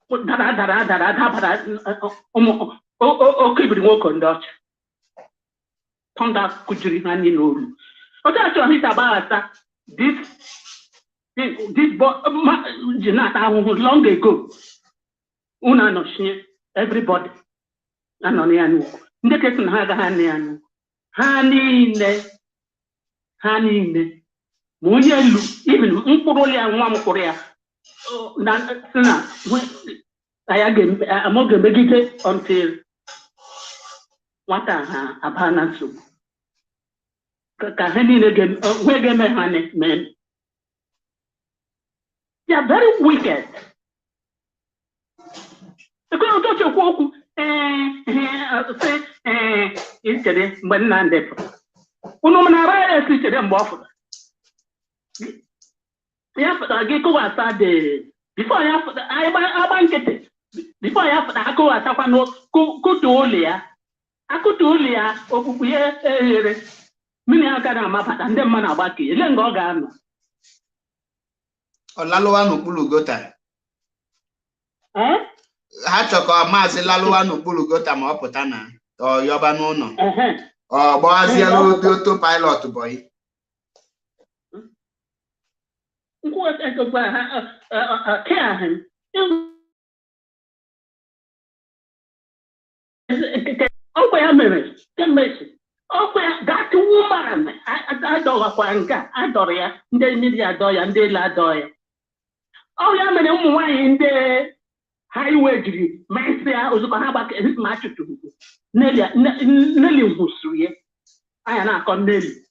Put that keep it walk on Dutch. Tonda Kujri and you know. But that's what he's about this long ago. Una no everybody. Anonianu. Ndeketun haga hanianu. Hanine. Muyelu. Even Mkuroli and one Korea. Nana. I again, I'm not going to make it until what a banansu. Kahani again, where game men. They are very wicked. The girl don't you walk. Say, but none different. Unomanara is them buffalo. Yes, I get go outside the before I have I bank it. Before I have I go as I know go to Olia. I go to Olia or many are gonna map and then man about you. Then go down. Olaloa no bulu gota. Ha chọkọ maazị Laluwa n'okpuru gota ma ọ pụta na Yoba n'ụlọ. Oh, boss, yellow autopilot boy. What care him? Oh, wait a minute. Oh, that woman. I don't I Doria, the media doya, and de la doya. Oh, yeah, man, why in the highway, Mancia, Uzukanaba, his match to Nelly Husri. I am not on Nelly.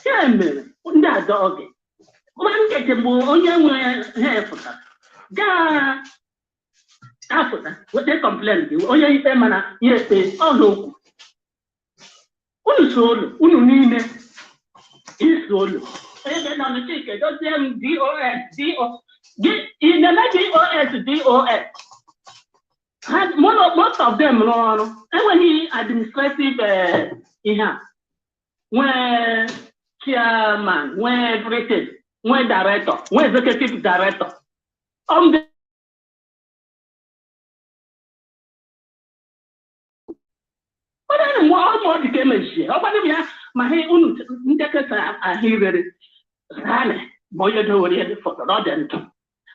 Yeah, man, that dog. One get a more young hair for that. Yeah, after that, what they complain, oh, yeah, you man, yes, oh, no. Unisolo, ununine, isolo. And on the ticket, don't them DOS. In the DOS. Had most of them, and when he administrative, when chairman, when president, when director, when executive director. But then more became a share. My hey, I hear it. Rally, boy, you do it for the Rodent.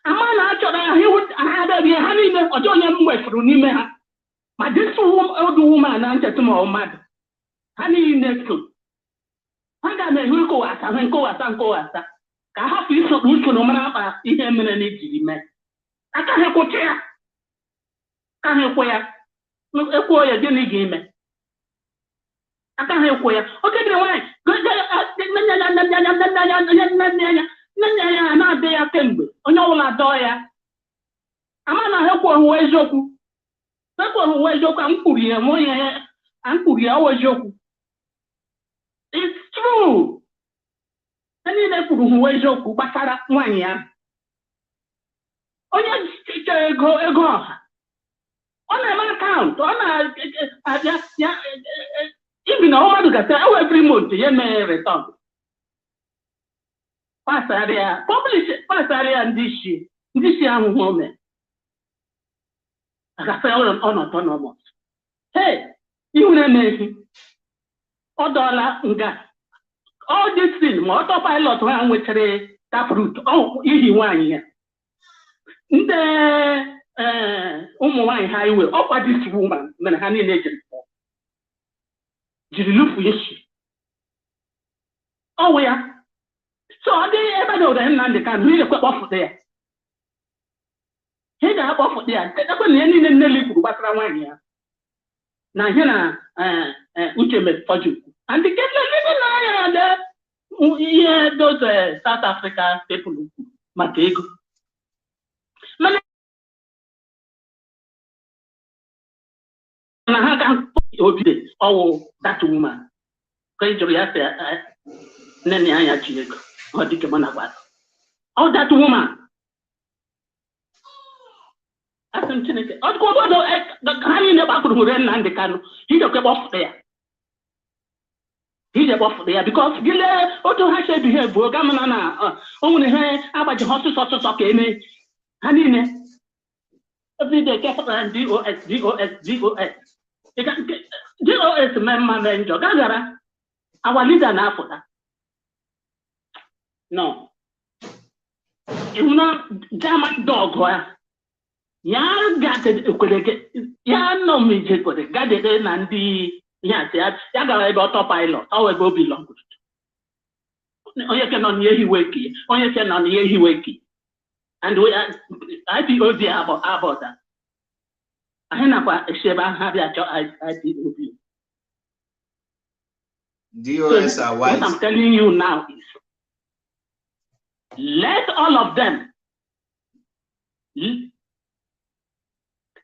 A man actually, he would have been having a young way for Nima. My this old woman answered to my mother. Honey, in the school. I got a go at and go at and go at that. I have to use a no matter if I'm in a need man. I can't help what chair. Can't help where. Look at where you're getting game. I can't help where. Okay, the way. Not there, I can be. On your doya. I'm not help one way joke. That's one way joke. I'm putting a more. I'm putting our joke. It's true. I need a put away joke, but one year. On your go. On an account, on even all that every month, you may return. Pass area, publish pass area and this young woman. I fell on autonomous. Hey, you know, $1 nga. All this thing, autopilot one with a tap root. Oh, easy 1 year. The highway, oh, this woman, Manhattan agent. Did you look for you? Oh, yeah. So I didn't ever know the land they can really quite off there. He got off there. That's when the ending in the league was around 1 year. Now, here, Ucheme Faju. And the get a little there. Yeah, those South Africa people, Matego. Oh, that woman. Oh, that woman. I think the guy in the back of the land, the canoe, he's off there. He's off there because Gila, Otto has said to her, Bogamana, only her about the hospital, okay, honey. Every day, DOS. DOS member, Jogagara, our leader now for that. No. You know, German dog, ya got it, ya no me just for the garden and the yes, ya got about autopilot, how it will belong. Oh, you cannot hear he wakey, oh, you cannot hear he wakey. And we are IPOB about that. I never have IPOB. DOS are wise. What I'm telling you now is let all of them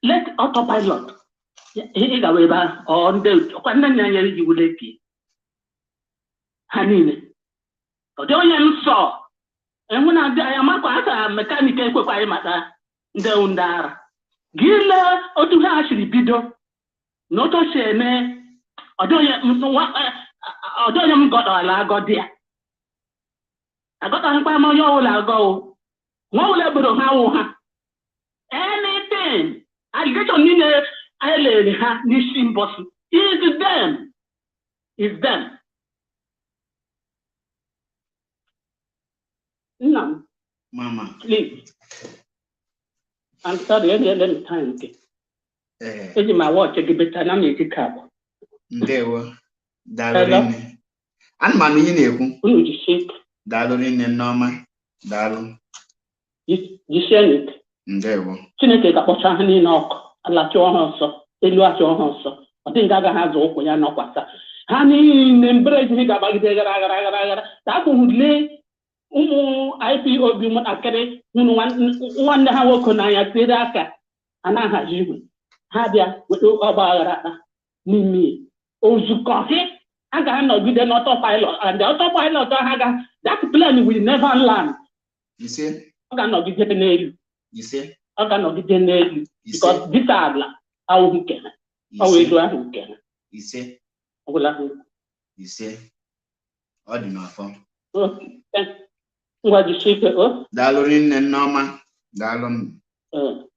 let autopilot on the you will let it. Hanine. Don't saw. And when I am a mechanical matter, the undar. Gila or to actually bido. Not to say me. I don't got all I got there. I got on by my own go. One level how anything. I get on in a island, this impossible. It's them. It's them. No. Mama. Please. I'm sorry, any time. It's my watch, I give it an amazing cab. There were Dalorine. And Mammy Neku. Dalorine Norma. Dalo. You send it. There were. Chineke kapọcha ha niile ọkụ alachụọ ha ọsọ elu achụọ ha ọsọ ọ dị nga agaghị azụ ụkwụ ya nọkwasa ha niile mbere ejighị ga-agbagide gara ka abụghịle ụmụ IPOB ụmụntakịrị hụrụ nwanne ha nwoke n'anya tere aka a na-ahazi igwe ha bịa weta ọgba aghara n'ime ozukọ ha ga-anọgide n'autopilot and the autopilot ha that plane will never land. You see? Ọ ga-anọgide n'elu. You see? I cannot get in there because this are I won't get it. I will do it again. You see? I will have You see? All the nothing. Okay. What you say? Dalorin and Norma. Dalon. No.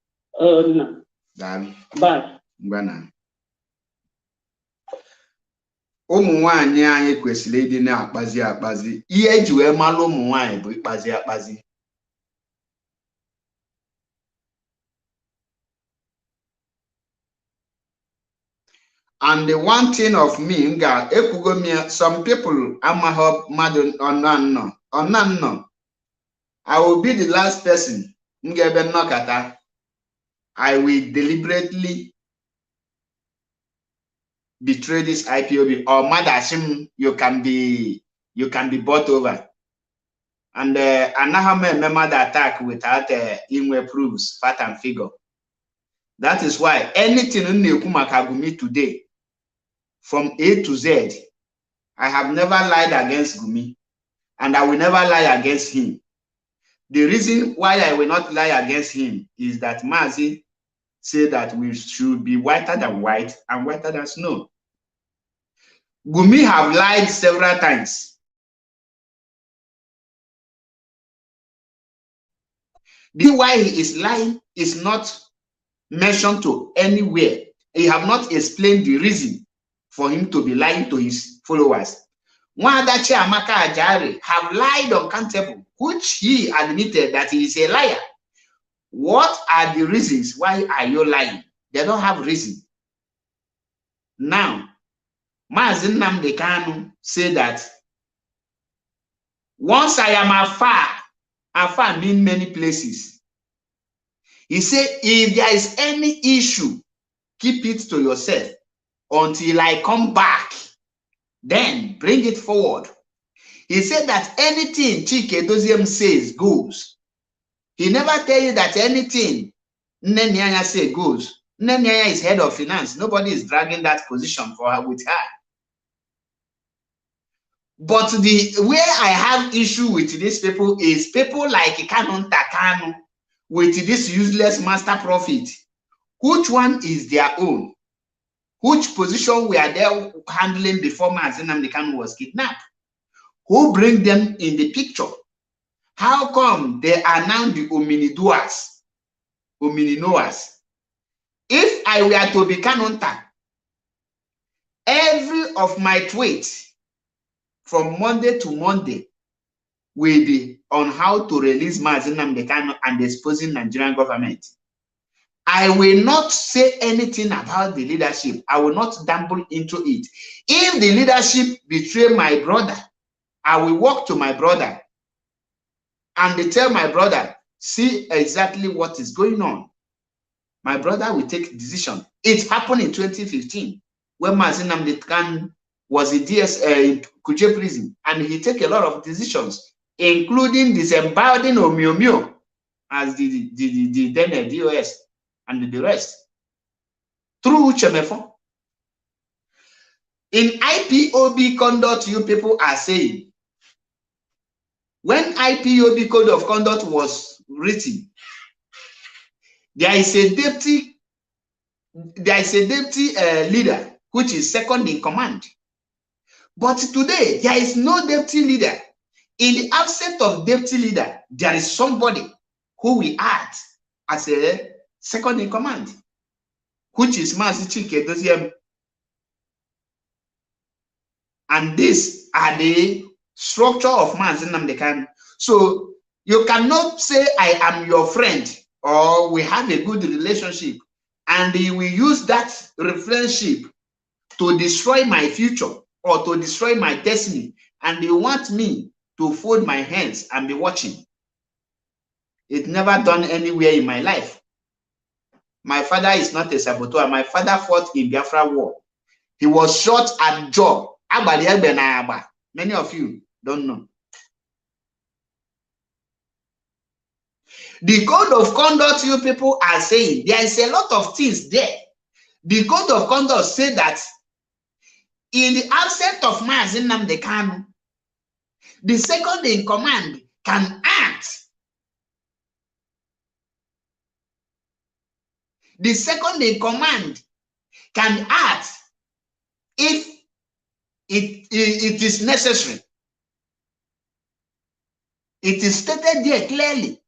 Dal. Bye. Bana. Ụmụ nwanyị anyị kwesịrị ịdị na-akpazi ihe eji wee mara ụmụ nwanyị bụ ịkpazi. And the one thing of me, some people I will be the last person. I will deliberately betray this IPOB or Madashim. You can be bought over. And Anahame remember the attack without inward proofs, fact and figure. That is why anything in Gumi today, from A to Z, I have never lied against Gumi, and I will never lie against him. The reason why I will not lie against him is that Mazi said that we should be whiter than white and whiter than snow. Gumi have lied several times. The reason why he is lying is not mentioned to anywhere. He have not explained the reason for him to be lying to his followers. Nwadachi Amaka Ajari have lied uncountable, which he admitted that he is a liar. What are the reasons? Why are you lying? They don't have reason. Now, Mazi Nnamdi Kanu say that once I am afar mean many places. He said, if there is any issue, keep it to yourself until I come back. Then bring it forward. He said that anything Chike Doziem says goes. He never tell you that anything Nnenianya say goes. Nnenianya is head of finance. Nobody is dragging that position for her with her. But where I have issue with these people is people like Kanu Takanu with this useless master prophet. Which one is their own? Which position were they handling before Mazi Nnamdi Kanu was kidnapped? Who bring them in the picture? How come they are now the hominidoers, homininoers? If I were to be Kanunta, every of my tweets from Monday to Monday will be on how to release Mazi Nnamdi Kanu and exposing Nigerian government. I will not say anything about the leadership. I will not dabble into it. If the leadership betray my brother, I will walk to my brother and tell my brother, see exactly what is going on. My brother will take a decision. It happened in 2015 when Mazi Nnamdi Kanu was in Kuje prison, and he took a lot of decisions, including disemboweling Omiomio as the then DOS and the rest through Chemefon. In IPOB conduct, you people are saying, when IPOB code of conduct was written, there is a deputy leader which is second in command. But today there is no deputy leader. In the absence of deputy leader, there is somebody who will act as a second in command, which is Mazi Chike Doziem. And these are the structure of Mazi Nnamdi Kanu. So you cannot say I am your friend or we have a good relationship and we use that friendship to destroy my future or to destroy my destiny, and you want me to fold my hands and be watching. It never done anywhere in my life. My father is not a saboteur. My father fought in Biafra war. He was shot at jaw. Many of you don't know. The code of conduct you people are saying, there is a lot of things there. The code of conduct say that in the absence of Mazi Nnamdi Kanu, the second in command can act. The second in command can act if it is necessary. It is stated there clearly.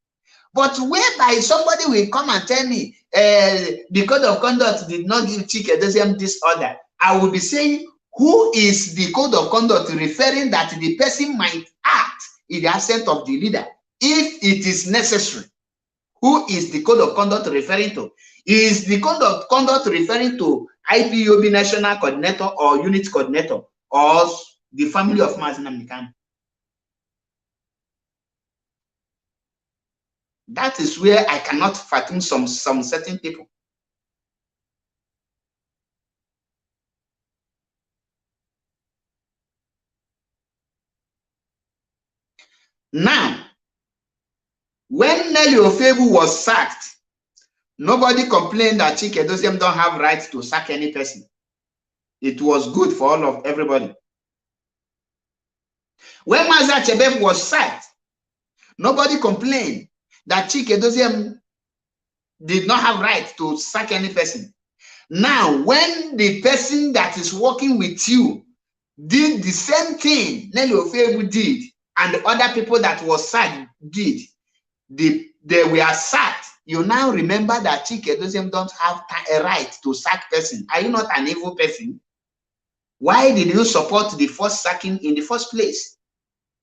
But whereby somebody will come and tell me the code of conduct did not give Chike Edoziem this order, I will be saying, who is the code of conduct referring that the person might act in the absence of the leader if it is necessary? Who is the code of conduct referring to? Is the code of conduct referring to IPOB national coordinator or unit coordinator or the family of Mazi Nnamdi Kanu? That is where I cannot fathom some certain people. Now, when Nelly Ofebu was sacked, nobody complained that Chike Edoziem don't have rights to sack any person. It was good for all of everybody. When Mazi Achebe was sacked, nobody complained that Chike Edoziem did not have right to sack any person. Now, when the person that is working with you did the same thing Nelly Ofebu did, and the other people that was sacked did, they were sacked. You now remember that Chike Edoziem don't have a right to sack person. Are you not an evil person? Why did you support the first sacking in the first place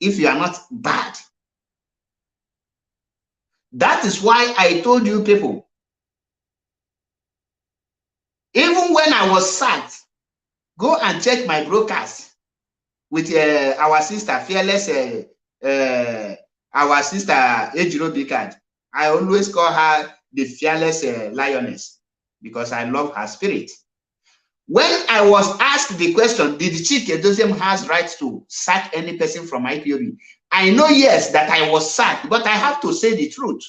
if you are not bad? That is why I told you people, even when I was sacked, go and check my broadcast with our sister Fearless, our sister Ejiro Bikad. I always call her the Fearless Lioness because I love her spirit. When I was asked the question, did Chike Edoziem has rights to sack any person from IPOB? I know yes that I was sacked, but I have to say the truth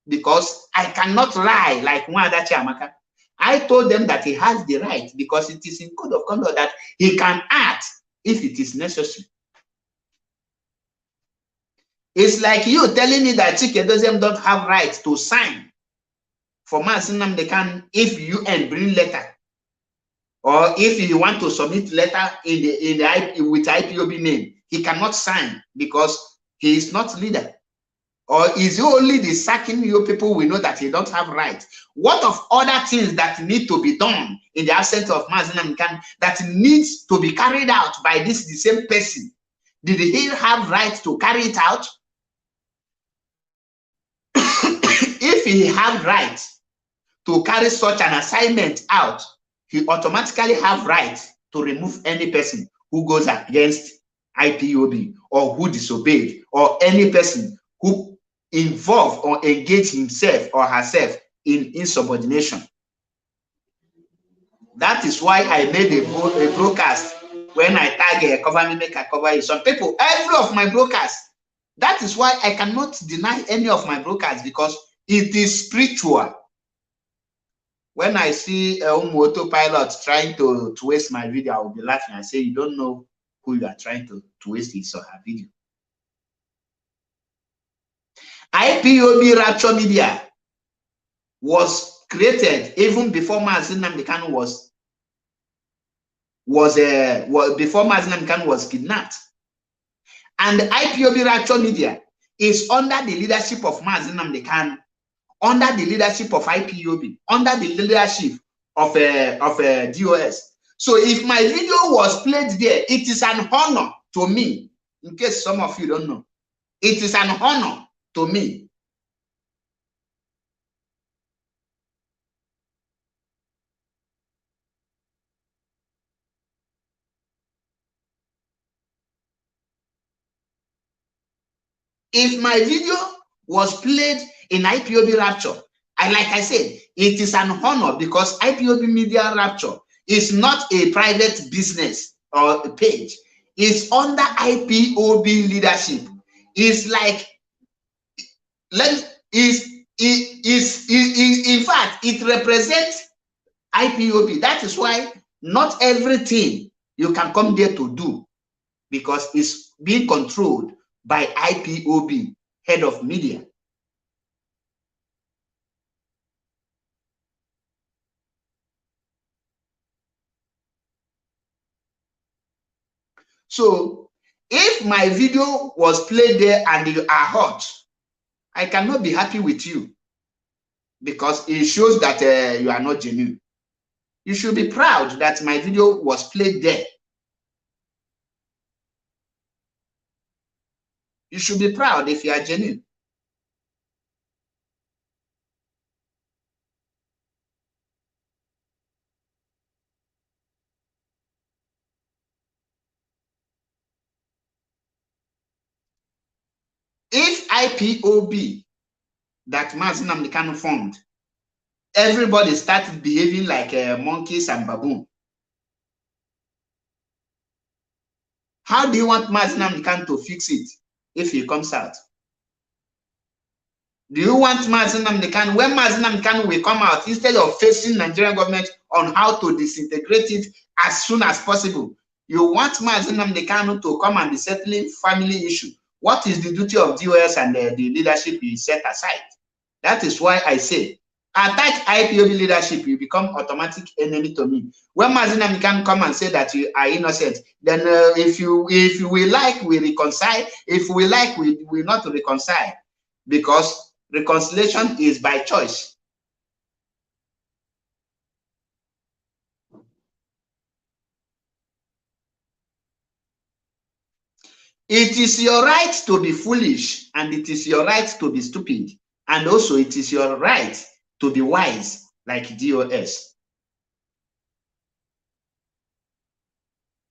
because I cannot lie like Nwadachi Amaka. I told them that he has the right because it is in code of conduct that he can act if it is necessary. It's like you telling me that Chike Edoziem don't have right to sign for Mazi Nnamdi Kanu if you bring letter, or if you want to submit letter with IPOB name, he cannot sign because he is not leader. Or is it only the sacking you people we know that he don't have right? What of other things that need to be done in the absence of Mazi Nnamdi Kanu that needs to be carried out by the same person? Did he have right to carry it out? If he had right to carry such an assignment out, he automatically have right to remove any person who goes against IPOB or who disobeyed, or any person who involve or engage himself or herself in insubordination. That is why I made a broadcast when I tag a cover me, make a cover you. Some people, every of my broadcasts. That is why I cannot deny any of my broadcasts because it is spiritual. When I see a autopilot trying to waste my video, I will be laughing and say, you don't know who you are trying to waste his or her video. IPOB Rapture Media was created even before Mazi Nnamdi Kanu before Mazi Nnamdi Kanu was kidnapped. And IPOB Rapture Media is under the leadership of Mazi Nnamdi Kanu, under the leadership of IPOB, under the leadership of DOS. So if my video was played there, it is an honor to me. In case some of you don't know, it is an honor to me. If my video was played in IPOB Rapture, like I said, it is an honor because IPOB Media Rapture is not a private business or a page. It's under IPOB leadership. It's like, in fact, it represents IPOB. That is why not everything you can come there to do, because it's being controlled by IPOB, head of media. So if my video was played there and you are hot, I cannot be happy with you, because it shows that you are not genuine. You should be proud that my video was played there. You should be proud if you are genuine. If IPOB, that Mazi Nnamdi Kanu formed, everybody started behaving like monkeys and baboons, how do you want Mazi Nnamdi Kanu to fix it if he comes out? Do you want Mazi Nnamdi Kanu, when Mazi Nnamdi Kanu will come out, instead of facing Nigerian government on how to disintegrate it as soon as possible, you want Mazi Nnamdi Kanu to come and be settling family issue? What is the duty of DOS and the leadership you set aside? That is why I say, attack IPOB leadership, you become automatic enemy to me. When Mazi Nnamdi Kanu come and say that you are innocent, then if we like, we reconcile. If we like, we will not reconcile, because reconciliation is by choice. It is your right to be foolish, and it is your right to be stupid, and also it is your right to be wise, like DOS.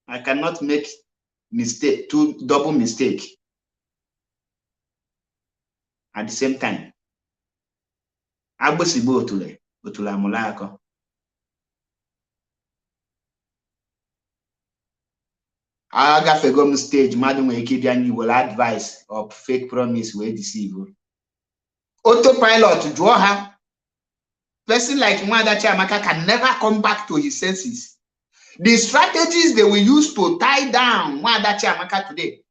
I cannot make double mistake at the same time. Agbosibo otule amulako. Agafegom stage, madam Ekibiani will advise or fake promise will deceive. Autopilot draw her. Person like Mwada Chiamaka can never come back to his senses. The strategies they will use to tie down Mwada Chiamaka today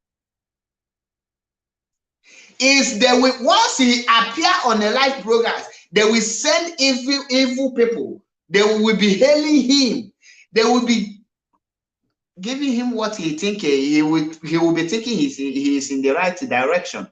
is they will, once he appear on a live program, they will send evil people. They will be hailing him. They will be giving him what he think he will be thinking he is in the right direction.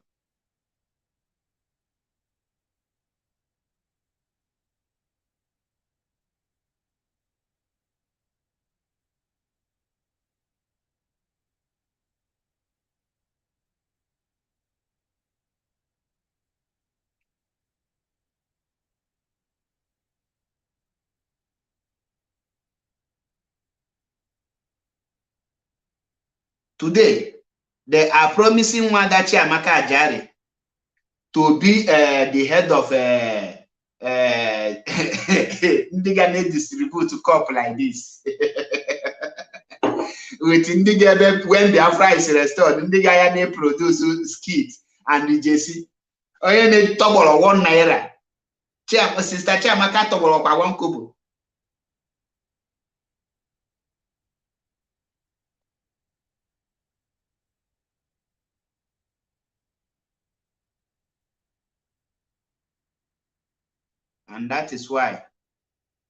Today, they are promising Mwada Chiamaka Ajari to be the head of Ndigane distribute cup like this. With Ndigane, when the Afra is restored, Ndigane produce skit and the JC. Oye ne tobolo 1 naira. Sister Chiamaka tobolo by 1 kobo. And that is why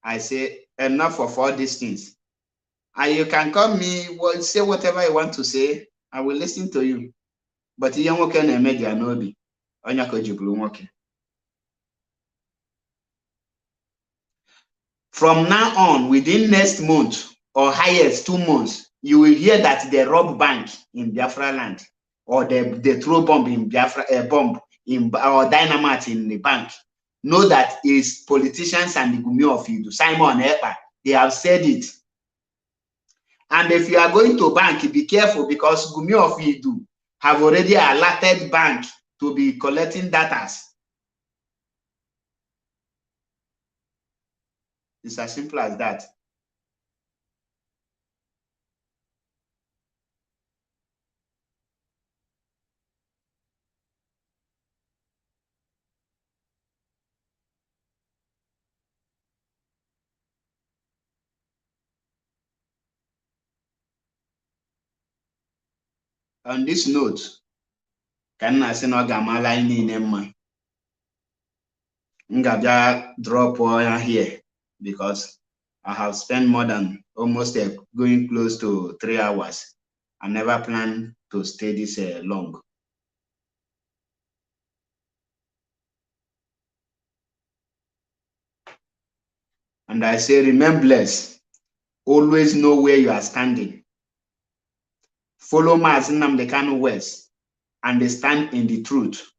I say enough of all these things. And you can call me, say whatever you want to say. I will listen to you. But you can media nobi. From now on, within next month, or highest 2 months, you will hear that they rob bank in Biafra land, or they throw bomb in Biafra, or dynamite in the bank. Know that it's politicians and the Gumi of Idu, Simon Epa, they have said it. And if you are going to bank, be careful, because Gumi of Idu have already alerted bank to be collecting data. It's as simple as that. On this note, can I say no gamala in Nema? Ngabia drop here because I have spent more than almost going close to 3 hours. I never planned to stay this long. And I say, remain blessed. Always know where you are standing. Follow Mazi Nnamdi Kanu words and stand in the truth.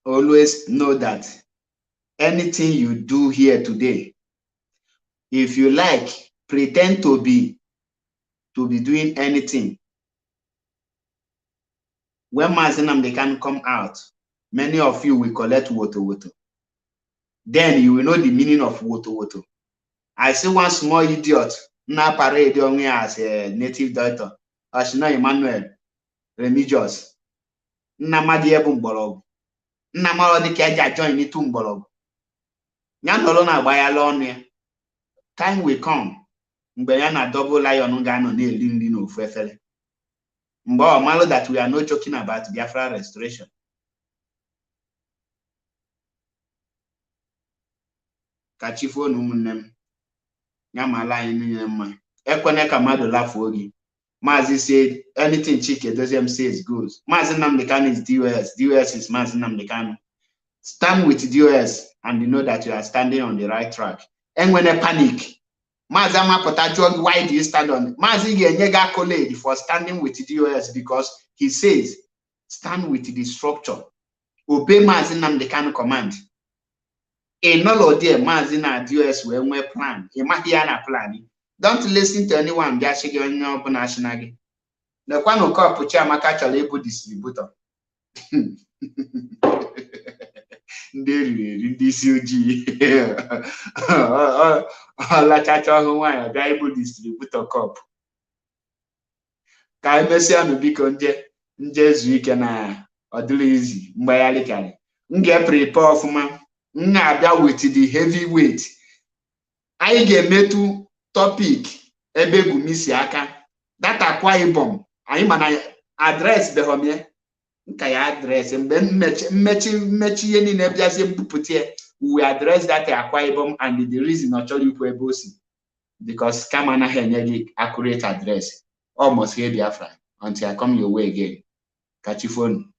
Always know that anything you do here today, if you like, pretend to be doing anything. When Mazi Nnamdi Kanu come out, many of you will collect woto. Then you will know the meaning of woto. I see one small idiot na parade only as a native doctor. Ashina Emmanuel, religious. Nnamdi Ebu Mgbọrọgwụ. Nnamdi dịka eji join itu mgbọrọgwụ. Ya nọrọ na agba ya ọnụ ya. Time will come mgbe ya na double lion ga-anọ na-eri nri n'ofu efere. Mgbe ọ malụ that we are not joking about Biafra restoration. Ka chi fonu ụmụnne m. Ya mala anyị niile mma. Ekwene ka mmadụ lafuo gị. Mazi said anything Chike Doziem says goes. Mazi Nnamdi Kanu is DOS. DOS is Mazi Nnamdi Kanu. Stand with DOS and you know that you are standing on the right track. And when a panic, Mazi Amapota, why do you stand on? Mazi Genyega accolade for standing with DOS because he says stand with the structure. Obey Mazi Nnamdi Kanu command. In all of them, Mazi na DOS we plan. Imagine plan. Don't listen to anyone. The Kwano Cup Chiamaka Chalebu distributor. This UG. La Chacha Hawaii, Bible distributor cup. Kai Messia no be conje, Njesu Ikena, or easy, Mbayalikari. Nge prepare for man, Nabia with the heavy weight. I get metu topic, Ebe Gumisi Aka, that Akwa Ibom, I man address the home. Address and then we address that Akwa Ibom and the reason not you because Kamana Henegi accurate address almost here Biafra until I come your way again. Catch your phone.